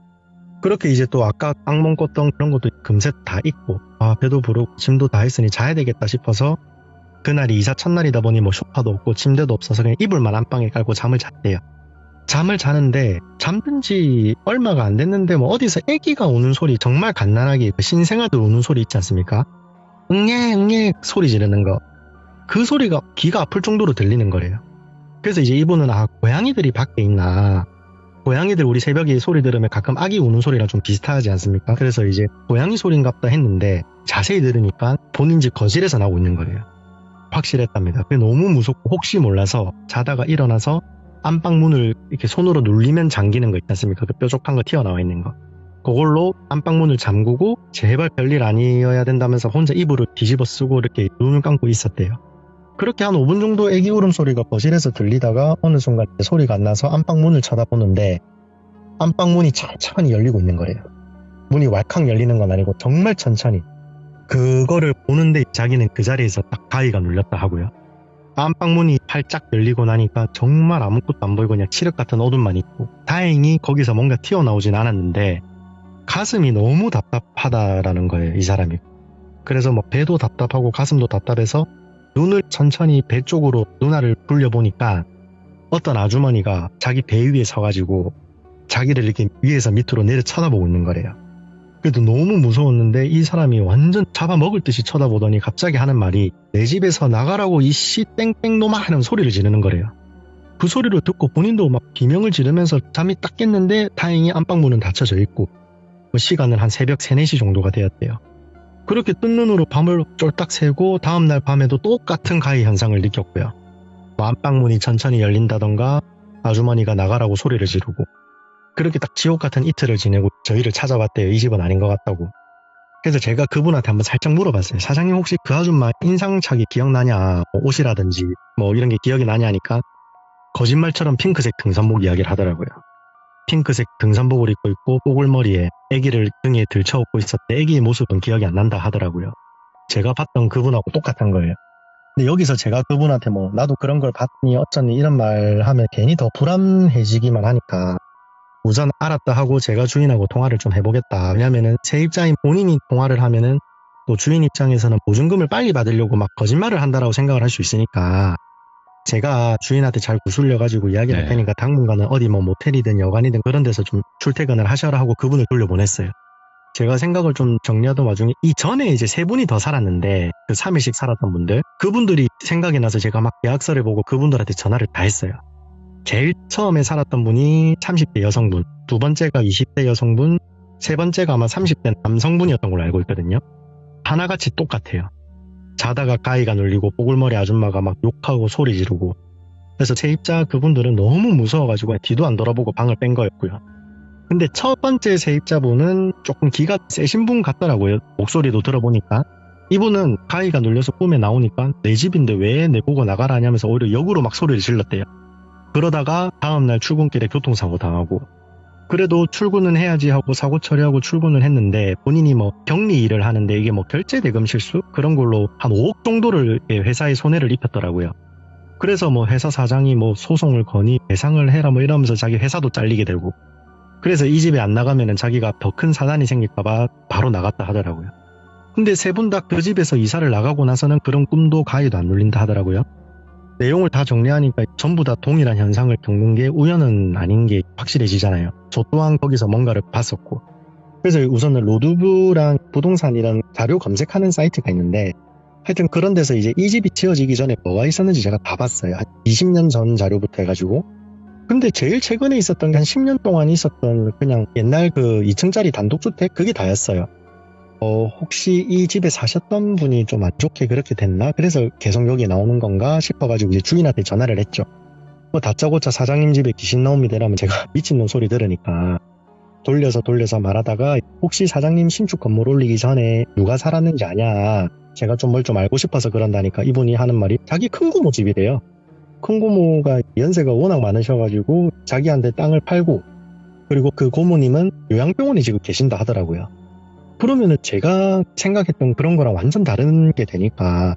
그렇게 이제 또 아까 악몽 꿨던 그런 것도 금세 다 잊고, 배도 부르고 짐도 다 했으니 자야 되겠다 싶어서 그날이 이사 첫날이다 보니 뭐 소파도 없고 침대도 없어서 그냥 이불만 안방에 깔고 잠을 잤대요. 잠을 자는데 잠든 지 얼마가 안 됐는데 뭐 어디서 애기가 우는 소리, 정말 갓난아기 신생아들 우는 소리 있지 않습니까? 응애 응애 소리 지르는 거, 그 소리가 귀가 아플 정도로 들리는 거래요. 그래서 이제 이분은 고양이들이 밖에 있나, 고양이들 우리 새벽에 소리 들으면 가끔 아기 우는 소리랑 좀 비슷하지 않습니까? 그래서 이제 고양이 소리인갑다 했는데 자세히 들으니까 본인 집 거실에서 나오고 있는 거래요. 확실했답니다. 그게 너무 무섭고 혹시 몰라서 자다가 일어나서 안방 문을 이렇게 손으로 눌리면 잠기는 거 있지 않습니까? 그 뾰족한 거 튀어나와 있는 거, 그걸로 안방 문을 잠그고 제발 별일 아니어야 된다면서 혼자 이불을 뒤집어 쓰고 이렇게 눈을 감고 있었대요. 그렇게 한 5분 정도 애기 울음소리가 거실에서 들리다가 어느 순간 소리가 안 나서 안방 문을 쳐다보는데 안방 문이 천천히 열리고 있는 거래요. 문이 왈칵 열리는 건 아니고 정말 천천히. 그거를 보는데 자기는 그 자리에서 딱 가위가 눌렸다 하고요. 안방 문이 활짝 열리고 나니까 정말 아무것도 안 보이고 그냥 칠흑 같은 어둠만 있고, 다행히 거기서 뭔가 튀어나오진 않았는데 가슴이 너무 답답하다라는 거예요, 이 사람이. 그래서 뭐 배도 답답하고 가슴도 답답해서 눈을 천천히 배 쪽으로 눈알을 굴려보니까 어떤 아주머니가 자기 배 위에 서가지고 자기를 이렇게 위에서 밑으로 내려 쳐다보고 있는 거래요. 그래도 너무 무서웠는데 이 사람이 완전 잡아먹을 듯이 쳐다보더니 갑자기 하는 말이 내 집에서 나가라고 이씨 땡땡놈아 하는 소리를 지르는 거래요. 그 소리를 듣고 본인도 막 비명을 지르면서 잠이 딱 깼는데 다행히 안방문은 닫혀져 있고 시간은 한 새벽 3, 4시 정도가 되었대요. 그렇게 뜬 눈으로 밤을 쫄딱 새고 다음날 밤에도 똑같은 가히 현상을 느꼈고요. 안방문이 천천히 열린다던가 아주머니가 나가라고 소리를 지르고, 그렇게 딱 지옥 같은 이틀을 지내고 저희를 찾아왔대요. 이 집은 아닌 것 같다고. 그래서 제가 그분한테 한번 살짝 물어봤어요. 사장님 혹시 그 아줌마 인상착이 기억나냐, 뭐 옷이라든지 뭐 이런 게 기억이 나냐 하니까 거짓말처럼 핑크색 등산복 이야기를 하더라고요. 핑크색 등산복을 입고 있고 뽀글머리에 아기를 등에 들쳐업고 있었대. 아기의 모습은 기억이 안 난다 하더라고요. 제가 봤던 그분하고 똑같은 거예요. 근데 여기서 제가 그분한테 뭐 나도 그런 걸 봤니 어쩌니 이런 말 하면 괜히 더 불안해지기만 하니까 우선 알았다 하고 제가 주인하고 통화를 좀 해보겠다. 왜냐면은 세입자인 본인이 통화를 하면은 또 주인 입장에서는 보증금을 빨리 받으려고 막 거짓말을 한다라고 생각을 할 수 있으니까 제가 주인한테 잘 구슬려가지고 이야기를 할 테니까 당분간은 어디 뭐 모텔이든 여관이든 그런 데서 좀 출퇴근을 하셔라 하고 그분을 돌려보냈어요. 제가 생각을 좀 정리하던 와중에 이 전에 이제 3분이 더 살았는데 그 3일씩 살았던 분들, 그분들이 생각이 나서 제가 막 계약서를 보고 그분들한테 전화를 다 했어요. 제일 처음에 살았던 분이 30대 여성분, 두 번째가 20대 여성분, 세 번째가 아마 30대 남성분이었던 걸로 알고 있거든요. 하나같이 똑같아요. 자다가 가위가 눌리고 뽀글머리 아줌마가 막 욕하고 소리 지르고. 그래서 세입자 그분들은 너무 무서워가지고 뒤도 안 돌아보고 방을 뺀 거였고요. 근데 첫 번째 세입자분은 조금 기가 세신 분 같더라고요. 목소리도 들어보니까. 이분은 가위가 눌려서 꿈에 나오니까 내 집인데 왜 내보고 나가라 하냐면서 오히려 역으로 막 소리를 질렀대요. 그러다가 다음날 출근길에 교통사고 당하고, 그래도 출근은 해야지 하고 사고 처리하고 출근을 했는데 본인이 뭐 격리 일을 하는데 이게 뭐 결제대금 실수? 그런 걸로 한 5억 정도를 회사에 손해를 입혔더라고요. 그래서 뭐 회사 사장이 뭐 소송을 거니 배상을 해라 뭐 이러면서 자기 회사도 잘리게 되고, 그래서 이 집에 안 나가면은 자기가 더 큰 사단이 생길까봐 바로 나갔다 하더라고요. 근데 세 분 다 그 집에서 이사를 나가고 나서는 그런 꿈도 가위도 안 눌린다 하더라고요. 내용을 다 정리하니까 전부 다 동일한 현상을 겪는 게 우연은 아닌 게 확실해지잖아요. 저 또한 거기서 뭔가를 봤었고. 그래서 우선은 로드뷰랑 부동산 이런 자료 검색하는 사이트가 있는데, 하여튼 그런 데서 이제 이 집이 지어지기 전에 뭐가 있었는지 제가 다 봤어요. 한 20년 전 자료부터 해가지고. 근데 제일 최근에 있었던 게 한 10년 동안 있었던 그냥 옛날 그 2층짜리 단독주택, 그게 다였어요. 혹시 이 집에 사셨던 분이 좀 안 좋게 그렇게 됐나? 그래서 계속 여기 나오는 건가 싶어가지고 이제 주인한테 전화를 했죠. 뭐 다짜고짜 사장님 집에 귀신 나옵니다 이러면 제가 미친놈 소리 들으니까 돌려서 말하다가 혹시 사장님 신축 건물 올리기 전에 누가 살았는지 아냐? 제가 좀 뭘 좀 알고 싶어서 그런다니까 이분이 하는 말이 자기 큰고모 집이래요. 큰고모가 연세가 워낙 많으셔가지고 자기한테 땅을 팔고, 그리고 그 고모님은 요양병원에 지금 계신다 하더라고요. 그러면은 제가 생각했던 그런 거랑 완전 다른 게 되니까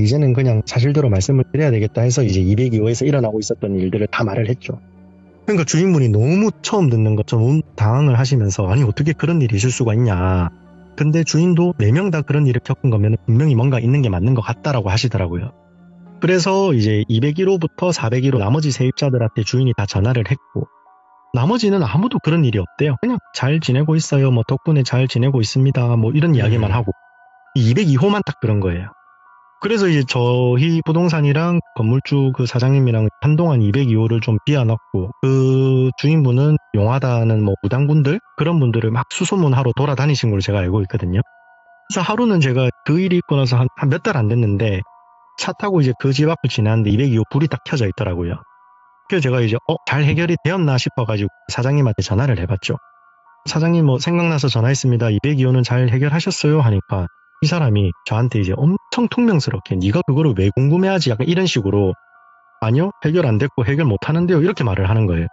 이제는 그냥 사실대로 말씀을 드려야 되겠다 해서 이제 202호에서 일어나고 있었던 일들을 다 말을 했죠. 그러니까 주인분이 너무 처음 듣는 것처럼 당황을 하시면서 아니 어떻게 그런 일이 있을 수가 있냐. 근데 주인도 4명 다 그런 일을 겪은 거면 분명히 뭔가 있는 게 맞는 것 같다라고 하시더라고요. 그래서 이제 201호부터 401호 나머지 세입자들한테 주인이 다 전화를 했고 나머지는 아무도 그런 일이 없대요. 그냥 잘 지내고 있어요. 뭐 덕분에 잘 지내고 있습니다. 뭐 이런 이야기만 하고 202호만 딱 그런 거예요. 그래서 이제 저희 부동산이랑 건물주 그 사장님이랑 한동안 202호를 좀 비워놨고 그 주인분은 용하다는 뭐 무당분들 그런 분들을 막 수소문하러 돌아다니신 걸로 제가 알고 있거든요. 그래서 하루는 제가 그 일이 있고 나서 한 몇 달 안 됐는데 차 타고 이제 그 집 앞을 지나는데 202호 불이 딱 켜져 있더라고요. 그래서 제가 이제 잘 해결이 되었나 싶어가지고 사장님한테 전화를 해봤죠. 사장님 뭐 생각나서 전화했습니다. 202호는 잘 해결하셨어요? 하니까 이 사람이 저한테 이제 엄청 퉁명스럽게 네가 그거를 왜 궁금해하지? 약간 이런 식으로 아니요 해결 안 됐고 해결 못 하는데요 이렇게 말을 하는 거예요.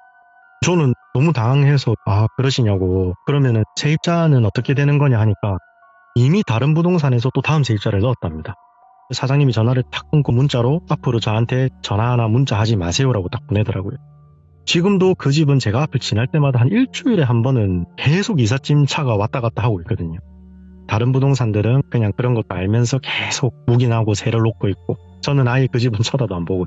저는 너무 당황해서 그러시냐고 그러면은 세입자는 어떻게 되는 거냐 하니까 이미 다른 부동산에서 또 다음 세입자를 넣었답니다. 사장님이 전화를 탁 끊고 문자로 앞으로 저한테 전화나 문자 하지 마세요라고 딱 보내더라고요. 지금도 그 집은 제가 앞을 지날 때마다 한 일주일에 한 번은 계속 이삿짐 차가 왔다 갔다 하고 있거든요. 다른 부동산들은 그냥 그런 것도 알면서 계속 묵인하고 세를 놓고 있고 저는 아예 그 집은 쳐다도 안 보고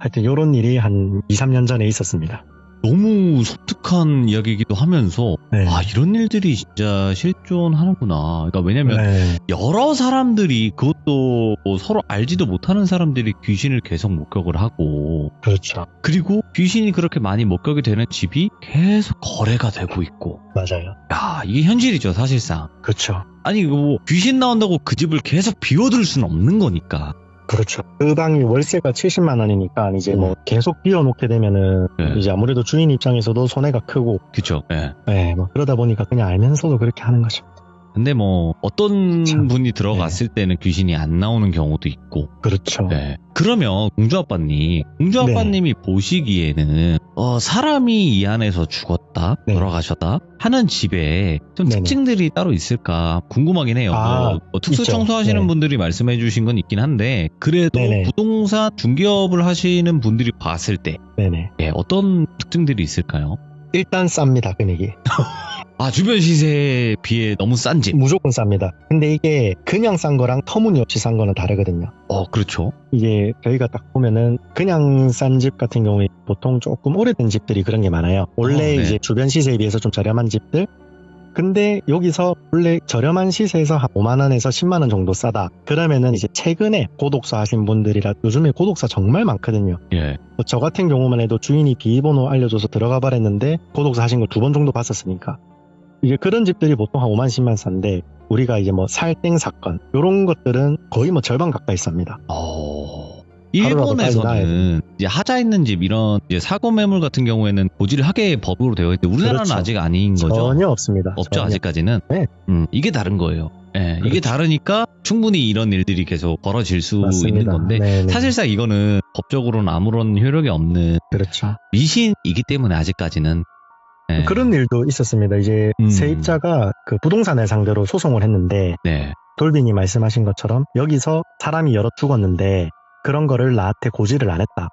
하여튼 이런 일이 한 2, 3년 전에 있었습니다. 너무 섬뜩한 이야기이기도 하면서 네. 이런 일들이 진짜 실존하는구나. 그러니까 왜냐면 네. 여러 사람들이 그것도 뭐 서로 알지도 못하는 사람들이 귀신을 계속 목격을 하고 그렇죠. 그리고 귀신이 그렇게 많이 목격이 되는 집이 계속 거래가 되고 있고 맞아요. 야 이게 현실이죠 사실상. 그렇죠. 아니 뭐 귀신 나온다고 그 집을 계속 비워둘 수는 없는 거니까. 그렇죠. 그 방이 월세가 70만 원이니까 이제 뭐 계속 비워놓게 되면은 네. 이제 아무래도 주인 입장에서도 손해가 크고 그쵸. 예. 네, 뭐 그러다 보니까 그냥 알면서도 그렇게 하는 거죠. 근데 뭐 어떤 참, 분이 들어갔을 때는 귀신이 안 나오는 경우도 있고. 그렇죠. 네. 그러면 공주아빠님이 보시기에는 사람이 이 안에서 죽었다, 네. 돌아가셨다 하는 집에 좀 네네. 특징들이 따로 있을까 궁금하긴 해요. 특수 있죠. 청소하시는 네. 분들이 말씀해주신 건 있긴 한데 그래도 네네. 부동산 중개업을 하시는 분들이 봤을 때 네네. 어떤 특징들이 있을까요? 일단 쌉니다, 금액이. 주변 시세에 비해 너무 싼 집. 무조건 쌉니다. 근데 이게 그냥 싼 거랑 터무니없이 싼 거는 다르거든요. 그렇죠. 이게 저희가 딱 보면은 그냥 싼 집 같은 경우에 보통 조금 오래된 집들이 그런 게 많아요. 원래 네. 이제 주변 시세에 비해서 좀 저렴한 집들. 근데 여기서 원래 저렴한 시세에서 한 5만 원에서 10만 원 정도 싸다. 그러면은 이제 최근에 고독사 하신 분들이라 요즘에 고독사 정말 많거든요. 예. 저 같은 경우만 해도 주인이 비밀번호 알려줘서 들어가 버렸는데 고독사 하신 거 2번 정도 봤었으니까. 이제 그런 집들이 보통 한 5만 10만 싼데 우리가 이제 뭐 살땡 사건 요런 것들은 거의 뭐 절반 가까이 쌉니다. 일본에서는 이제 하자 있는 집 이런 이제 사고 매물 같은 경우에는 고지를 하게 법으로 되어 있는데 우리나라는 그렇죠. 아직 아닌 거죠. 전혀 없습니다. 없죠 전혀. 아직까지는. 네. 이게 다른 거예요. 예, 이게 그렇죠. 다르니까 충분히 이런 일들이 계속 벌어질 수 맞습니다. 있는 건데 네네. 사실상 이거는 법적으로는 아무런 효력이 없는 그렇죠. 미신이기 때문에 아직까지는. 예. 그런 일도 있었습니다. 이제 세입자가 그 부동산을 상대로 소송을 했는데 네. 돌빈이 말씀하신 것처럼 여기서 사람이 여럿 죽었는데 그런 거를 나한테 고지를 안 했다.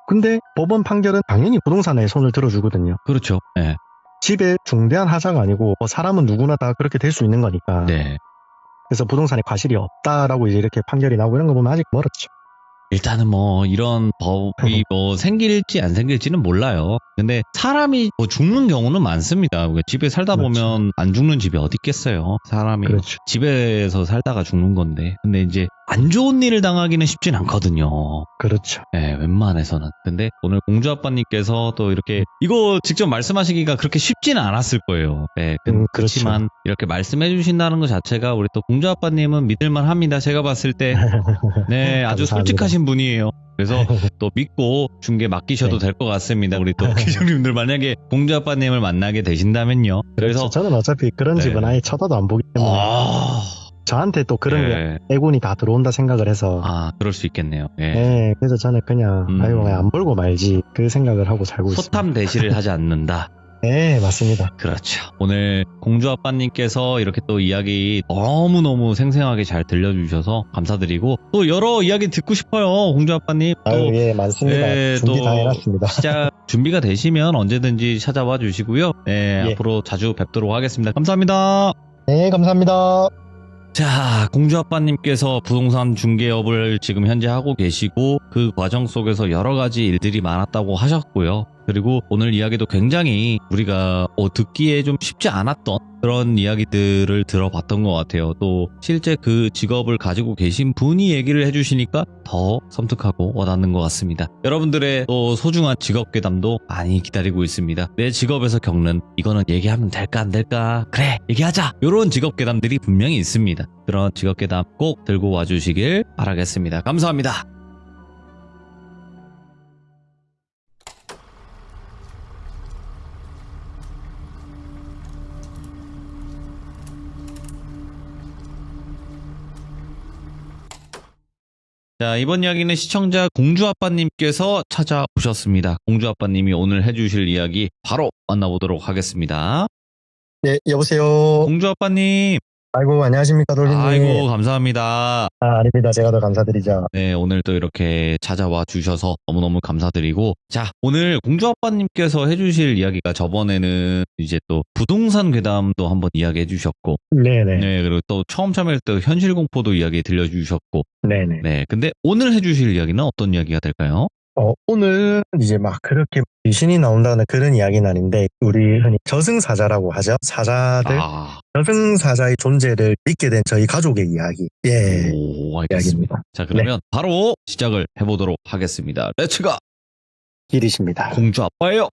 근데 법원 판결은 당연히 부동산에 손을 들어주거든요. 그렇죠. 예. 집에 중대한 하자가 아니고 사람은 누구나 다 그렇게 될 수 있는 거니까. 네. 그래서 부동산에 과실이 없다라고 이제 이렇게 판결이 나오고 이런 거 보면 아직 멀었죠. 일단은 뭐 이런 법이 뭐 생길지 안 생길지는 몰라요. 근데 사람이 뭐 죽는 경우는 많습니다. 집에 살다 그렇죠. 보면 안 죽는 집이 어디 있겠어요. 사람이 그렇죠. 집에서 살다가 죽는 건데. 근데 이제 안 좋은 일을 당하기는 쉽진 않거든요. 그렇죠. 네, 웬만해서는. 근데 오늘 공주아빠님께서 또 이렇게 이거 직접 말씀하시기가 그렇게 쉽지는 않았을 거예요. 네, 그렇지만 그렇죠. 이렇게 말씀해 주신다는 것 자체가 우리 또 공주아빠님은 믿을만 합니다. 제가 봤을 때. 네, 아주 감사합니다. 솔직하신 분이에요. 그래서 또 믿고 중개 맡기셔도 네. 될 것 같습니다. 우리 또 기자님들 만약에 공주아빠님을 만나게 되신다면요. 그래서 저는 어차피 그런 네. 집은 아예 쳐다도 안 보기 때문에 저한테 또 그런 게 애군이 다 들어온다 생각을 해서 그럴 수 있겠네요. 예. 네, 그래서 저는 그냥 아유 안 벌고 말지 그 생각을 하고 살고 있습니다. 소탐 대시를 하지 않는다. 네, 맞습니다. 그렇죠. 오늘 공주 아빠님께서 이렇게 또 이야기 너무너무 생생하게 잘 들려주셔서 감사드리고 또 여러 이야기 듣고 싶어요. 공주 아빠님. 또 아유, 예, 많습니다. 준비 또 다 해놨습니다. 시작 준비가 되시면 언제든지 찾아와 주시고요. 네, 예. 앞으로 자주 뵙도록 하겠습니다. 감사합니다. 네, 감사합니다. 자, 공주 아빠님께서 부동산 중개업을 지금 현재 하고 계시고 그 과정 속에서 여러 가지 일들이 많았다고 하셨고요. 그리고 오늘 이야기도 굉장히 우리가 듣기에 좀 쉽지 않았던 그런 이야기들을 들어봤던 것 같아요. 또 실제 그 직업을 가지고 계신 분이 얘기를 해주시니까 더 섬뜩하고 와닿는 것 같습니다. 여러분들의 또 소중한 직업 괴담도 많이 기다리고 있습니다. 내 직업에서 겪는 이거는 얘기하면 될까 안 될까? 그래 얘기하자! 이런 직업 괴담들이 분명히 있습니다. 그런 직업 괴담 꼭 들고 와주시길 바라겠습니다. 감사합니다. 자, 이번 이야기는 시청자 공주아빠님께서 찾아오셨습니다. 공주아빠님이 오늘 해주실 이야기 바로 만나보도록 하겠습니다. 네, 여보세요. 공주아빠님. 아이고, 안녕하십니까, 돌리님. 아이고, 감사합니다. 아닙니다. 제가 더 감사드리죠. 네, 오늘 또 이렇게 찾아와 주셔서 너무너무 감사드리고. 자, 오늘 공주아빠님께서 해주실 이야기가 저번에는 이제 또 부동산 괴담도 한번 이야기해 주셨고. 네네. 네, 그리고 또 처음 참여할 때 현실 공포도 이야기 들려주셨고. 네네. 네, 근데 오늘 해주실 이야기는 어떤 이야기가 될까요? 오늘 이제 막 그렇게 귀신이 나온다는 그런 이야기는 아닌데, 우리 흔히 저승사자라고 하죠. 사자들. 저승사자의 존재를 믿게 된 저희 가족의 이야기. 예. 오, 알겠습니다. 이야기입니다. 자, 그러면 바로 시작을 해보도록 하겠습니다. 렛츠가! 길이십니다. 공주 아빠예요.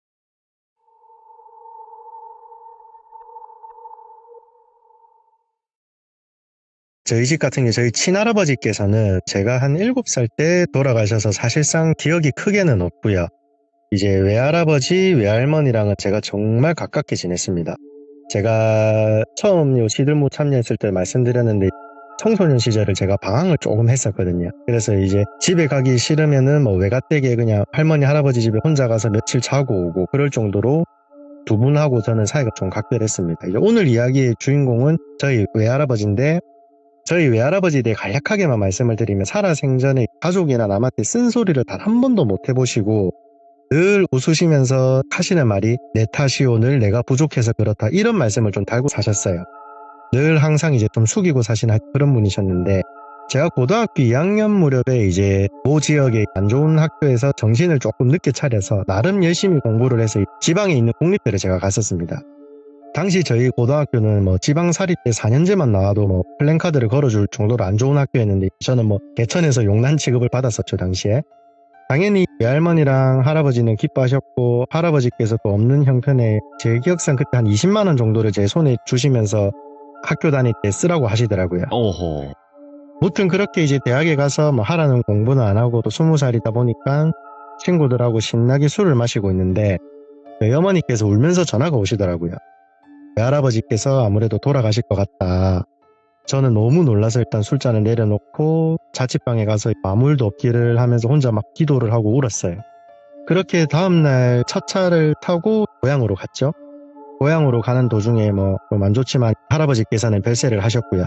저희 집 같은 경우 저희 친할아버지께서는 제가 한 7살 때 돌아가셔서 사실상 기억이 크게는 없고요. 이제 외할아버지, 외할머니랑은 제가 정말 가깝게 지냈습니다. 제가 처음 요 시들무 참여했을 때 말씀드렸는데 청소년 시절을 제가 방황을 조금 했었거든요. 그래서 이제 집에 가기 싫으면은 뭐 외갓댁에 그냥 할머니, 할아버지 집에 혼자 가서 며칠 자고 오고 그럴 정도로 두 분하고 저는 사이가 좀 각별했습니다. 이제 오늘 이야기의 주인공은 저희 외할아버지인데 저희 외할아버지에 대해 간략하게만 말씀을 드리면 살아생전에 가족이나 남한테 쓴소리를 단 한 번도 못 해보시고 늘 웃으시면서 하시는 말이 내 탓이오 늘 내가 부족해서 그렇다 이런 말씀을 좀 달고 사셨어요. 늘 항상 이제 좀 숙이고 사시는 그런 분이셨는데 제가 고등학교 2학년 무렵에 이제 모 지역의 안 좋은 학교에서 정신을 조금 늦게 차려서 나름 열심히 공부를 해서 지방에 있는 공립대를 제가 갔었습니다. 당시 저희 고등학교는 뭐 지방사립대 4년제만 나와도 뭐 플랜카드를 걸어줄 정도로 안 좋은 학교였는데 저는 뭐 개천에서 용난 취급을 받았었죠 당시에. 당연히 외할머니랑 할아버지는 기뻐하셨고 할아버지께서 또 없는 형편에 제 기억상 그때 한 20만 원 정도를 제 손에 주시면서 학교 다닐 때 쓰라고 하시더라고요. 오호. 무튼 그렇게 이제 대학에 가서 뭐 하라는 공부는 안 하고 또 20살이다 보니까 친구들하고 신나게 술을 마시고 있는데 어머니께서 울면서 전화가 오시더라고요. 외할아버지께서 아무래도 돌아가실 것 같다. 저는 너무 놀라서 일단 술잔을 내려놓고 자취방에 가서 아무 일도 없기를 하면서 혼자 막 기도를 하고 울었어요. 그렇게 다음날 첫 차를 타고 고향으로 갔죠. 고향으로 가는 도중에 뭐 좀 안 좋지만 할아버지께서는 별세를 하셨고요.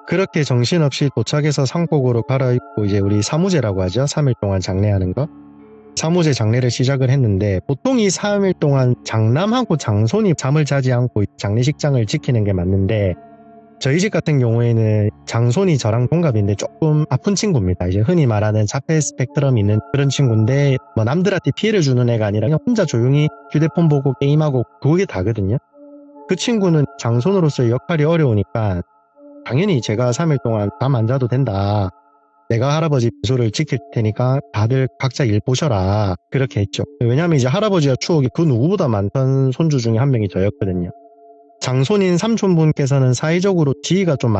그렇게 정신없이 도착해서 상복으로 갈아입고 이제 우리 사무제라고 하죠. 3일 동안 장례하는 거. 사무제 장례를 시작을 했는데 보통 이 3일 동안 장남하고 장손이 잠을 자지 않고 장례식장을 지키는 게 맞는데 저희 집 같은 경우에는 장손이 저랑 동갑인데 조금 아픈 친구입니다. 이제 흔히 말하는 자폐 스펙트럼이 있는 그런 친구인데 뭐 남들한테 피해를 주는 애가 아니라 그냥 혼자 조용히 휴대폰 보고 게임하고 그게 다거든요. 그 친구는 장손으로서의 역할이 어려우니까 당연히 제가 3일 동안 잠 안 자도 된다. 내가 할아버지 빈소를 지킬 테니까 다들 각자 일 보셔라. 그렇게 했죠. 왜냐하면 이제 할아버지와 추억이 그 누구보다 많던 손주 중에 한 명이 저였거든요. 장손인 삼촌분께서는 사회적으로 지위가 좀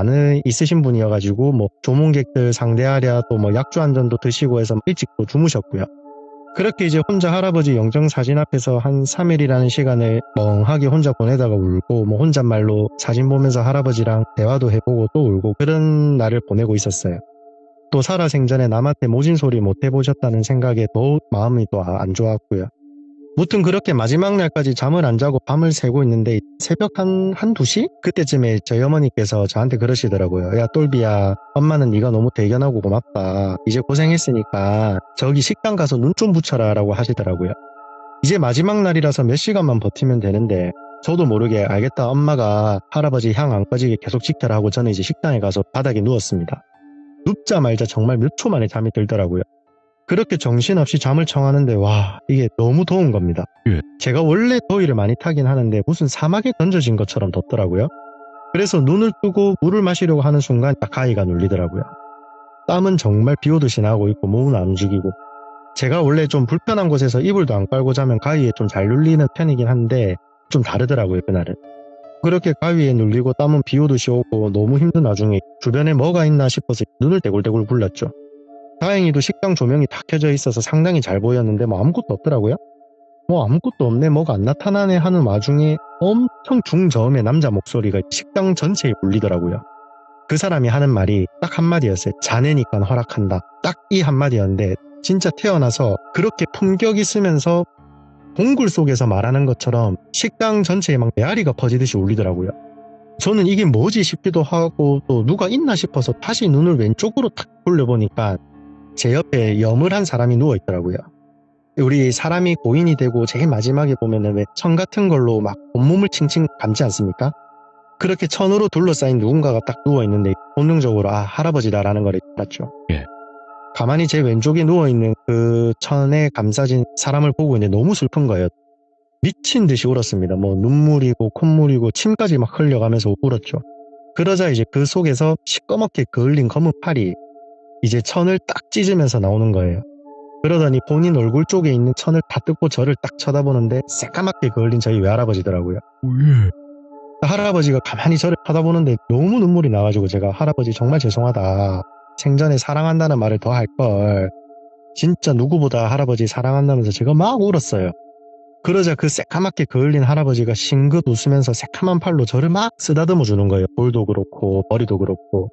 있으신 분이어가지고 뭐 조문객들 상대하랴 또 뭐 약주 한 잔도 드시고 해서 일찍 또 주무셨고요. 그렇게 이제 혼자 할아버지 영정사진 앞에서 한 3일이라는 시간을 멍하게 혼자 보내다가 울고 뭐 혼잣말로 사진 보면서 할아버지랑 대화도 해보고 또 울고 그런 날을 보내고 있었어요. 또 살아생전에 남한테 모진 소리 못 해보셨다는 생각에 더욱 마음이 또 안 좋았고요. 무튼 그렇게 마지막 날까지 잠을 안 자고 밤을 새고 있는데 새벽 한 2시? 그때쯤에 저희 어머니께서 저한테 그러시더라고요. 야 똘비야, 엄마는 네가 너무 대견하고 고맙다. 이제 고생했으니까 저기 식당 가서 눈 좀 붙여라 라고 하시더라고요. 이제 마지막 날이라서 몇 시간만 버티면 되는데 저도 모르게 알겠다 엄마가 할아버지 향 안 꺼지게 계속 지켜라 하고 저는 이제 식당에 가서 바닥에 누웠습니다. 눕자마자 정말 몇 초 만에 잠이 들더라고요. 그렇게 정신없이 잠을 청하는데 와 이게 너무 더운 겁니다. 예. 제가 원래 더위를 많이 타긴 하는데 무슨 사막에 던져진 것처럼 덥더라고요. 그래서 눈을 뜨고 물을 마시려고 하는 순간 가위가 눌리더라고요. 땀은 정말 비 오듯이 나고 있고 몸은 안 움직이고 제가 원래 좀 불편한 곳에서 이불도 안 깔고 자면 가위에 좀 잘 눌리는 편이긴 한데 좀 다르더라고요 그날은. 그렇게 가위에 눌리고 땀은 비 오듯이 오고 너무 힘든 와중에 주변에 뭐가 있나 싶어서 눈을 떼굴떼굴 굴렸죠. 다행히도 식당 조명이 다 켜져 있어서 상당히 잘 보였는데 뭐 아무것도 없더라고요. 뭐 아무것도 없네 뭐가 안 나타나네 하는 와중에 엄청 중저음의 남자 목소리가 식당 전체에 울리더라고요. 그 사람이 하는 말이 딱 한마디였어요. 자네니까 허락한다. 딱 이 한마디였는데 진짜 태어나서 그렇게 품격 있으면서 동굴 속에서 말하는 것처럼 식당 전체에 막 메아리가 퍼지듯이 울리더라고요. 저는 이게 뭐지 싶기도 하고 또 누가 있나 싶어서 다시 눈을 왼쪽으로 탁 돌려보니까 제 옆에 여물한 사람이 누워있더라고요. 우리 사람이 고인이 되고 제일 마지막에 보면은 왜 천 같은 걸로 막 온몸을 칭칭 감지 않습니까? 그렇게 천으로 둘러싸인 누군가가 딱 누워있는데 본능적으로 아 할아버지다라는 걸 알았죠. 예. 가만히 제 왼쪽에 누워있는 그 천에 감싸진 사람을 보고 있는데 너무 슬픈 거예요. 미친 듯이 울었습니다. 뭐 눈물이고 콧물이고 침까지 막 흘려가면서 울었죠. 그러자 이제 그 속에서 시꺼멓게 그을린 검은 팔이 이제 천을 딱 찢으면서 나오는 거예요. 그러더니 본인 얼굴 쪽에 있는 천을 다 뜯고 저를 딱 쳐다보는데 새까맣게 그을린 저희 외할아버지더라고요. 할아버지가 가만히 저를 쳐다보는데 너무 눈물이 나가지고 제가 할아버지 정말 죄송하다. 생전에 사랑한다는 말을 더 할걸. 진짜 누구보다 할아버지 사랑한다면서 제가 막 울었어요. 그러자 그 새까맣게 그을린 할아버지가 싱긋 웃으면서 새카만 팔로 저를 막 쓰다듬어 주는 거예요. 볼도 그렇고 머리도 그렇고.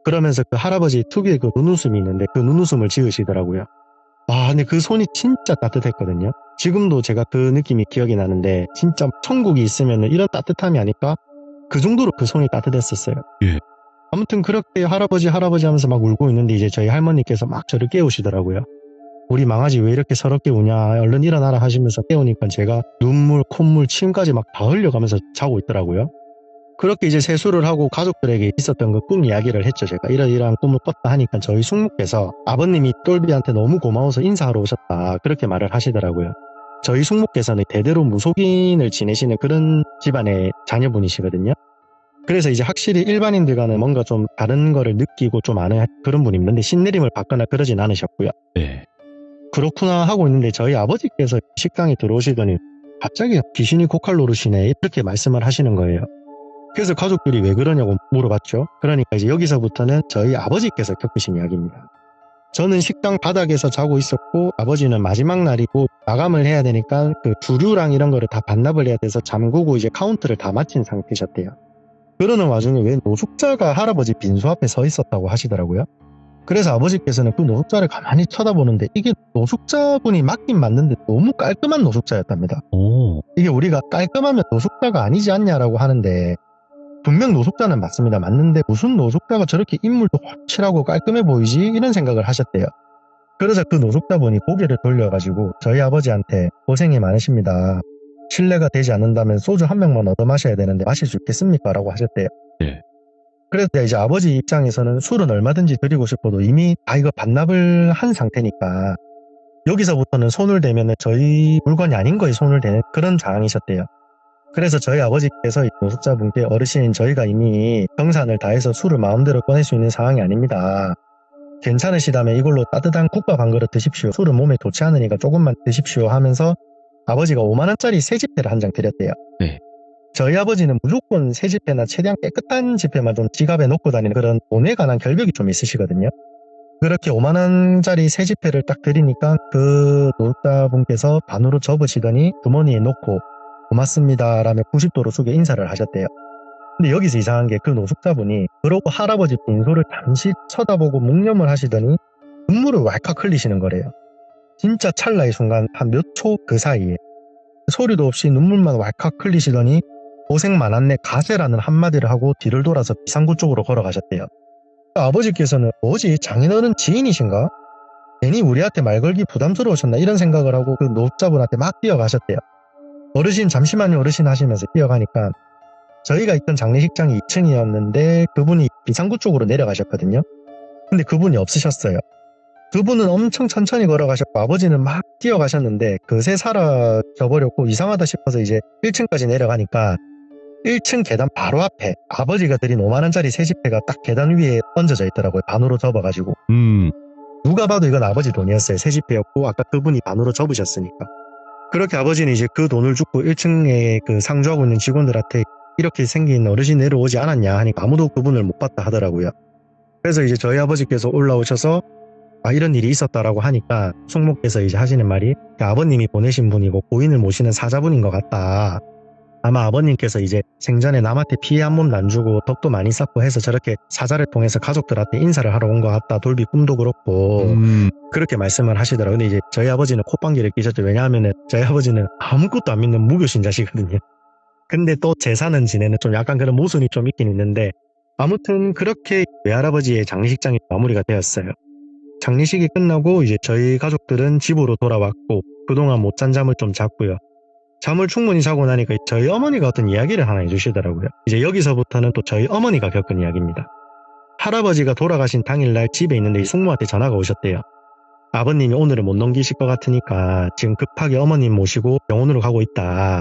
그러면서 그 할아버지 특유의 그 눈웃음이 있는데 그 눈웃음을 지으시더라고요. 아 근데 그 손이 진짜 따뜻했거든요. 지금도 제가 그 느낌이 기억이 나는데 진짜 천국이 있으면 이런 따뜻함이 아닐까? 그 정도로 그 손이 따뜻했었어요. 예. 아무튼 그렇게 할아버지 하면서 막 울고 있는데 이제 저희 할머니께서 막 저를 깨우시더라고요. 우리 망아지 왜 이렇게 서럽게 우냐 얼른 일어나라 하시면서 깨우니까 제가 눈물 콧물 침까지 막 다 흘려가면서 자고 있더라고요. 그렇게 이제 세수를 하고 가족들에게 있었던 그 꿈 이야기를 했죠. 제가 이러이러한 꿈을 꿨다 하니까 저희 숙모께서 아버님이 똘비한테 너무 고마워서 인사하러 오셨다 그렇게 말을 하시더라고요. 저희 숙모께서는 대대로 무속인을 지내시는 그런 집안의 자녀분이시거든요. 그래서 이제 확실히 일반인들과는 뭔가 좀 다른 거를 느끼고 좀 아는 그런 분이 있는데 신내림을 받거나 그러진 않으셨고요. 네. 그렇구나 하고 있는데 저희 아버지께서 식당에 들어오시더니 갑자기 귀신이 고칼 노릇이네 이렇게 말씀을 하시는 거예요. 그래서 가족들이 왜 그러냐고 물어봤죠. 그러니까 이제 여기서부터는 저희 아버지께서 겪으신 이야기입니다. 저는 식당 바닥에서 자고 있었고 아버지는 마지막 날이고 마감을 해야 되니까 그 주류랑 이런 거를 다 반납을 해야 돼서 잠그고 이제 카운트를 다 마친 상태셨대요. 그러는 와중에 왜 노숙자가 할아버지 빈소 앞에 서 있었다고 하시더라고요. 그래서 아버지께서는 그 노숙자를 가만히 쳐다보는데 이게 노숙자분이 맞긴 맞는데 너무 깔끔한 노숙자였답니다. 오. 이게 우리가 깔끔하면 노숙자가 아니지 않냐라고 하는데 분명 노숙자는 맞습니다. 맞는데 무슨 노숙자가 저렇게 인물도 확실하고 깔끔해 보이지? 이런 생각을 하셨대요. 그러자 그 노숙자분이 고개를 돌려가지고 저희 아버지한테 고생이 많으십니다. 실례가 되지 않는다면 소주 한 병만 얻어 마셔야 되는데 마실 수 있겠습니까? 라고 하셨대요. 네. 그래서 이제 아버지 입장에서는 술은 얼마든지 드리고 싶어도 이미 다 이거 반납을 한 상태니까 여기서부터는 손을 대면 저희 물건이 아닌 거에 손을 대는 그런 상황이셨대요. 그래서 저희 아버지께서 노숙자분께 어르신 저희가 이미 정산을 다해서 술을 마음대로 꺼낼 수 있는 상황이 아닙니다. 괜찮으시다면 이걸로 따뜻한 국밥 한 그릇 드십시오. 술은 몸에 좋지 않으니까 조금만 드십시오 하면서 아버지가 5만원짜리 새지폐를 한 장 드렸대요. 네. 저희 아버지는 무조건 새지폐나 최대한 깨끗한 지폐만 좀 지갑에 놓고 다니는 그런 돈에 관한 결벽이 좀 있으시거든요. 그렇게 5만원짜리 새지폐를 딱 드리니까 그 노숙자분께서 반으로 접으시더니 주머니에 넣고 고맙습니다 라며 90도로 숙여 인사를 하셨대요. 근데 여기서 이상한 게 그 노숙자분이 그러고 할아버지 빈소를 잠시 쳐다보고 묵념을 하시더니 눈물을 왈칵 흘리시는 거래요. 진짜 찰나의 순간 한 몇 초 그 사이에 소리도 없이 눈물만 왈칵 흘리시더니 고생 많았네 가세라는 한마디를 하고 뒤를 돌아서 비상구 쪽으로 걸어가셨대요. 아버지께서는 뭐지 장인어른 지인이신가? 괜히 우리한테 말 걸기 부담스러우셨나 이런 생각을 하고 그 노숙자분한테 막 뛰어가셨대요. 어르신 잠시만요 어르신 하시면서 뛰어가니까 저희가 있던 장례식장이 2층이었는데 그분이 비상구 쪽으로 내려가셨거든요. 근데 그분이 없으셨어요. 그분은 엄청 천천히 걸어가셨고 아버지는 막 뛰어가셨는데 그새 사라져버렸고 이상하다 싶어서 이제 1층까지 내려가니까 1층 계단 바로 앞에 아버지가 드린 5만원짜리 세집회가 딱 계단 위에 얹어져 있더라고요. 반으로 접어가지고. 누가 봐도 이건 아버지 돈이었어요. 세집회였고 아까 그분이 반으로 접으셨으니까. 그렇게 아버지는 이제 그 돈을 주고 1층에 그 상주하고 있는 직원들한테 이렇게 생긴 어르신 내려오지 않았냐 하니까 아무도 그분을 못 봤다 하더라고요. 그래서 이제 저희 아버지께서 올라오셔서 이런 일이 있었다라고 하니까 숙모께서 이제 하시는 말이 아버님이 보내신 분이고 고인을 모시는 사자분인 것 같다. 아마 아버님께서 이제 생전에 남한테 피해 한 몸도 안 주고 덕도 많이 쌓고 해서 저렇게 사자를 통해서 가족들한테 인사를 하러 온 것 같다. 돌비 꿈도 그렇고 그렇게 말씀을 하시더라고요. 근데 이제 저희 아버지는 콧방귀를 끼셨죠. 왜냐하면 저희 아버지는 아무것도 안 믿는 무교신자시거든요. 근데 또 제사는 지내는 좀 약간 그런 모순이 좀 있긴 있는데 아무튼 그렇게 외할아버지의 장례식장이 마무리가 되었어요. 장례식이 끝나고 이제 저희 가족들은 집으로 돌아왔고 그동안 못 잔 잠을 좀 잤고요. 잠을 충분히 자고 나니까 저희 어머니가 어떤 이야기를 하나 해주시더라고요. 이제 여기서부터는 또 저희 어머니가 겪은 이야기입니다. 할아버지가 돌아가신 당일날 집에 있는데 이 숙모한테 전화가 오셨대요. 아버님이 오늘은 못 넘기실 것 같으니까 지금 급하게 어머님 모시고 병원으로 가고 있다.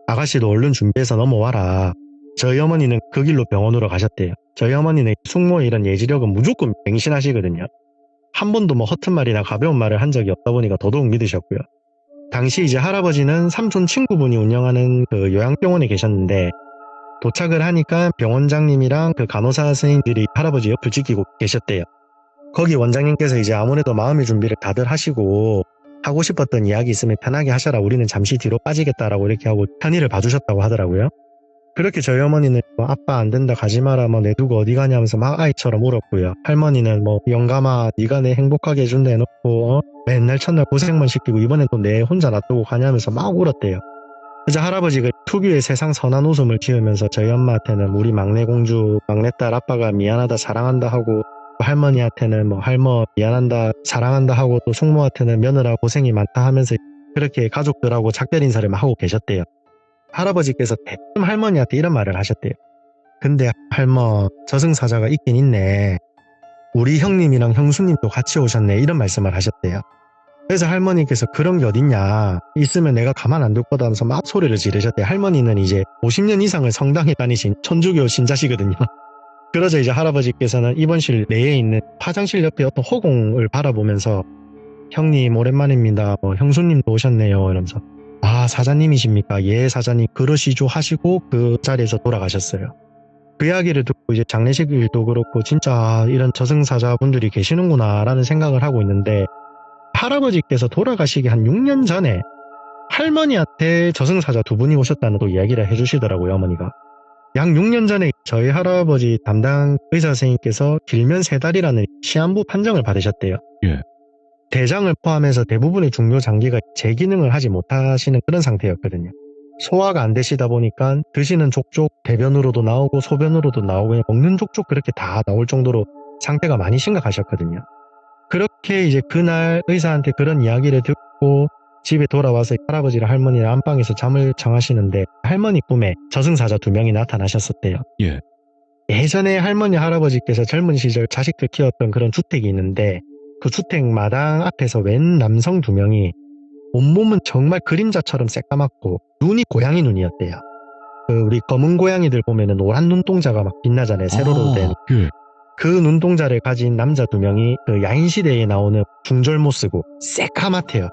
아가씨도 얼른 준비해서 넘어와라. 저희 어머니는 그 길로 병원으로 가셨대요. 저희 어머니는 숙모의 이런 예지력은 무조건 맹신하시거든요. 한 번도 뭐 허튼 말이나 가벼운 말을 한 적이 없다 보니까 더더욱 믿으셨고요. 당시 이제 할아버지는 삼촌 친구분이 운영하는 그 요양병원에 계셨는데 도착을 하니까 병원장님이랑 그 간호사 선생님들이 할아버지 옆을 지키고 계셨대요. 거기 원장님께서 이제 아무래도 마음의 준비를 다들 하시고 하고 싶었던 이야기 있으면 편하게 하셔라. 우리는 잠시 뒤로 빠지겠다라고 이렇게 하고 편의를 봐주셨다고 하더라고요. 그렇게 저희 어머니는 뭐 아빠 안 된다 가지 마라 뭐 내두고 어디 가냐면서 막 아이처럼 울었고요. 할머니는 뭐 영감아 네가 내 행복하게 해준다 해놓고 맨날 첫날 고생만 시키고 이번엔 또 내 혼자 놔두고 가냐면서 막 울었대요. 그래서 할아버지가 특유의 세상 선한 웃음을 지으면서 저희 엄마한테는 우리 막내 공주 막내딸 아빠가 미안하다 사랑한다 하고 할머니한테는 뭐 할머 미안한다 사랑한다 하고 또 숙모한테는 며느라 고생이 많다 하면서 그렇게 가족들하고 작별 인사를 막 하고 계셨대요. 할아버지께서 대뜸 할머니한테 이런 말을 하셨대요. 근데 할머 저승사자가 있긴 있네. 우리 형님이랑 형수님도 같이 오셨네. 이런 말씀을 하셨대요. 그래서 할머니께서 그런 게 어딨냐. 있으면 내가 가만 안 둘 거다 하면서 막 소리를 지르셨대요. 할머니는 이제 50년 이상을 성당에 다니신 천주교 신자시거든요. 그러자 이제 할아버지께서는 입원실 내에 있는 화장실 옆에 어떤 허공을 바라보면서 형님 오랜만입니다. 뭐 형수님도 오셨네요. 이러면서 아 사자님이십니까? 예 사자님 그러시죠 하시고 그 자리에서 돌아가셨어요. 그 이야기를 듣고 이제 장례식 일도 그렇고 진짜 이런 저승사자분들이 계시는구나 라는 생각을 하고 있는데 할아버지께서 돌아가시기 한 6년 전에 할머니한테 저승사자 두 분이 오셨다는 또 이야기를 해주시더라고요. 어머니가. 약 6년 전에 저희 할아버지 담당 의사 선생님께서 길면 3달이라는 시한부 판정을 받으셨대요. 예. 대장을 포함해서 대부분의 중요 장기가 재기능을 하지 못하시는 그런 상태였거든요. 소화가 안 되시다 보니까 드시는 족족 대변으로도 나오고 소변으로도 나오고 그냥 먹는 족족 그렇게 다 나올 정도로 상태가 많이 심각하셨거든요. 그렇게 이제 그날 의사한테 그런 이야기를 듣고 집에 돌아와서 할아버지랑 할머니랑 안방에서 잠을 청하시는데 할머니 꿈에 저승사자 2명이 나타나셨었대요. 예. 예전에 할머니 할아버지께서 젊은 시절 자식들 키웠던 그런 주택이 있는데 그 주택 마당 앞에서 웬 남성 2명이 온몸은 정말 그림자처럼 새까맣고 눈이 고양이 눈이었대요. 그 우리 검은 고양이들 보면은 노란 눈동자가 막 빛나잖아요. 세로로 된. 예. 그 눈동자를 가진 남자 2명이 그 야인시대에 나오는 중절모 쓰고 새까맣대요.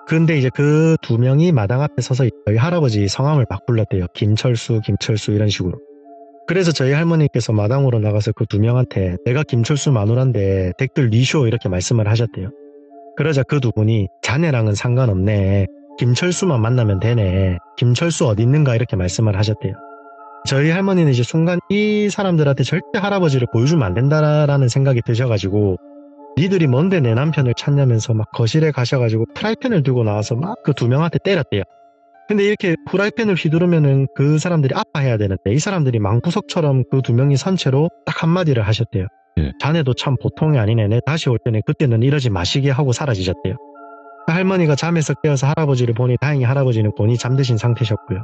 근데 이제 그 2명이 마당 앞에 서서 저희 할아버지 성함을 막 불렀대요. 김철수 이런 식으로. 그래서 저희 할머니께서 마당으로 나가서 그 2명한테 내가 김철수 마누라인데 댁들 니쇼 이렇게 말씀을 하셨대요. 그러자 그 2분이 자네랑은 상관없네. 김철수만 만나면 되네. 김철수 어디 있는가 이렇게 말씀을 하셨대요. 저희 할머니는 이제 순간 이 사람들한테 절대 할아버지를 보여주면 안 된다라는 생각이 드셔가지고 니들이 뭔데 내 남편을 찾냐면서 막 거실에 가셔가지고 프라이팬을 들고 나와서 막 그 2명한테 때렸대요. 근데 이렇게 후라이팬을 휘두르면은 그 사람들이 아파해야 되는데 이 사람들이 망구석처럼 그 두 명이 선체로 딱 한마디를 하셨대요. 예. 자네도 참 보통이 아니네. 내 다시 올 때는 그때는 이러지 마시게 하고 사라지셨대요. 할머니가 잠에서 깨어서 할아버지를 보니 다행히 할아버지는 본이 잠드신 상태셨고요.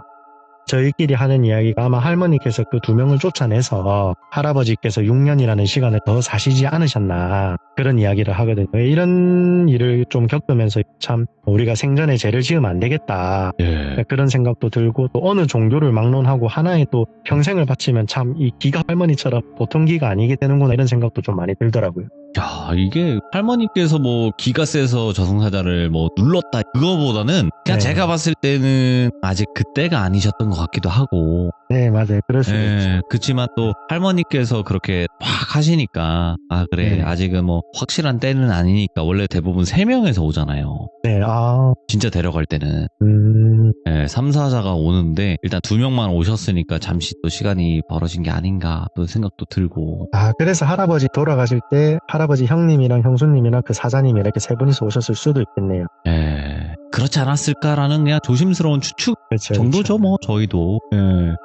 저희끼리 하는 이야기가 아마 할머니께서 그 두 명을 쫓아내서 할아버지께서 6년이라는 시간을 더 사시지 않으셨나 그런 이야기를 하거든요. 이런 일을 좀 겪으면서 참 우리가 생전에 죄를 지으면 안 되겠다 예. 그런 생각도 들고 또 어느 종교를 막론하고 하나에 또 평생을 바치면 참 이 기가 할머니처럼 보통 기가 아니게 되는구나 이런 생각도 좀 많이 들더라고요. 야, 이게 할머니께서 뭐 기가 세서 저승사자를 뭐 눌렀다 그거보다는 그냥 네. 제가 봤을 때는 아직 그때가 아니셨던 것 같기도 하고. 네, 맞아요. 그럴 수 있죠. 예, 그치만 또 할머니께서 그렇게 막 하시니까 아 그래 네. 아직은 뭐 확실한 때는 아니니까 원래 대부분 3명에서 오잖아요. 네, 진짜 데려갈 때는. 예, 3사자가 오는데 일단 2명만 오셨으니까 잠시 또 시간이 벌어진 게 아닌가 또 생각도 들고. 그래서 할아버지 돌아가실 때 할아버지 형님이랑 형수님이랑 그 사자님이 이렇게 세 분이서 오셨을 수도 있겠네요. 예, 그렇지 않았을까라는 그냥 조심스러운 추측 그렇죠. 정도죠 뭐 저희도. 예.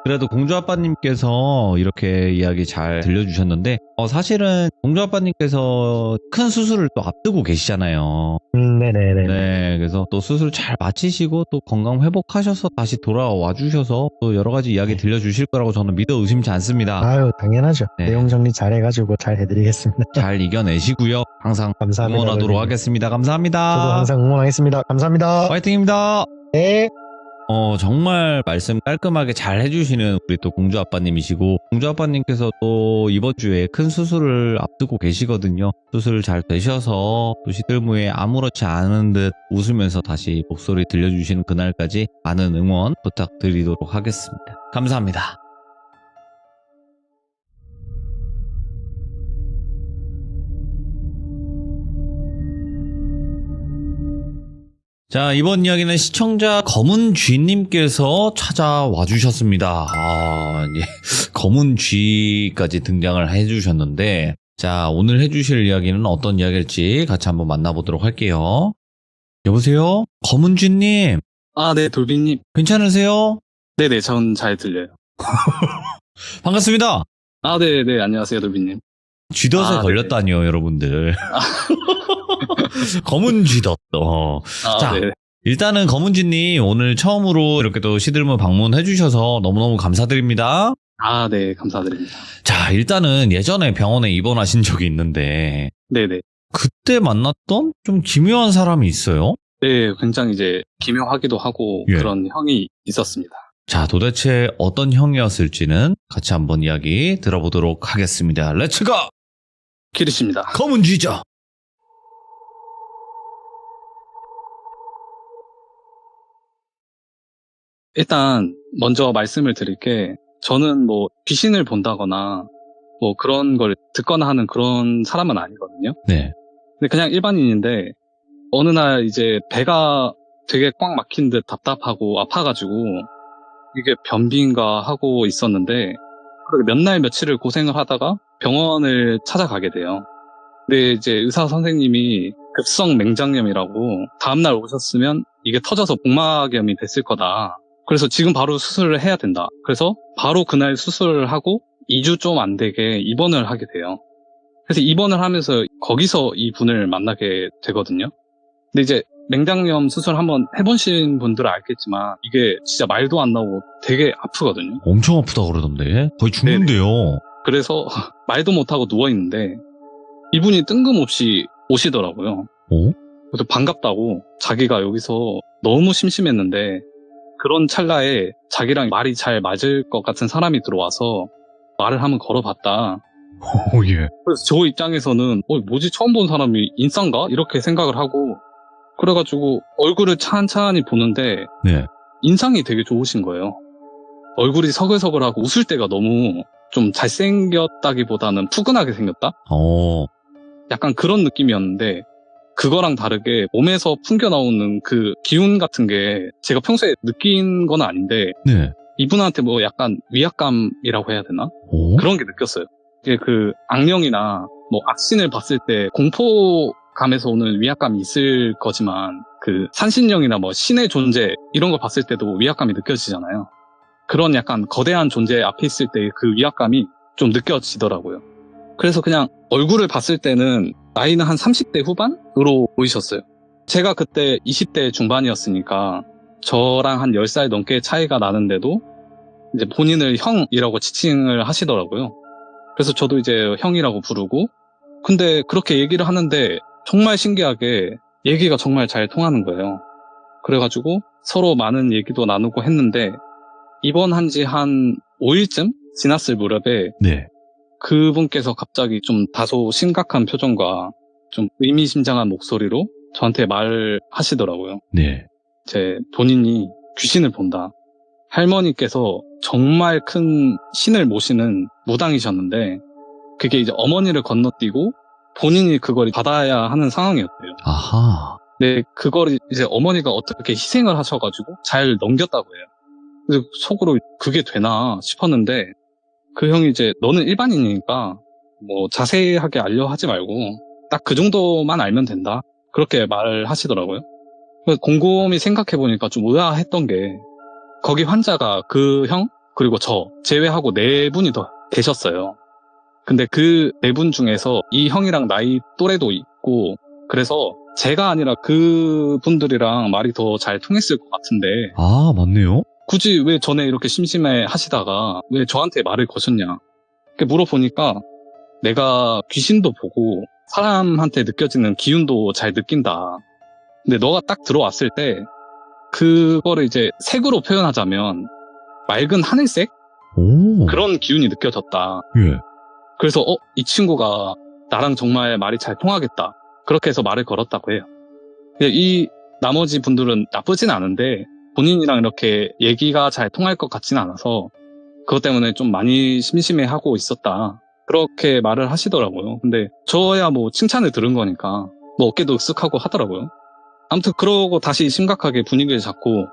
그래도 공주 아빠님께서 이렇게 이야기 잘 들려주셨는데 사실은 공주 아빠님께서 큰 수술을 또 앞두고 계시잖아요. 네네네. 네, 그래서 또 수술 잘 마치시고 또 건강 회복하셔서 다시 돌아와 주셔서 또 여러 가지 이야기 네. 들려주실 거라고 저는 믿어 의심치 않습니다. 아유, 당연하죠. 네. 내용 정리 잘 해가지고 잘 해드리겠습니다. 잘 이겨내시고요. 항상 감사합니다. 응원하도록 선생님. 하겠습니다. 감사합니다. 저도 항상 응원하겠습니다. 감사합니다. 화이팅입니다. 네. 정말 말씀 깔끔하게 잘 해주시는 우리 또 공주 아빠님이시고, 공주 아빠님께서 또 이번 주에 큰 수술을 앞두고 계시거든요. 수술 잘 되셔서 또 시들무에 아무렇지 않은 듯 웃으면서 다시 목소리 들려주시는 그날까지 많은 응원 부탁드리도록 하겠습니다. 감사합니다. 자, 이번 이야기는 시청자 검은쥐님께서 찾아와 주셨습니다. 검은쥐까지 등장을 해주셨는데, 자, 오늘 해주실 이야기는 어떤 이야기일지 같이 한번 만나보도록 할게요. 여보세요? 검은쥐님, 네, 돌비님. 괜찮으세요? 네네, 전 잘 들려요. 반갑습니다. 네네, 안녕하세요, 돌비님. 쥐덫에 네. 걸렸다니요, 여러분들. 검은 쥐덫. 자, 네. 일단은 검은쥐님 오늘 처음으로 이렇게 또 시들무 방문해주셔서 너무너무 감사드립니다. 네, 감사드립니다. 자, 일단은 예전에 병원에 입원하신 적이 있는데 네네. 그때 만났던 좀 기묘한 사람이 있어요? 네, 굉장히 이제 기묘하기도 하고 예. 그런 형이 있었습니다. 자, 도대체 어떤 형이었을지는 같이 한번 이야기 들어보도록 하겠습니다. 렛츠고! 키리씨입니다. 검은쥐죠. 일단 먼저 말씀을 드릴 게 저는 뭐 귀신을 본다거나 뭐 그런 걸 듣거나 하는 그런 사람은 아니거든요. 네. 근데 그냥 일반인인데 어느 날 이제 배가 되게 꽉 막힌 듯 답답하고 아파가지고 이게 변비인가 하고 있었는데 그렇게 몇 날 며칠을 고생을 하다가 병원을 찾아가게 돼요. 근데 이제 의사 선생님이 급성 맹장염이라고 다음날 오셨으면 이게 터져서 복막염이 됐을 거다. 그래서 지금 바로 수술을 해야 된다. 그래서 바로 그날 수술을 하고 2주 좀 안 되게 입원을 하게 돼요. 그래서 입원을 하면서 거기서 이 분을 만나게 되거든요. 근데 이제 맹장염 수술 한번 해보신 분들은 알겠지만 이게 진짜 말도 안 나오고 되게 아프거든요. 엄청 아프다 그러던데 거의 죽는데요. 그래서 말도 못하고 누워있는데 이분이 뜬금없이 오시더라고요. 그래서 반갑다고 자기가 여기서 너무 심심했는데 그런 찰나에 자기랑 말이 잘 맞을 것 같은 사람이 들어와서 말을 한번 걸어봤다. 예. 그래서 저 입장에서는 뭐지 처음 본 사람이 인싸인가? 이렇게 생각을 하고 그래가지고 얼굴을 찬찬히 보는데 네. 인상이 되게 좋으신 거예요. 얼굴이 서글서글하고 웃을 때가 너무 좀 잘생겼다기보다는 푸근하게 생겼다? 약간 그런 느낌이었는데 그거랑 다르게 몸에서 풍겨나오는 그 기운 같은 게 제가 평소에 느낀 건 아닌데 네. 이분한테 뭐 약간 위압감이라고 해야 되나? 그런 게 느꼈어요. 이게 그 악령이나 뭐 악신을 봤을 때 공포 감에서 오는 위압감이 있을 거지만 그 산신령이나 뭐 신의 존재 이런 거 봤을 때도 위압감이 느껴지잖아요. 그런 약간 거대한 존재 앞에 있을 때 그 위압감이 좀 느껴지더라고요. 그래서 그냥 얼굴을 봤을 때는 나이는 한 30대 후반으로 보이셨어요. 제가 그때 20대 중반이었으니까 저랑 한 10살 넘게 차이가 나는데도 이제 본인을 형이라고 지칭을 하시더라고요. 그래서 저도 이제 형이라고 부르고, 근데 그렇게 얘기를 하는데 정말 신기하게 얘기가 정말 잘 통하는 거예요. 그래가지고 서로 많은 얘기도 나누고 했는데 입원한 지 한 5일쯤 지났을 무렵에 네. 그분께서 갑자기 좀 다소 심각한 표정과 좀 의미심장한 목소리로 저한테 말을 하시더라고요. 네. 제 본인이 귀신을 본다. 할머니께서 정말 큰 신을 모시는 무당이셨는데 그게 이제 어머니를 건너뛰고 본인이 그걸 받아야 하는 상황이었대요. 아하. 근데 그걸 이제 어머니가 어떻게 희생을 하셔가지고 잘 넘겼다고 해요. 그래서 속으로 그게 되나 싶었는데 그 형이 이제 너는 일반인이니까 뭐 자세하게 알려 하지 말고 딱 그 정도만 알면 된다. 그렇게 말을 하시더라고요. 그래서 곰곰이 생각해보니까 좀 의아했던 게 거기 환자가 그 형 그리고 저 제외하고 4분이 더 계셨어요. 근데 그 4분 중에서 이 형이랑 나이 또래도 있고 그래서 제가 아니라 그 분들이랑 말이 더 잘 통했을 것 같은데 아, 맞네요. 굳이 왜 전에 이렇게 심심해 하시다가 왜 저한테 말을 거셨냐. 이렇게 물어보니까 내가 귀신도 보고 사람한테 느껴지는 기운도 잘 느낀다. 근데 너가 딱 들어왔을 때 그거를 이제 색으로 표현하자면 맑은 하늘색? 오. 그런 기운이 느껴졌다. 예. 그래서 이 친구가 나랑 정말 말이 잘 통하겠다. 그렇게 해서 말을 걸었다고 해요. 이 나머지 분들은 나쁘진 않은데 본인이랑 이렇게 얘기가 잘 통할 것 같지는 않아서 그것 때문에 좀 많이 심심해하고 있었다. 그렇게 말을 하시더라고요. 근데 저야 뭐 칭찬을 들은 거니까 뭐 어깨도 으쓱하고 하더라고요. 아무튼 그러고 다시 심각하게 분위기를 잡고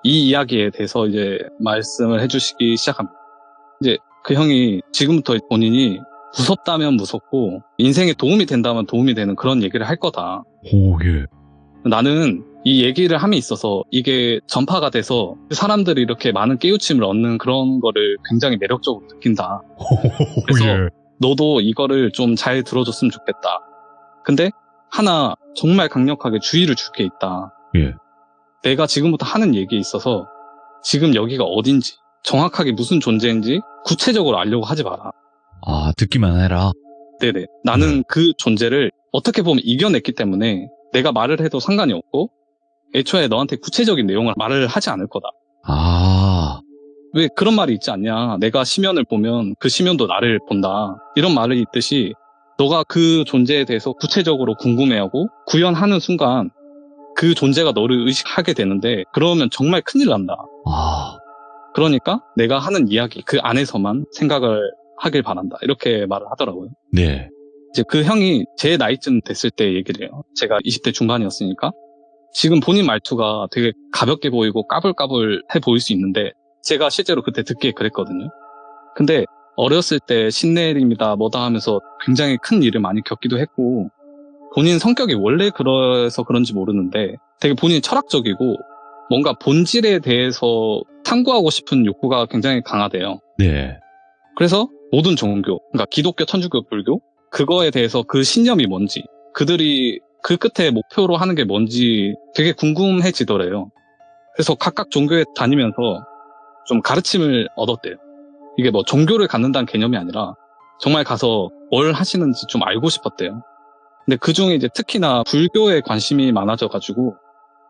이 이야기에 대해서 이제 말씀을 해주시기 시작합니다. 이제 그 형이 지금부터 본인이 무섭다면 무섭고 인생에 도움이 된다면 도움이 되는 그런 얘기를 할 거다. 오, 예. 나는 이 얘기를 함에 있어서 이게 전파가 돼서 사람들이 이렇게 많은 깨우침을 얻는 그런 거를 굉장히 매력적으로 느낀다. 그래서 예. 너도 이거를 좀 잘 들어줬으면 좋겠다. 근데 하나 정말 강력하게 주의를 줄 게 있다. 예. 내가 지금부터 하는 얘기에 있어서 지금 여기가 어딘지 정확하게 무슨 존재인지 구체적으로 알려고 하지 마라. 아, 듣기만 해라. 네네. 나는 그 존재를 어떻게 보면 이겨냈기 때문에 내가 말을 해도 상관이 없고 애초에 너한테 구체적인 내용을 말을 하지 않을 거다. 아, 왜 그런 말이 있지 않냐. 내가 심연을 보면 그 심연도 나를 본다. 이런 말이 있듯이 너가 그 존재에 대해서 구체적으로 궁금해하고 구현하는 순간 그 존재가 너를 의식하게 되는데 그러면 정말 큰일 난다. 아, 그러니까 내가 하는 이야기 그 안에서만 생각을 하길 바란다. 이렇게 말을 하더라고요. 네. 이제 그 형이 제 나이쯤 됐을 때 얘기를 해요. 제가 20대 중반이었으니까. 지금 본인 말투가 되게 가볍게 보이고 까불까불해 보일 수 있는데 제가 실제로 그때 듣기에 그랬거든요. 근데 어렸을 때 신내림이다 뭐다 하면서 굉장히 큰 일을 많이 겪기도 했고 본인 성격이 원래 그래서 그런지 모르는데 되게 본인이 철학적이고 뭔가 본질에 대해서 탐구하고 싶은 욕구가 굉장히 강하대요. 네. 그래서 모든 종교, 그러니까 기독교, 천주교, 불교 그거에 대해서 그 신념이 뭔지 그들이 그 끝에 목표로 하는 게 뭔지 되게 궁금해지더래요. 그래서 각각 종교에 다니면서 좀 가르침을 얻었대요. 이게 뭐 종교를 갖는다는 개념이 아니라 정말 가서 뭘 하시는지 좀 알고 싶었대요. 근데 그 중에 이제 특히나 불교에 관심이 많아져가지고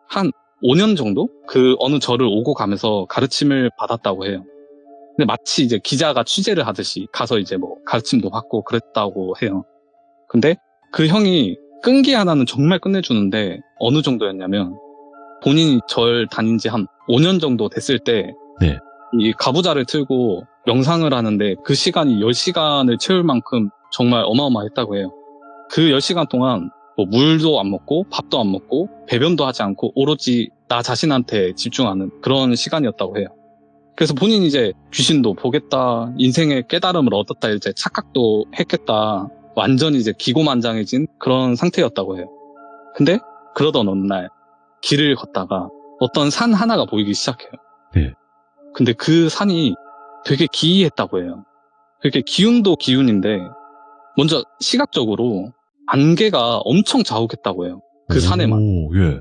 한 5년 정도 그 어느 절을 오고 가면서 가르침을 받았다고 해요. 근데 마치 이제 기자가 취재를 하듯이 가서 이제 뭐 가르침도 받고 그랬다고 해요. 근데 그 형이 끈기 하나는 정말 끝내주는데 어느 정도였냐면 본인이 절 다닌 지 한 5년 정도 됐을 때 네. 이 가부좌를 틀고 명상을 하는데 그 시간이 10시간을 채울 만큼 정말 어마어마했다고 해요. 그 10시간 동안 뭐 물도 안 먹고 밥도 안 먹고 배변도 하지 않고 오로지 나 자신한테 집중하는 그런 시간이었다고 해요. 그래서 본인이 이제 귀신도 보겠다, 인생의 깨달음을 얻었다, 이제 착각도 했겠다, 완전히 이제 기고만장해진 그런 상태였다고 해요. 근데 그러던 어느 날 길을 걷다가 어떤 산 하나가 보이기 시작해요. 네. 근데 그 산이 되게 기이했다고 해요. 되게 기운도 기운인데 먼저 시각적으로 안개가 엄청 자욱했다고 해요. 그 산에만. 오, 예.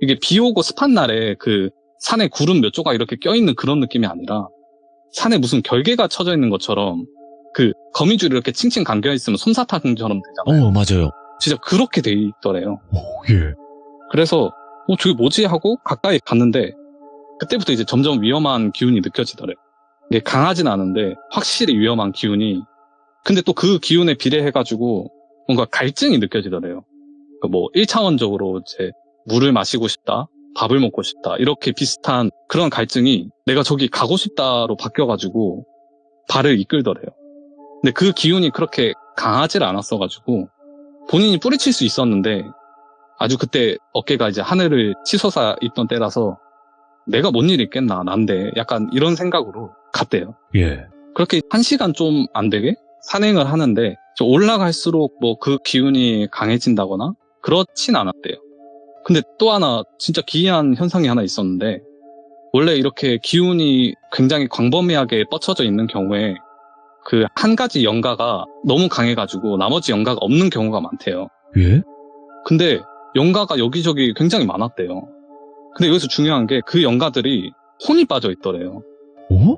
이게 비 오고 습한 날에 그 산에 구름 몇 조각 이렇게 껴있는 그런 느낌이 아니라 산에 무슨 결계가 쳐져 있는 것처럼 그 거미줄이 이렇게 칭칭 감겨있으면 솜사탕처럼 되잖아요. 맞아요. 진짜 그렇게 돼 있더래요. 오, 예. 그래서 저게 뭐지 하고 가까이 갔는데 그때부터 이제 점점 위험한 기운이 느껴지더래요. 이게 강하진 않은데 확실히 위험한 기운이, 근데 또 그 기운에 비례해가지고 뭔가 갈증이 느껴지더래요. 그러니까 뭐 1차원적으로 이제 물을 마시고 싶다, 밥을 먹고 싶다 이렇게 비슷한 그런 갈증이 내가 저기 가고 싶다로 바뀌어가지고 발을 이끌더래요. 근데 그 기운이 그렇게 강하질 않았어가지고 본인이 뿌리칠 수 있었는데 아주 그때 어깨가 이제 하늘을 치솟아 있던 때라서 내가 뭔 일이 있겠나 난데 약간 이런 생각으로 갔대요. 예. 그렇게 1시간 좀 안 되게 산행을 하는데 좀 올라갈수록 뭐 그 기운이 강해진다거나 그렇진 않았대요. 근데 또 하나 진짜 기이한 현상이 하나 있었는데 원래 이렇게 기운이 굉장히 광범위하게 뻗쳐져 있는 경우에 그 한 가지 영가가 너무 강해가지고 나머지 영가가 없는 경우가 많대요. 예? 근데 영가가 여기저기 굉장히 많았대요. 근데 여기서 중요한 게 그 영가들이 혼이 빠져 있더래요. 어?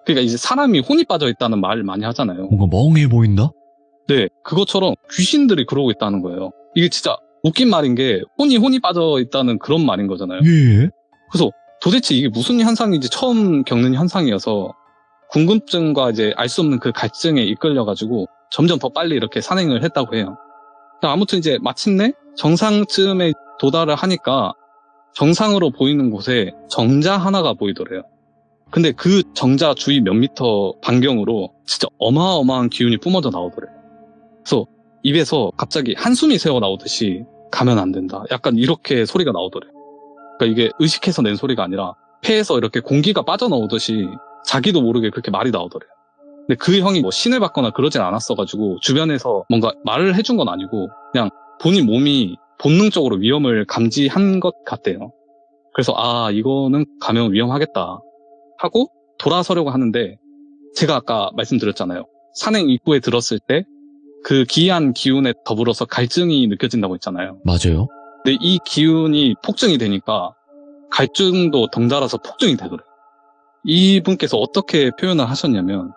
그러니까 이제 사람이 혼이 빠져 있다는 말을 많이 하잖아요. 뭔가 멍해 보인다? 네, 그것처럼 귀신들이 그러고 있다는 거예요. 이게 진짜 웃긴 말인 게 혼이 빠져 있다는 그런 말인 거잖아요. 예. 그래서 도대체 이게 무슨 현상인지 처음 겪는 현상이어서 궁금증과 이제 알 수 없는 그 갈증에 이끌려가지고 점점 더 빨리 이렇게 산행을 했다고 해요. 아무튼 이제 마침내 정상쯤에 도달을 하니까 정상으로 보이는 곳에 정자 하나가 보이더래요. 근데 그 정자 주위 몇 미터 반경으로 진짜 어마어마한 기운이 뿜어져 나오더래요. 그래서 입에서 갑자기 한숨이 새어 나오듯이 가면 안 된다. 약간 이렇게 소리가 나오더래요. 그러니까 이게 의식해서 낸 소리가 아니라 폐에서 이렇게 공기가 빠져나오듯이 자기도 모르게 그렇게 말이 나오더래요. 근데 그 형이 뭐 신을 받거나 그러진 않았어가지고 주변에서 뭔가 말을 해준 건 아니고 그냥 본인 몸이 본능적으로 위험을 감지한 것 같대요. 그래서 이거는 가면 위험하겠다 하고 돌아서려고 하는데 제가 아까 말씀드렸잖아요. 산행 입구에 들었을 때 그 기이한 기운에 더불어서 갈증이 느껴진다고 했잖아요. 맞아요. 근데 이 기운이 폭증이 되니까 갈증도 덩달아서 폭증이 되더래요. 이분께서 어떻게 표현을 하셨냐면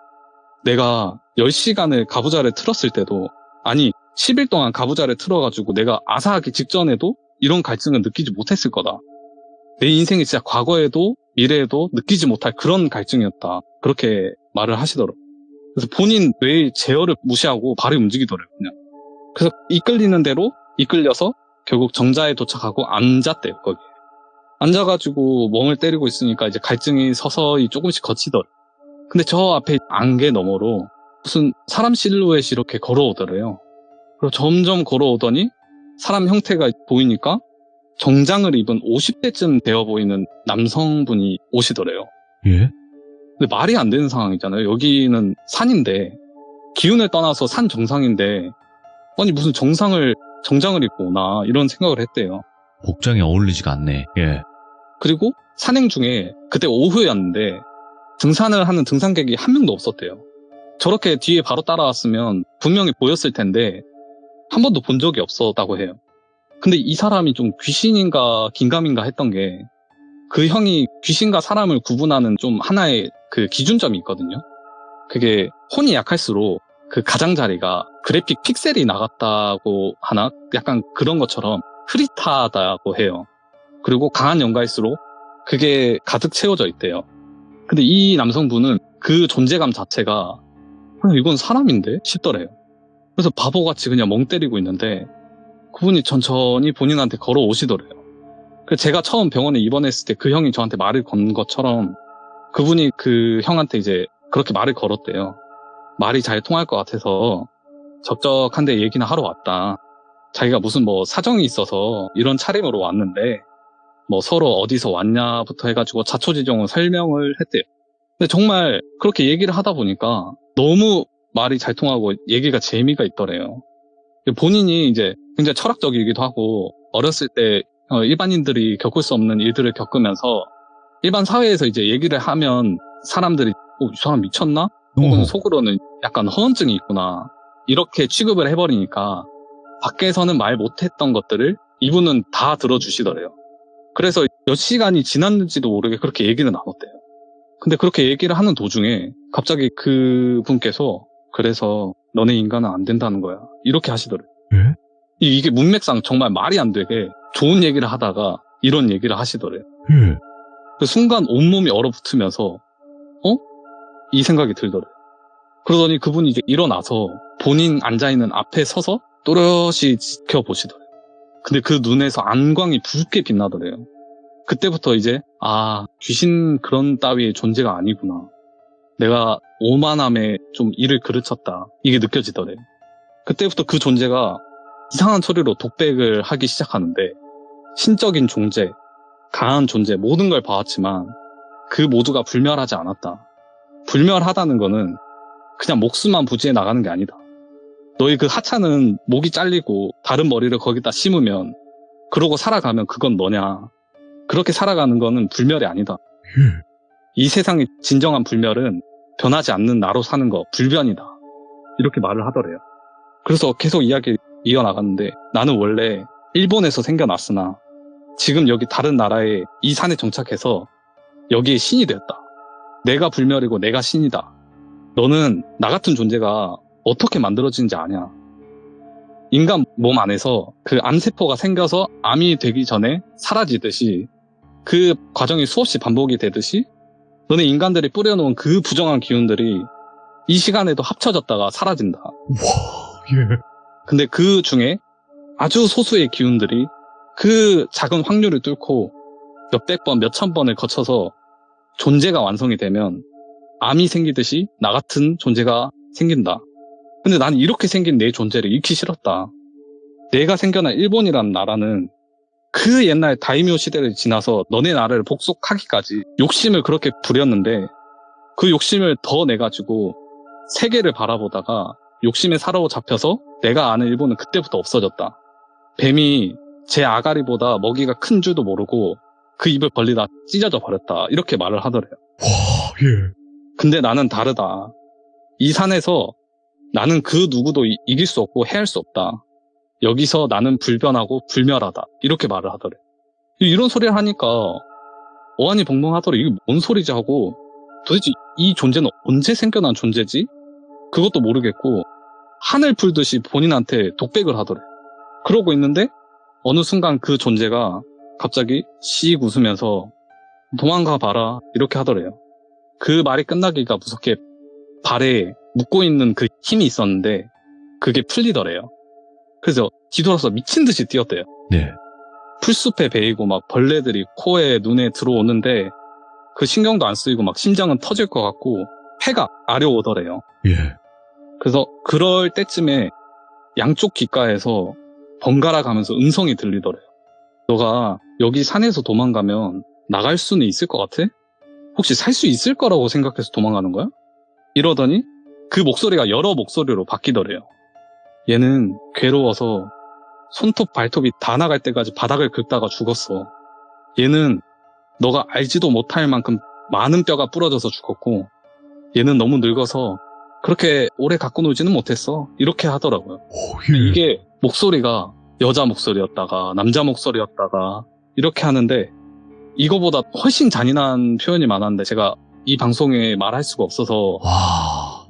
내가 10시간을 가부좌를 틀었을 때도 아니 10일 동안 가부좌를 틀어가지고 내가 아사하기 직전에도 이런 갈증을 느끼지 못했을 거다. 내 인생이 진짜 과거에도 미래에도 느끼지 못할 그런 갈증이었다. 그렇게 말을 하시더라고요. 그래서 본인 뇌의 제어를 무시하고 발이 움직이더래요. 그냥. 그래서 이끌리는 대로 이끌려서 결국 정자에 도착하고 앉았대요. 거기에. 앉아가지고 멍을 때리고 있으니까 이제 갈증이 서서히 조금씩 거치더래요. 근데 저 앞에 안개 너머로 무슨 사람 실루엣이 이렇게 걸어오더래요. 그리고 점점 걸어오더니 사람 형태가 보이니까 정장을 입은 50대쯤 되어 보이는 남성분이 오시더래요. 예? 근데 말이 안 되는 상황이잖아요. 여기는 산인데 기운을 떠나서 산 정상인데 아니 무슨 정장을 입고 오나 이런 생각을 했대요. 복장이 어울리지가 않네. 예. 그리고 산행 중에 그때 오후였는데 등산을 하는 등산객이 한 명도 없었대요. 저렇게 뒤에 바로 따라왔으면 분명히 보였을 텐데 한 번도 본 적이 없었다고 해요. 근데 이 사람이 좀 귀신인가 긴가민가 했던 게 그 형이 귀신과 사람을 구분하는 좀 하나의 그 기준점이 있거든요. 그게 혼이 약할수록 그 가장자리가 그래픽 픽셀이 나갔다고 하나? 약간 그런 것처럼 흐릿하다고 해요. 그리고 강한 영가일수록 그게 가득 채워져 있대요. 근데 이 남성분은 그 존재감 자체가 이건 사람인데? 싶더래요. 그래서 바보같이 그냥 멍 때리고 있는데 그분이 천천히 본인한테 걸어오시더래요. 그래서 제가 처음 병원에 입원했을 때 그 형이 저한테 말을 건 것처럼 그분이 그 형한테 이제 그렇게 말을 걸었대요. 말이 잘 통할 것 같아서 적적한데 얘기나 하러 왔다. 자기가 무슨 뭐 사정이 있어서 이런 차림으로 왔는데 뭐 서로 어디서 왔냐부터 해가지고 자초지종을 설명을 했대요. 근데 정말 그렇게 얘기를 하다 보니까 너무 말이 잘 통하고 얘기가 재미가 있더래요. 본인이 이제 굉장히 철학적이기도 하고 어렸을 때 일반인들이 겪을 수 없는 일들을 겪으면서 일반 사회에서 이제 얘기를 하면 사람들이 이 사람 미쳤나? 혹은 속으로는 약간 허언증이 있구나. 이렇게 취급을 해버리니까 밖에서는 말 못했던 것들을 이분은 다 들어주시더래요. 그래서 몇 시간이 지났는지도 모르게 그렇게 얘기를 나눴대요. 근데 그렇게 얘기를 하는 도중에 갑자기 그 분께서 그래서 너네 인간은 안 된다는 거야. 이렇게 하시더래요. 예? 이게 문맥상 정말 말이 안 되게 좋은 얘기를 하다가 이런 얘기를 하시더래요. 예. 그 순간 온몸이 얼어붙으면서 이 생각이 들더래요. 그러더니 그분이 이제 일어나서 본인 앉아있는 앞에 서서 또렷이 지켜보시더래요. 근데 그 눈에서 안광이 붉게 빛나더래요. 그때부터 이제 귀신 그런 따위의 존재가 아니구나. 내가 오만함에 좀 이를 그르쳤다. 이게 느껴지더래요. 그때부터 그 존재가 이상한 소리로 독백을 하기 시작하는데 신적인 존재, 강한 존재 모든 걸 봐왔지만 그 모두가 불멸하지 않았다. 불멸하다는 거는 그냥 목숨만 부지해 나가는 게 아니다. 너희 그 하찮은 목이 잘리고 다른 머리를 거기다 심으면 그러고 살아가면 그건 너냐. 그렇게 살아가는 거는 불멸이 아니다. 이 세상의 진정한 불멸은 변하지 않는 나로 사는 거, 불변이다. 이렇게 말을 하더래요. 그래서 계속 이야기 이어나갔는데 나는 원래 일본에서 생겨났으나 지금 여기 다른 나라에 이 산에 정착해서 여기에 신이 되었다. 내가 불멸이고 내가 신이다. 너는 나 같은 존재가 어떻게 만들어지는지 아냐. 인간 몸 안에서 그 암세포가 생겨서 암이 되기 전에 사라지듯이 그 과정이 수없이 반복이 되듯이 너네 인간들이 뿌려놓은 그 부정한 기운들이 이 시간에도 합쳐졌다가 사라진다. 예. 근데 그 중에 아주 소수의 기운들이 그 작은 확률을 뚫고 몇백 번, 몇천 번을 거쳐서 존재가 완성이 되면 암이 생기듯이 나 같은 존재가 생긴다. 근데 나는 이렇게 생긴 내 존재를 잃기 싫었다. 내가 생겨난 일본이라는 나라는 그 옛날 다이묘 시대를 지나서 너네 나라를 복속하기까지 욕심을 그렇게 부렸는데 그 욕심을 더 내가지고 세계를 바라보다가 욕심에 사로잡혀서 내가 아는 일본은 그때부터 없어졌다. 뱀이 제 아가리보다 먹이가 큰 줄도 모르고 그 입을 벌리다 찢어져 버렸다. 이렇게 말을 하더래요. 예. 근데 나는 다르다. 이 산에서 나는 그 누구도 이길 수 없고 해할 수 없다. 여기서 나는 불변하고 불멸하다. 이렇게 말을 하더래. 이런 소리를 하니까 어안이 벙벙하더래. 이게 뭔 소리지 하고 도대체 이 존재는 언제 생겨난 존재지? 그것도 모르겠고 하늘 풀듯이 본인한테 독백을 하더래. 그러고 있는데 어느 순간 그 존재가 갑자기 씩 웃으면서 도망가 봐라 이렇게 하더래요. 그 말이 끝나기가 무섭게 발에 묶고 있는 그 힘이 있었는데 그게 풀리더래요. 그래서 뒤돌아서 미친 듯이 뛰었대요. 네. 풀숲에 베이고 막 벌레들이 코에 눈에 들어오는데 그 신경도 안 쓰이고 막 심장은 터질 것 같고 폐가 아려오더래요. 예. 그래서 그럴 때쯤에 양쪽 귓가에서 번갈아 가면서 음성이 들리더래요. 너가 여기 산에서 도망가면 나갈 수는 있을 것 같아? 혹시 살 수 있을 거라고 생각해서 도망가는 거야? 이러더니 그 목소리가 여러 목소리로 바뀌더래요. 얘는 괴로워서 손톱 발톱이 다 나갈 때까지 바닥을 긁다가 죽었어. 얘는 너가 알지도 못할 만큼 많은 뼈가 부러져서 죽었고 얘는 너무 늙어서 그렇게 오래 갖고 놀지는 못했어. 이렇게 하더라고요. 이게 목소리가 여자 목소리였다가 남자 목소리였다가 이렇게 하는데 이거보다 훨씬 잔인한 표현이 많았는데 제가 이 방송에 말할 수가 없어서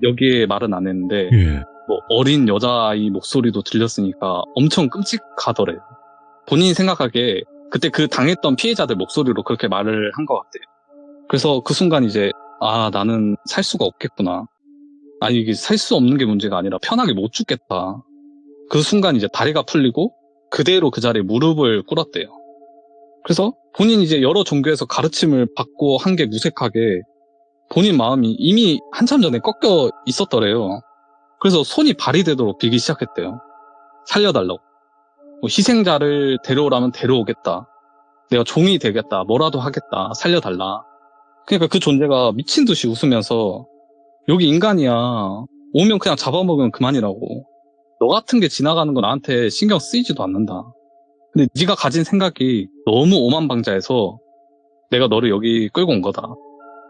여기에 말은 안 했는데 예. 뭐 어린 여자아이 목소리도 들렸으니까 엄청 끔찍하더래요. 본인이 생각하기에 그때 그 당했던 피해자들 목소리로 그렇게 말을 한 것 같아요. 그래서 그 순간 이제 나는 살 수가 없겠구나. 아니 이게 살 수 없는 게 문제가 아니라 편하게 못 죽겠다. 그 순간 이제 다리가 풀리고 그대로 그 자리에 무릎을 꿇었대요. 그래서 본인이 이제 여러 종교에서 가르침을 받고 한 게 무색하게 본인 마음이 이미 한참 전에 꺾여 있었더래요. 그래서 손이 발이 되도록 빌기 시작했대요. 살려달라고. 뭐 희생자를 데려오라면 데려오겠다. 내가 종이 되겠다. 뭐라도 하겠다. 살려달라. 그러니까 그 존재가 미친 듯이 웃으면서 여기 인간이야. 오면 그냥 잡아먹으면 그만이라고. 너 같은 게 지나가는 거 나한테 신경 쓰이지도 않는다. 근데 네가 가진 생각이 너무 오만방자해서 내가 너를 여기 끌고 온 거다.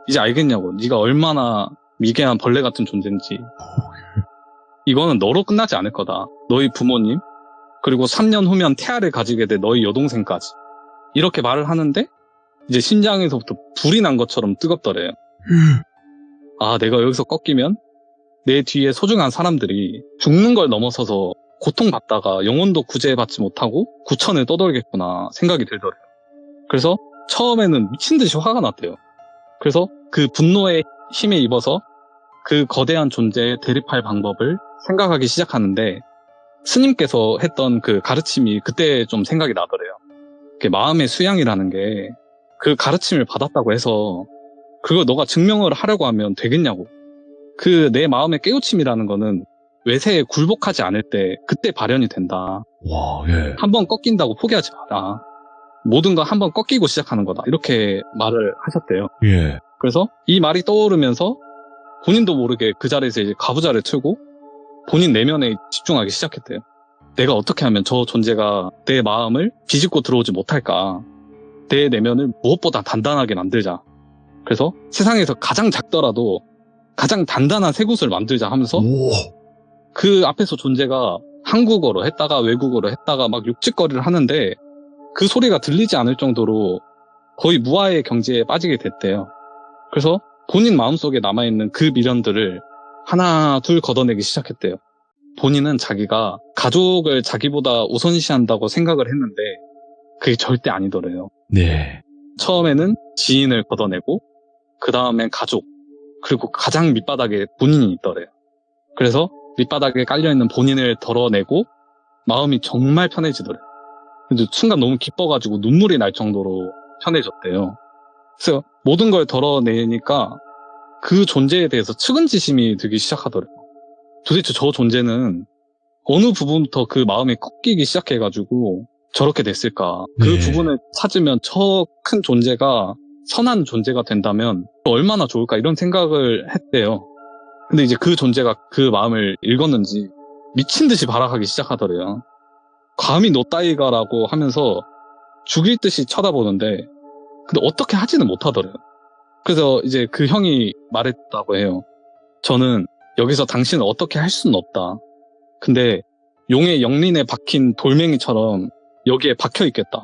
이제 알겠냐고. 네가 얼마나 미개한 벌레 같은 존재인지. 이거는 너로 끝나지 않을 거다. 너희 부모님, 그리고 3년 후면 태아를 가지게 될 너희 여동생까지. 이렇게 말을 하는데 이제 심장에서부터 불이 난 것처럼 뜨겁더래요. 아, 내가 여기서 꺾이면 내 뒤에 소중한 사람들이 죽는 걸 넘어서서 고통받다가 영혼도 구제받지 못하고 구천을 떠돌겠구나 생각이 들더래요. 그래서 처음에는 미친 듯이 화가 났대요. 그래서 그 분노의 힘에 입어서 그 거대한 존재에 대립할 방법을 생각하기 시작하는데 스님께서 했던 그 가르침이 그때 좀 생각이 나더래요. 마음의 수양이라는 게 그 가르침을 받았다고 해서 그걸 너가 증명을 하려고 하면 되겠냐고. 그 내 마음의 깨우침이라는 거는 외세에 굴복하지 않을 때 그때 발현이 된다. 와, 예. 한번 꺾인다고 포기하지 마라. 모든 건 한번 꺾이고 시작하는 거다. 이렇게 말을 하셨대요. 예. 그래서 이 말이 떠오르면서 본인도 모르게 그 자리에서 이제 가부좌를 틀고 본인 내면에 집중하기 시작했대요. 내가 어떻게 하면 저 존재가 내 마음을 비집고 들어오지 못할까? 내 내면을 무엇보다 단단하게 만들자. 그래서 세상에서 가장 작더라도 가장 단단한 쇠구슬을 만들자 하면서 오. 그 앞에서 존재가 한국어로 했다가 외국어로 했다가 막 육직거리를 하는데 그 소리가 들리지 않을 정도로 거의 무아의 경지에 빠지게 됐대요. 그래서 본인 마음속에 남아있는 그 미련들을 하나 둘 걷어내기 시작했대요. 본인은 자기가 가족을 자기보다 우선시한다고 생각을 했는데 그게 절대 아니더래요. 네. 처음에는 지인을 걷어내고 그 다음엔 가족, 그리고 가장 밑바닥에 본인이 있더래요. 그래서 밑바닥에 깔려있는 본인을 덜어내고 마음이 정말 편해지더래요. 근데 순간 너무 기뻐가지고 눈물이 날 정도로 편해졌대요. 그래서 모든 걸 덜어내니까 그 존재에 대해서 측은지심이 들기 시작하더래요. 도대체 저 존재는 어느 부분부터 그 마음이 꺾이기 시작해가지고 저렇게 됐을까? 그 네. 부분을 찾으면 저 큰 존재가 선한 존재가 된다면 얼마나 좋을까? 이런 생각을 했대요. 근데 이제 그 존재가 그 마음을 읽었는지 미친 듯이 발악하기 시작하더래요. 감히 너 따위가라고 하면서 죽일 듯이 쳐다보는데 근데 어떻게 하지는 못하더래요. 그래서 이제 그 형이 말했다고 해요. 저는 여기서 당신을 어떻게 할 수는 없다. 근데 용의 영린에 박힌 돌멩이처럼 여기에 박혀 있겠다.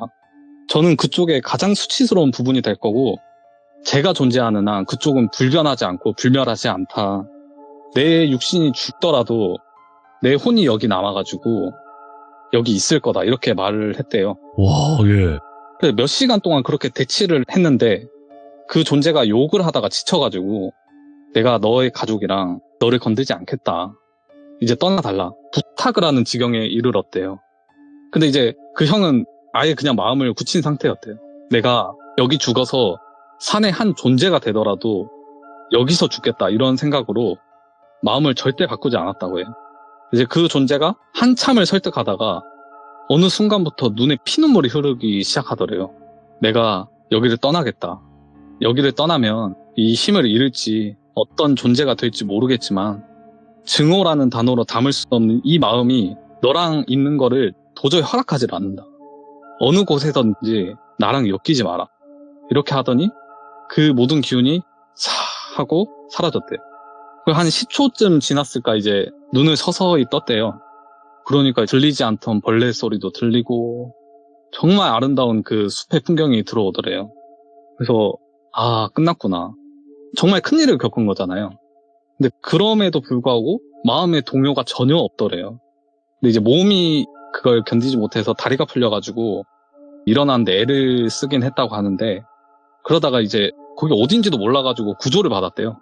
저는 그쪽에 가장 수치스러운 부분이 될 거고 제가 존재하는 한 그쪽은 불변하지 않고 불멸하지 않다. 내 육신이 죽더라도 내 혼이 여기 남아가지고 여기 있을 거다. 이렇게 말을 했대요. 와, 예. 그래서 몇 시간 동안 그렇게 대치를 했는데 그 존재가 욕을 하다가 지쳐가지고 내가 너의 가족이랑 너를 건들지 않겠다. 이제 떠나달라. 부탁을 하는 지경에 이르렀대요. 근데 이제 그 형은 아예 그냥 마음을 굳힌 상태였대요. 내가 여기 죽어서 산의 한 존재가 되더라도 여기서 죽겠다. 이런 생각으로 마음을 절대 바꾸지 않았다고 해요. 이제 그 존재가 한참을 설득하다가 어느 순간부터 눈에 피눈물이 흐르기 시작하더래요. 내가 여기를 떠나겠다. 여기를 떠나면 이 힘을 잃을지 어떤 존재가 될지 모르겠지만 증오라는 단어로 담을 수 없는 이 마음이 너랑 있는 거를 도저히 허락하지 않는다. 어느 곳에든지 나랑 엮이지 마라. 이렇게 하더니 그 모든 기운이 사 하고 사라졌대요. 한 10초쯤 지났을까 이제 눈을 서서히 떴대요. 그러니까 들리지 않던 벌레 소리도 들리고 정말 아름다운 그 숲의 풍경이 들어오더래요. 그래서 아, 끝났구나. 정말 큰일을 겪은 거잖아요. 근데 그럼에도 불구하고 마음의 동요가 전혀 없더래요. 근데 이제 몸이 그걸 견디지 못해서 다리가 풀려가지고 일어나는데 애를 쓰긴 했다고 하는데 그러다가 이제 거기 어딘지도 몰라가지고 구조를 받았대요.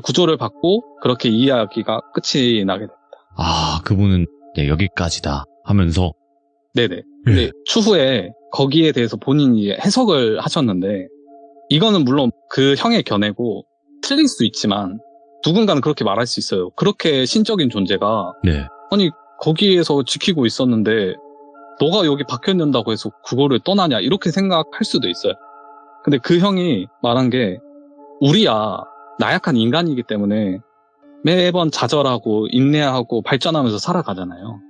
구조를 받고 그렇게 이야기가 끝이 나게 됩니다. 아, 그분은 여기까지다 하면서. 네네. 근데 추후에 거기에 대해서 본인이 해석을 하셨는데 이거는 물론 그 형의 견해고 틀릴 수 있지만 누군가는 그렇게 말할 수 있어요. 그렇게 신적인 존재가 네. 아니 거기에서 지키고 있었는데 너가 여기 박혀있는다고 해서 그거를 떠나냐 이렇게 생각할 수도 있어요. 근데 그 형이 말한 게 우리야 나약한 인간이기 때문에 매번 좌절하고 인내하고 발전하면서 살아가잖아요.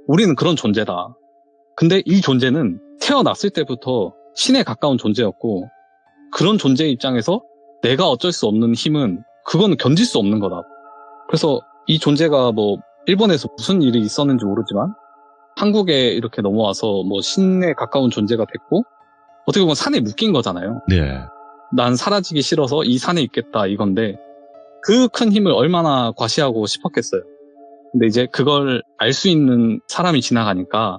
우리는 그런 존재다. 근데 이 존재는 태어났을 때부터 신에 가까운 존재였고 그런 존재의 입장에서 내가 어쩔 수 없는 힘은 그거는 견딜 수 없는 거다. 그래서 이 존재가 뭐 일본에서 무슨 일이 있었는지 모르지만 한국에 이렇게 넘어와서 뭐 신에 가까운 존재가 됐고 어떻게 보면 산에 묶인 거잖아요. 네. 난 사라지기 싫어서 이 산에 있겠다 이건데 그 큰 힘을 얼마나 과시하고 싶었겠어요. 근데 이제 그걸 알 수 있는 사람이 지나가니까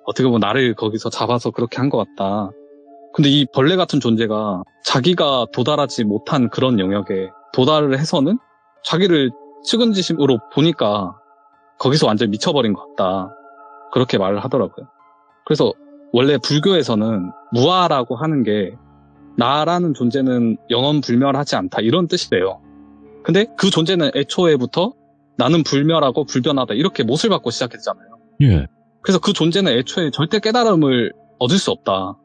어떻게 보면 나를 거기서 잡아서 그렇게 한 것 같다. 근데 이 벌레 같은 존재가 자기가 도달하지 못한 그런 영역에 도달을 해서는 자기를 측은지심으로 보니까 거기서 완전 미쳐버린 것 같다. 그렇게 말을 하더라고요. 그래서 원래 불교에서는 무아라고 하는 게 나라는 존재는 영원불멸하지 않다 이런 뜻이래요. 근데 그 존재는 애초에부터 나는 불멸하고 불변하다 이렇게 못을 받고 시작했잖아요. 예. 그래서 그 존재는 애초에 절대 깨달음을 얻을 수 없다.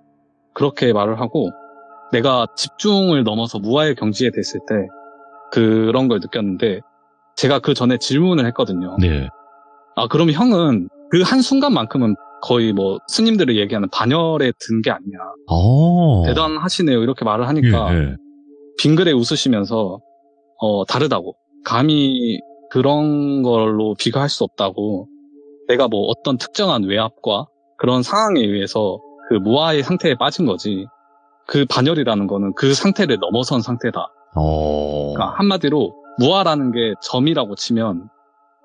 그렇게 말을 하고 내가 집중을 넘어서 무아의 경지에 됐을 때 그런 걸 느꼈는데 제가 그 전에 질문을 했거든요. 네. 아, 그럼 형은 그 한순간만큼은 거의 뭐 스님들이 얘기하는 반열에 든 게 아니냐. 대단하시네요. 이렇게 말을 하니까 예. 빙그레 웃으시면서 다르다고. 감히 그런 걸로 비교할 수 없다고. 내가 뭐 어떤 특정한 외압과 그런 상황에 의해서 그 무아의 상태에 빠진 거지. 그 반열이라는 거는 그 상태를 넘어선 상태다. 그러니까 한마디로 무아라는 게 점이라고 치면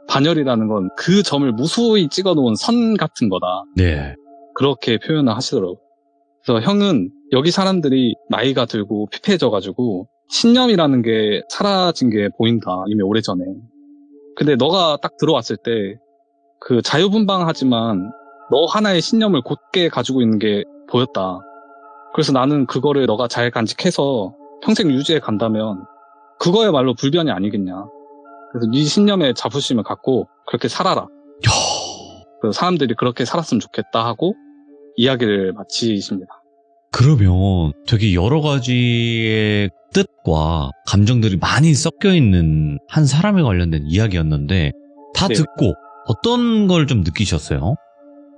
반열이라는 건 그 점을 무수히 찍어놓은 선 같은 거다. 네. 그렇게 표현을 하시더라고요. 그래서 형은 여기 사람들이 나이가 들고 피폐해져가지고 신념이라는 게 사라진 게 보인다. 이미 오래전에. 근데 너가 딱 들어왔을 때 그 자유분방하지만 너 하나의 신념을 곧게 가지고 있는 게 보였다. 그래서 나는 그거를 너가 잘 간직해서 평생 유지해 간다면 그거야말로 불변이 아니겠냐. 그래서 네 신념에 자부심을 갖고 그렇게 살아라. 그래서 사람들이 그렇게 살았으면 좋겠다 하고 이야기를 마치십니다. 그러면 되게 여러 가지의 뜻과 감정들이 많이 섞여 있는 한 사람에 관련된 이야기였는데 다 네. 듣고 어떤 걸 좀 느끼셨어요?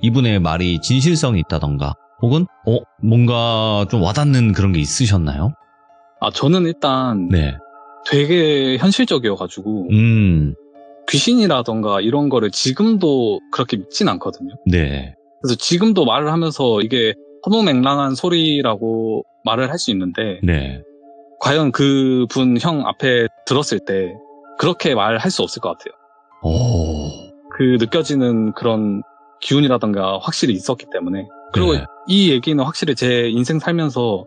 이분의 말이 진실성이 있다던가 혹은 뭔가 좀 와닿는 그런 게 있으셨나요? 아, 저는 일단 네. 되게 현실적이어가지고 귀신이라던가 이런 거를 지금도 그렇게 믿진 않거든요. 네. 그래서 지금도 말을 하면서 이게 허무맹랑한 소리라고 말을 할 수 있는데 네. 과연 그분 형 앞에 들었을 때 그렇게 말할 수 없을 것 같아요. 그 느껴지는 그런 기운이라던가 확실히 있었기 때문에. 그리고 네. 이 얘기는 확실히 제 인생 살면서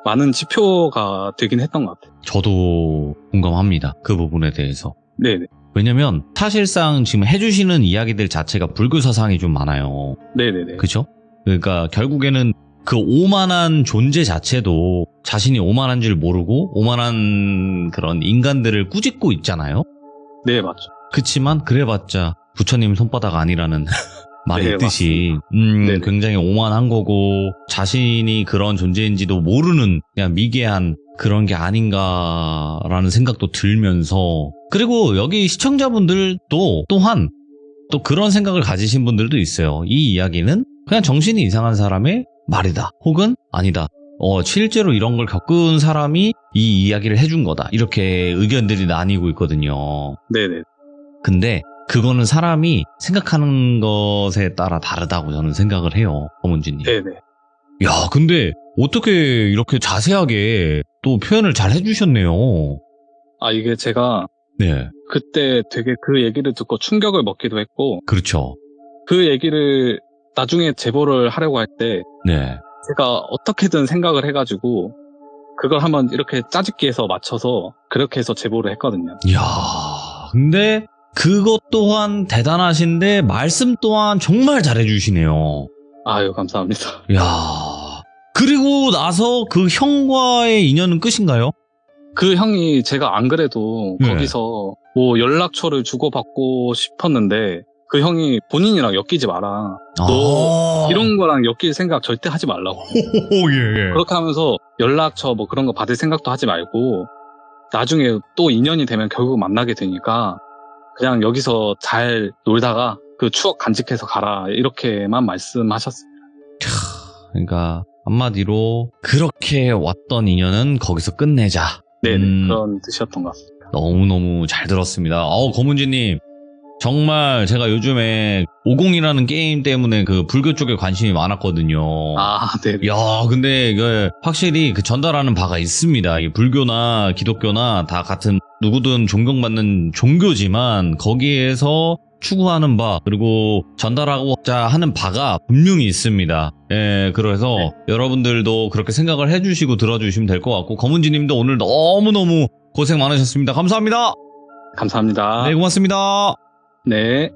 많은 지표가 되긴 했던 것 같아요. 저도 공감합니다. 그 부분에 대해서. 네네. 왜냐면 사실상 지금 해주시는 이야기들 자체가 불교 사상이 좀 많아요. 네네네. 그쵸? 그러니까 결국에는 그 오만한 존재 자체도 자신이 오만한 줄 모르고 오만한 그런 인간들을 꾸짖고 있잖아요. 네, 맞죠. 그치만 그래봤자 부처님 손바닥 아니라는 말이 네, 있듯이 네네. 굉장히 오만한 거고 자신이 그런 존재인지도 모르는 그냥 미개한 그런 게 아닌가라는 생각도 들면서 그리고 여기 시청자분들도 또한 또 그런 생각을 가지신 분들도 있어요. 이 이야기는 그냥 정신이 이상한 사람의 말이다. 혹은 아니다. 실제로 이런 걸 겪은 사람이 이 이야기를 해준 거다. 이렇게 의견들이 나뉘고 있거든요. 네네. 근데 그거는 사람이 생각하는 것에 따라 다르다고 저는 생각을 해요. 허문진님. 네네. 야, 근데 어떻게 이렇게 자세하게 또 표현을 잘 해주셨네요. 아, 이게 제가 네, 그때 되게 그 얘기를 듣고 충격을 먹기도 했고 그렇죠. 그 얘기를 나중에 제보를 하려고 할 때 네. 제가 어떻게든 생각을 해가지고 그걸 한번 이렇게 짜집기해서 맞춰서 그렇게 해서 제보를 했거든요. 이야, 근데 그것 또한 대단하신데 말씀 또한 정말 잘해주시네요. 아유, 감사합니다. 이야, 그리고 나서 그 형과의 인연은 끝인가요? 그 형이 제가 안 그래도 네. 거기서 뭐 연락처를 주고받고 싶었는데 그 형이 본인이랑 엮이지 마라. 너 이런 거랑 엮일 생각 절대 하지 말라고. 예. 그렇게 하면서 연락처 뭐 그런 거 받을 생각도 하지 말고 나중에 또 인연이 되면 결국 만나게 되니까 그냥 여기서 잘 놀다가 그 추억 간직해서 가라 이렇게만 말씀하셨어요. 그러니까 한마디로 그렇게 왔던 인연은 거기서 끝내자. 네네 그런 뜻이었던 것 같습니다. 너무너무 잘 들었습니다. 검은지님 정말 제가 요즘에 50이라는 게임 때문에 그 불교 쪽에 관심이 많았거든요. 아, 네네. 야, 근데 이게 확실히 그 전달하는 바가 있습니다. 이 불교나 기독교나 다 같은 누구든 존경받는 종교지만 거기에서 추구하는 바 그리고 전달하고자 하는 바가 분명히 있습니다. 예, 그래서 여러분들도 그렇게 생각을 해주시고 들어주시면 될 것 같고 검은지님도 오늘 너무너무 고생 많으셨습니다. 감사합니다. 감사합니다. 네, 고맙습니다. 네.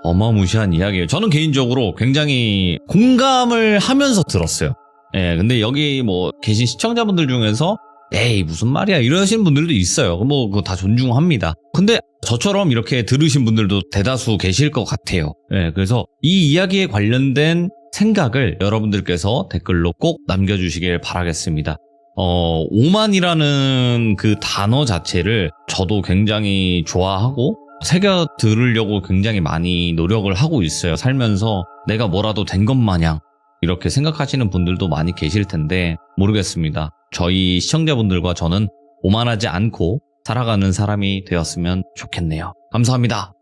어마무시한 이야기예요. 저는 개인적으로 굉장히 공감을 하면서 들었어요. 예, 근데 여기 뭐 계신 시청자분들 중에서 에이 무슨 말이야 이러시는 분들도 있어요. 뭐 그거 다 존중합니다. 근데 저처럼 이렇게 들으신 분들도 대다수 계실 것 같아요. 예, 그래서 이 이야기에 관련된 생각을 여러분들께서 댓글로 꼭 남겨주시길 바라겠습니다. 오만이라는 그 단어 자체를 저도 굉장히 좋아하고 새겨 들으려고 굉장히 많이 노력을 하고 있어요. 살면서 내가 뭐라도 된 것 마냥 이렇게 생각하시는 분들도 많이 계실 텐데 모르겠습니다. 저희 시청자분들과 저는 오만하지 않고 살아가는 사람이 되었으면 좋겠네요. 감사합니다.